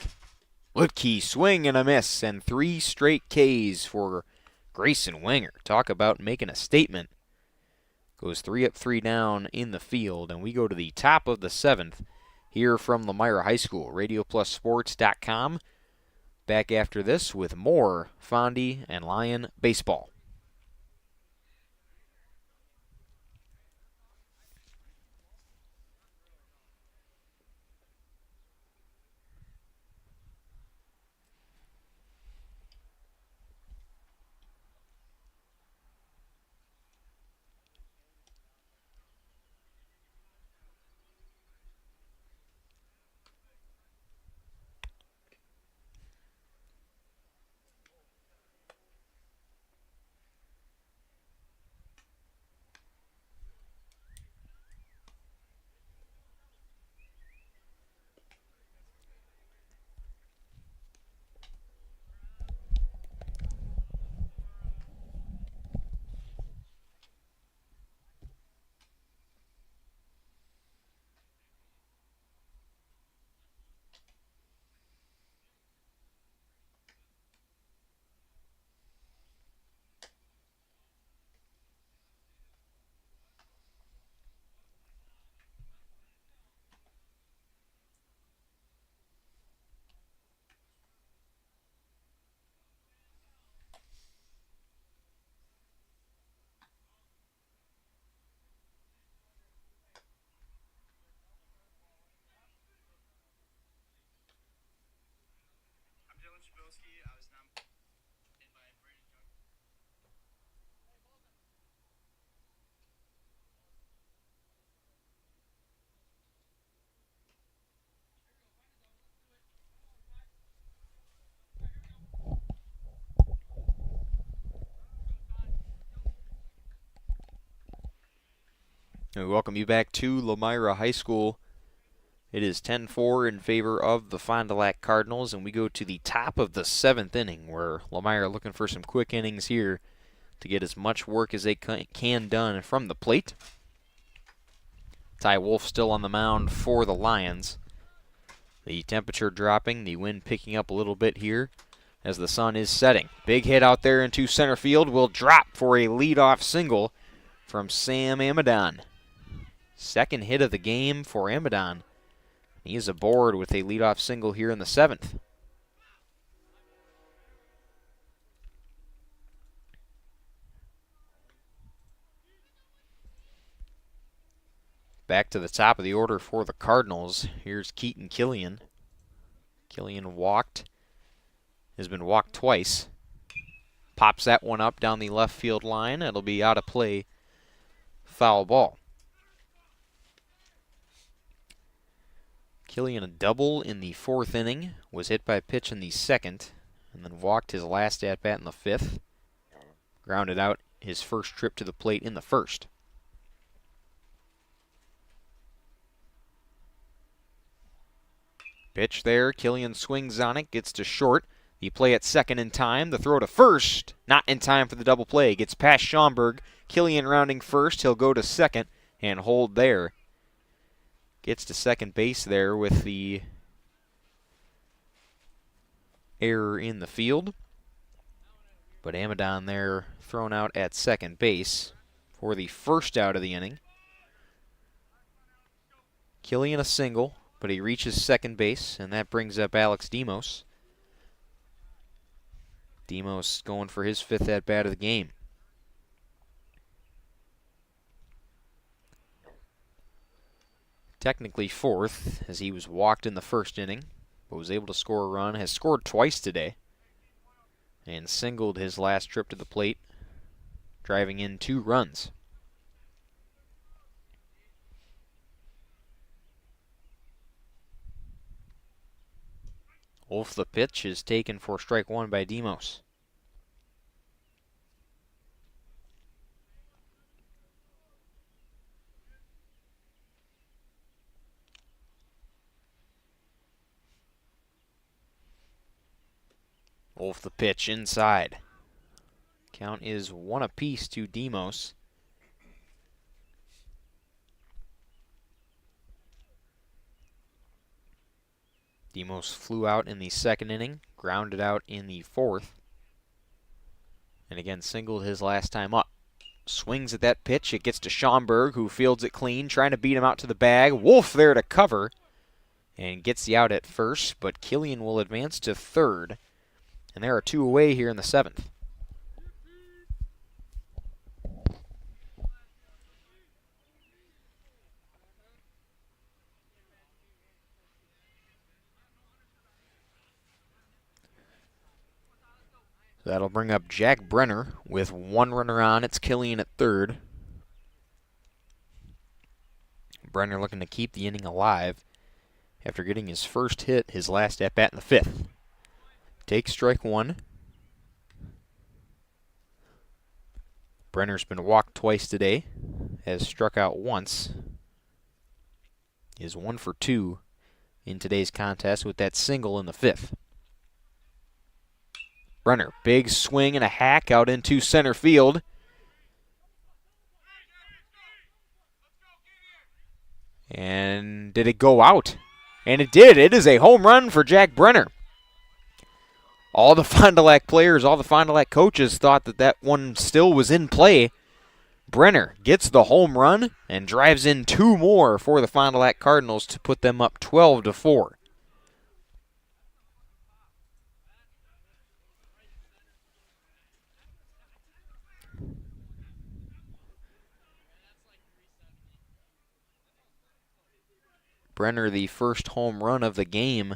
Ludke, swing and a miss, and 3 straight Ks for Grayson Wenger. Talk about making a statement. Goes 3 up, 3 down in the field, and we go to the top of the 7th here from Lomira High School. RadioPlusSports.com. Back after this with more Fondy and Lion baseball. We welcome you back to Lomira High School. It is 10-4 in favor of the Fond du Lac Cardinals, and we go to the top of the 7th inning, where Lomira looking for some quick innings here to get as much work as they can done from the plate. Ty Wolf still on the mound for the Lions. The temperature dropping, the wind picking up a little bit here as the sun is setting. Big hit out there into center field will drop for a leadoff single from Sam Amadon. Second hit of the game for Amadon. He is aboard with a leadoff single here in the 7th. Back to the top of the order for the Cardinals. Here's Keaton Killian. Killian has been walked twice. Pops that one up down the left field line. It'll be out of play. Foul ball. Killian a double in the 4th inning, was hit by a pitch in the 2nd, and then walked his last at-bat in the 5th. Grounded out his first trip to the plate in the 1st. Pitch there, Killian swings on it, gets to short. The play at second in time, the throw to first, not in time for the double play. Gets past Schaumburg, Killian rounding first, he'll go to second and hold there. Gets to second base there with the error in the field. But Amadon there thrown out at second base for the first out of the inning. Killian a single, but he reaches second base, and that brings up Alex Demos. Demos going for his 5th at-bat of the game. Technically 4th, as he was walked in the 1st inning, but was able to score a run. Has scored twice today. and singled his last trip to the plate, driving in 2 runs. Wolf, the pitch, is taken for strike 1 by Demos. Wolf, the pitch, inside. Count is 1 apiece to Demos. Demos flew out in the 2nd inning, grounded out in the 4th, and again singled his last time up. Swings at that pitch. It gets to Schaumburg, who fields it clean, trying to beat him out to the bag. Wolf there to cover and gets the out at first, but Killian will advance to 3rd, and there are 2 away here in the 7th. That'll bring up Jack Brenner with 1 runner on. It's Killian at 3rd. Brenner looking to keep the inning alive after getting his first hit, his last at-bat in the 5th. Takes strike 1. Brenner's been walked twice today, has struck out once. Is 1 for 2 in today's contest with that single in the 5th. Brenner, big swing and a hack out into center field. And did it go out? And it did. It is a home run for Jack Brenner. All the Fond du Lac players, all the Fond du Lac coaches thought that that one still was in play. Brenner gets the home run and drives in 2 more for the Fond du Lac Cardinals to put them up 12-4. Brenner, the first home run of the game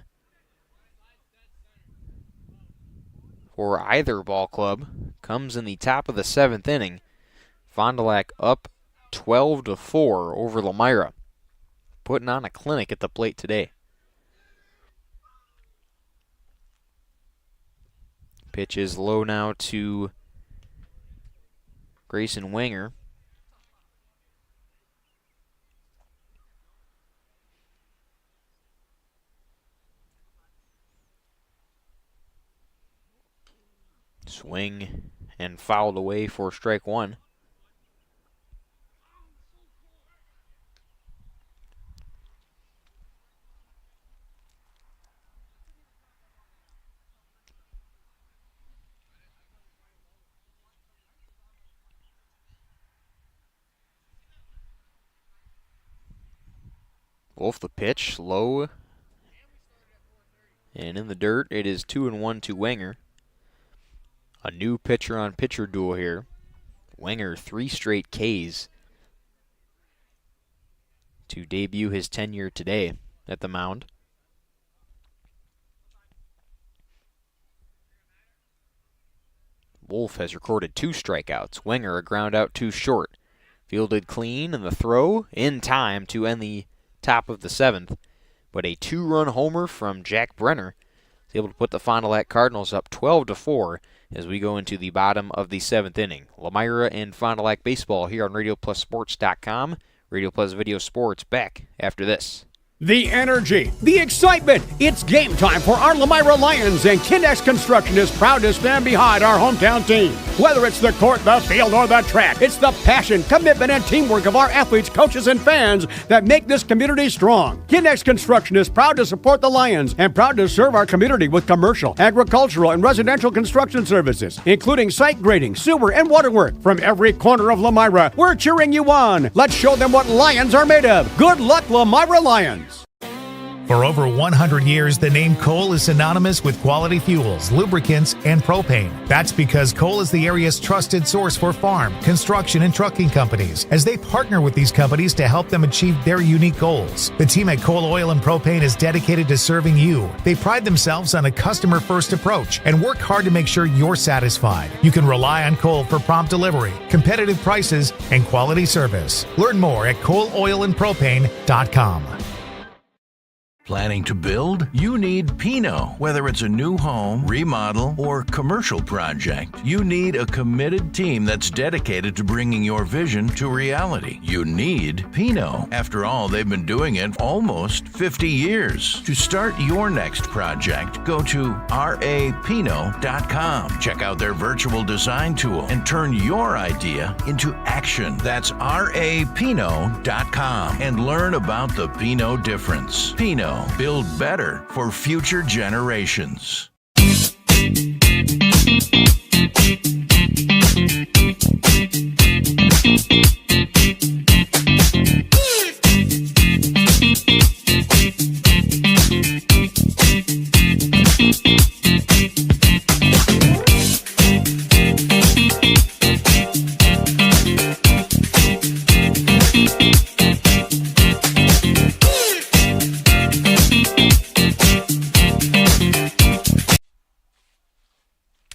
for either ball club, comes in the top of the 7th inning. Fond du Lac up 12-4 over Lomira, putting on a clinic at the plate today. Pitch is low now to Grayson Wenger. Swing and fouled away for strike 1. Wolf, the pitch, low and in the dirt. It is 2-1 to Wenger. A new pitcher-on-pitcher duel here. Wenger, 3 straight Ks to debut his tenure today at the mound. Wolf has recorded 2 strikeouts. Wenger, a ground out too short. Fielded clean, and the throw in time to end the top of the 7th. But a 2-run homer from Jack Brenner is able to put the Fond du Lac Cardinals up 12-4 as we go into the bottom of the 7th inning. Lomira and Fond du Lac baseball here on RadioPlusSports.com. Radio Plus Video Sports back after this. The energy, the excitement. It's game time for our Lomira Lions, and Kindex Construction is proud to stand behind our hometown team. Whether it's the court, the field, or the track, it's the passion, commitment, and teamwork of our athletes, coaches, and fans that make this community strong. Kindex Construction is proud to support the Lions and proud to serve our community with commercial, agricultural, and residential construction services, including site grading, sewer, and water work. From every corner of Lomira, we're cheering you on. Let's show them what Lions are made of. Good luck, Lomira Lions. For over 100 years, the name Cole is synonymous with quality fuels, lubricants, and propane. That's because Cole is the area's trusted source for farm, construction, and trucking companies, as they partner with these companies to help them achieve their unique goals. The team at Cole Oil and Propane is dedicated to serving you. They pride themselves on a customer-first approach and work hard to make sure you're satisfied. You can rely on Cole for prompt delivery, competitive prices, and quality service. Learn more at ColeOilAndPropane.com. Planning to build? You need Pinot. Whether it's a new home, remodel, or commercial project, you need a committed team that's dedicated to bringing your vision to reality. You need Pinot. After all, they've been doing it almost 50 years. To start your next project, go to rapinot.com. Check out their virtual design tool and turn your idea into action. That's rapinot.com and learn about the Pinot difference. Pinot. Build better for future generations.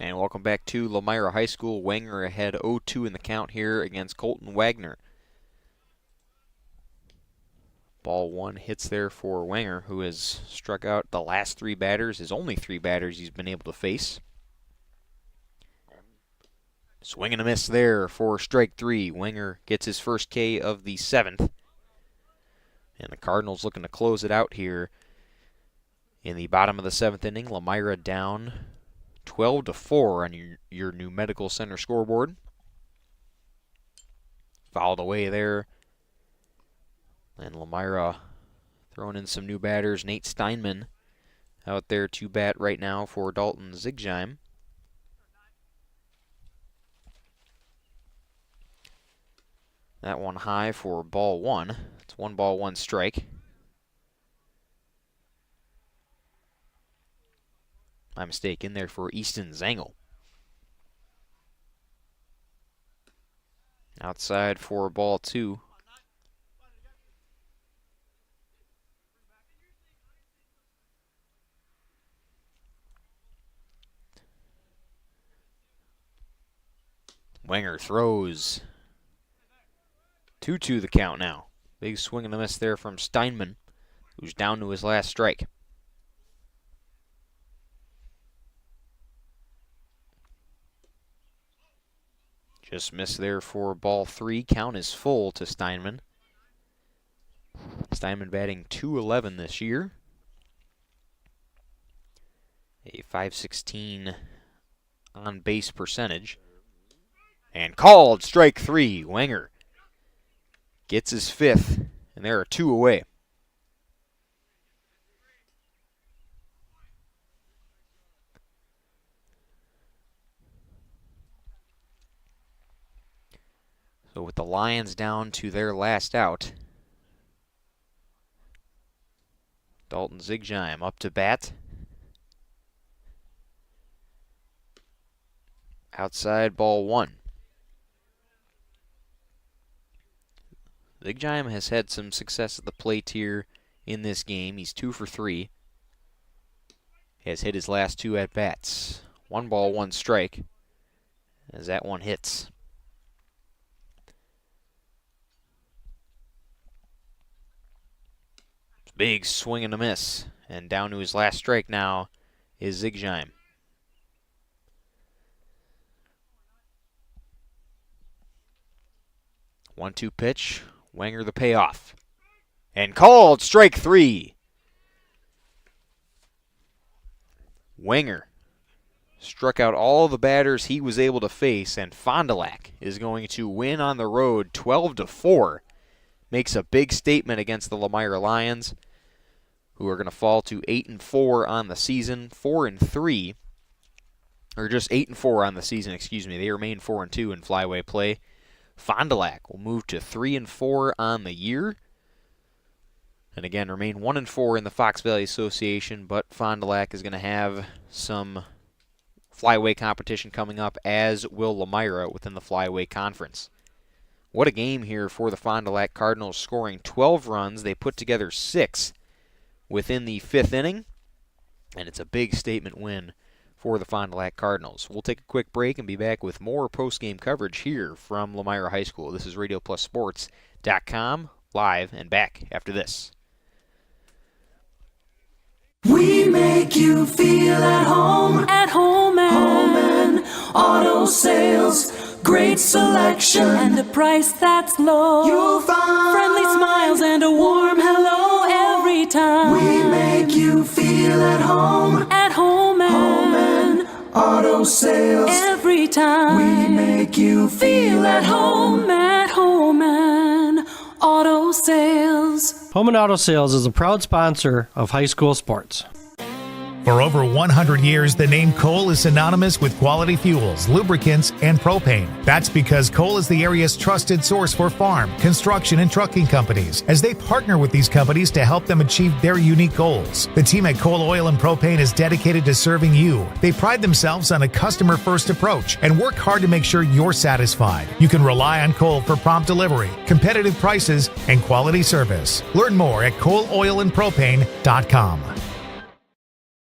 And welcome back to Lomira High School. Wenger ahead 0-2 in the count here against Colton Wagner. Ball one hits there for Wenger, who has struck out the last three batters, his only three batters he's been able to face. Swing and a miss there for strike three. Wenger gets his first K of the seventh. And the Cardinals looking to close it out here in the bottom of the seventh inning. Lomira down 12-4 on your new medical center scoreboard. Fouled away there. And Lomira throwing in some new batters. Nate Steinman out there to bat right now for Dalton Zigheim. That one high for ball one. It's 1 ball, 1 strike. My mistake, in there for Easton Zangel. Outside for ball two. Wenger throws. 2-2 the count now. Big swing and a miss there from Steinman, who's down to his last strike. Just missed there for ball three. Count is full to Steinman. Steinman batting .211 this year. A .516 on base percentage. And called strike three. Wenger gets his fifth, and there are two away. So with the Lions down to their last out, Dalton Zigheim up to bat. Outside ball one. Zigheim has had some success at the plate here in this game. He's 2 for 3. He has hit his last two at bats. 1 ball, 1 strike, as that one hits. Big swing and a miss. And down to his last strike now is Zigheim. One-two pitch. Wenger the payoff. And called strike three. Wenger struck out all the batters he was able to face, and Fond du Lac is going to win on the road 12-4. Makes a big statement against the Lomira Lions, who are going to fall to 8-4 on the season, 4-3, or just 8-4 on the season, excuse me. They remain 4-2 in flyway play. Fond du Lac will move to 3-4 on the year. And again, remain 1-4 in the Fox Valley Association, but Fond du Lac is going to have some flyway competition coming up, as will Lomira within the flyway conference. What a game here for the Fond du Lac Cardinals, scoring 12 runs. They put together 6 within the 5th inning, and it's a big statement win for the Fond du Lac Cardinals. We'll take a quick break and be back with more post-game coverage here from Lomira High School. This is RadioPlusSports.com, live and back after this. We make you feel at home and auto sales. Great selection and a price that's low. You'll find friendly smiles and a warm hello every time. We make you feel at home and auto sales. Every time we make you feel at home and auto sales. Home and Auto Sales is a proud sponsor of high school sports. For over 100 years, the name Cole is synonymous with quality fuels, lubricants, and propane. That's because Cole is the area's trusted source for farm, construction, and trucking companies, as they partner with these companies to help them achieve their unique goals. The team at Cole Oil and Propane is dedicated to serving you. They pride themselves on a customer-first approach and work hard to make sure you're satisfied. You can rely on Cole for prompt delivery, competitive prices, and quality service. Learn more at ColeOilAndPropane.com.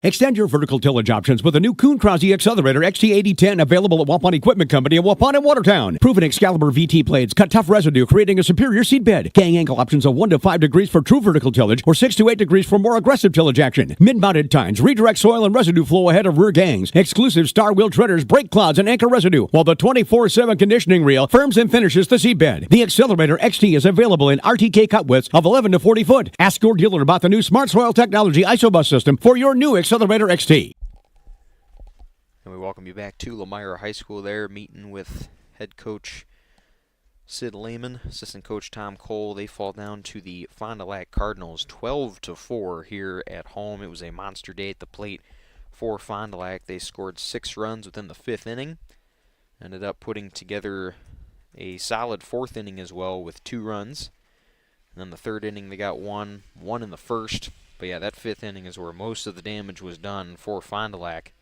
Extend your vertical tillage options with a new Kuhn Krause Accelerator XT8010 available at Waupun Equipment Company in Waupun and Watertown. Proven Excalibur VT blades cut tough residue, creating a superior seed bed. Gang angle options of 1 to 5 degrees for true vertical tillage or 6 to 8 degrees for more aggressive tillage action. Mid-mounted tines redirect soil and residue flow ahead of rear gangs. Exclusive star wheel treaders, brake clods, and anchor residue, while the 24/7 conditioning reel firms and finishes the seed bed. The Accelerator XT is available in RTK cut widths of 11 to 40 foot. Ask your dealer about the new Smart Soil Technology ISOBUS system for your new Accelerator XT. And we welcome you back to Lomira High School there, meeting with head coach Sid Lehman, assistant coach Tom Cole. They fall down to the Fond du Lac Cardinals 12-4 here at home. It was a monster day at the plate for Fond du Lac. They scored 6 runs within the 5th inning. Ended up putting together a solid 4th inning as well with 2 runs. And then the 3rd inning they got one in the 1st. But yeah, that 5th inning is where most of the damage was done for Fond du Lac.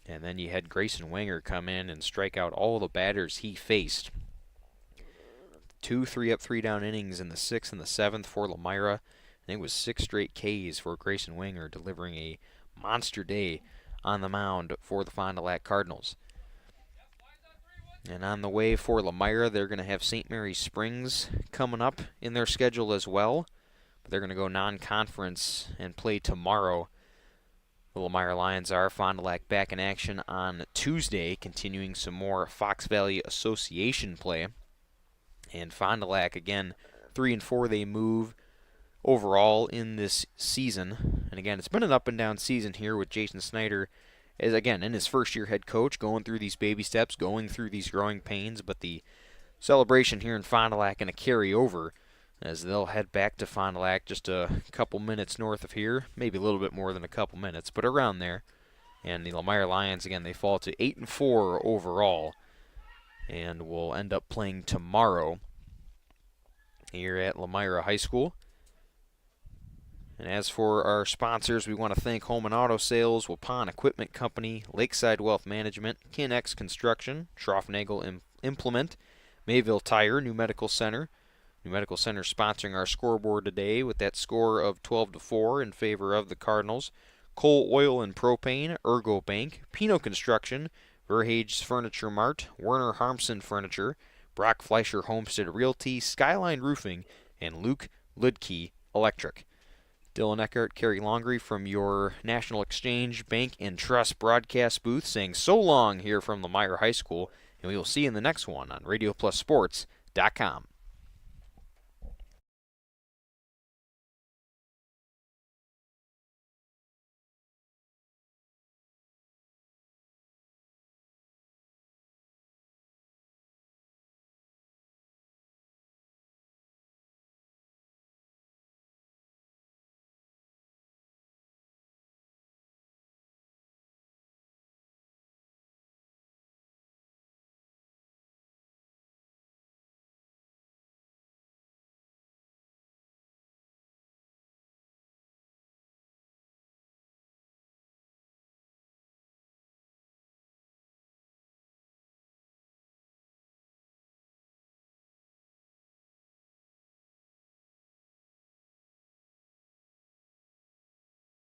And then you had Grayson Wenger come in and strike out all the batters he faced. 2 3-up, 3-down innings in the 6th and the 7th for Lomira. And it was 6 straight Ks for Grayson Wenger, delivering a monster day on the mound for the Fond du Lac Cardinals. And on the way for Lomira, they're going to have St. Mary's Springs coming up in their schedule as well. But they're going to go non-conference and play tomorrow. The Lomira Lions are. Fond du Lac back in action on Tuesday, continuing some more Fox Valley Association play. And Fond du Lac, again, 3-4 they move overall in this season. And again, it's been an up and down season here with Jason Snyder, as again, in his first year head coach, going through these baby steps, going through these growing pains. But the celebration here in Fond du Lac going to carry over, as they'll head back to Fond du Lac just a couple minutes north of here, maybe a little bit more than a couple minutes, but around there. And the Lomira Lions, again, they fall to 8-4 overall, and will end up playing tomorrow here at Lomira High School. And as for our sponsors, we want to thank Home and Auto Sales, Waupun Equipment Company, Lakeside Wealth Management, KinX Construction, Schroffnagel Implement, Mayville Tire, New Medical Center. New Medical Center sponsoring our scoreboard today with that score of 12-4 in favor of the Cardinals. Cole Oil and Propane, Ergo Bank, Pino Construction, Verhage's Furniture Mart, Werner Harmson Furniture, Brock Fleischer Homestead Realty, Skyline Roofing, and Luke Ludke Electric. Dylan Eckert, Carrie Longry from your National Exchange Bank and Trust broadcast booth saying so long here from Lomira High School, and we will see you in the next one on RadioPlusSports.com.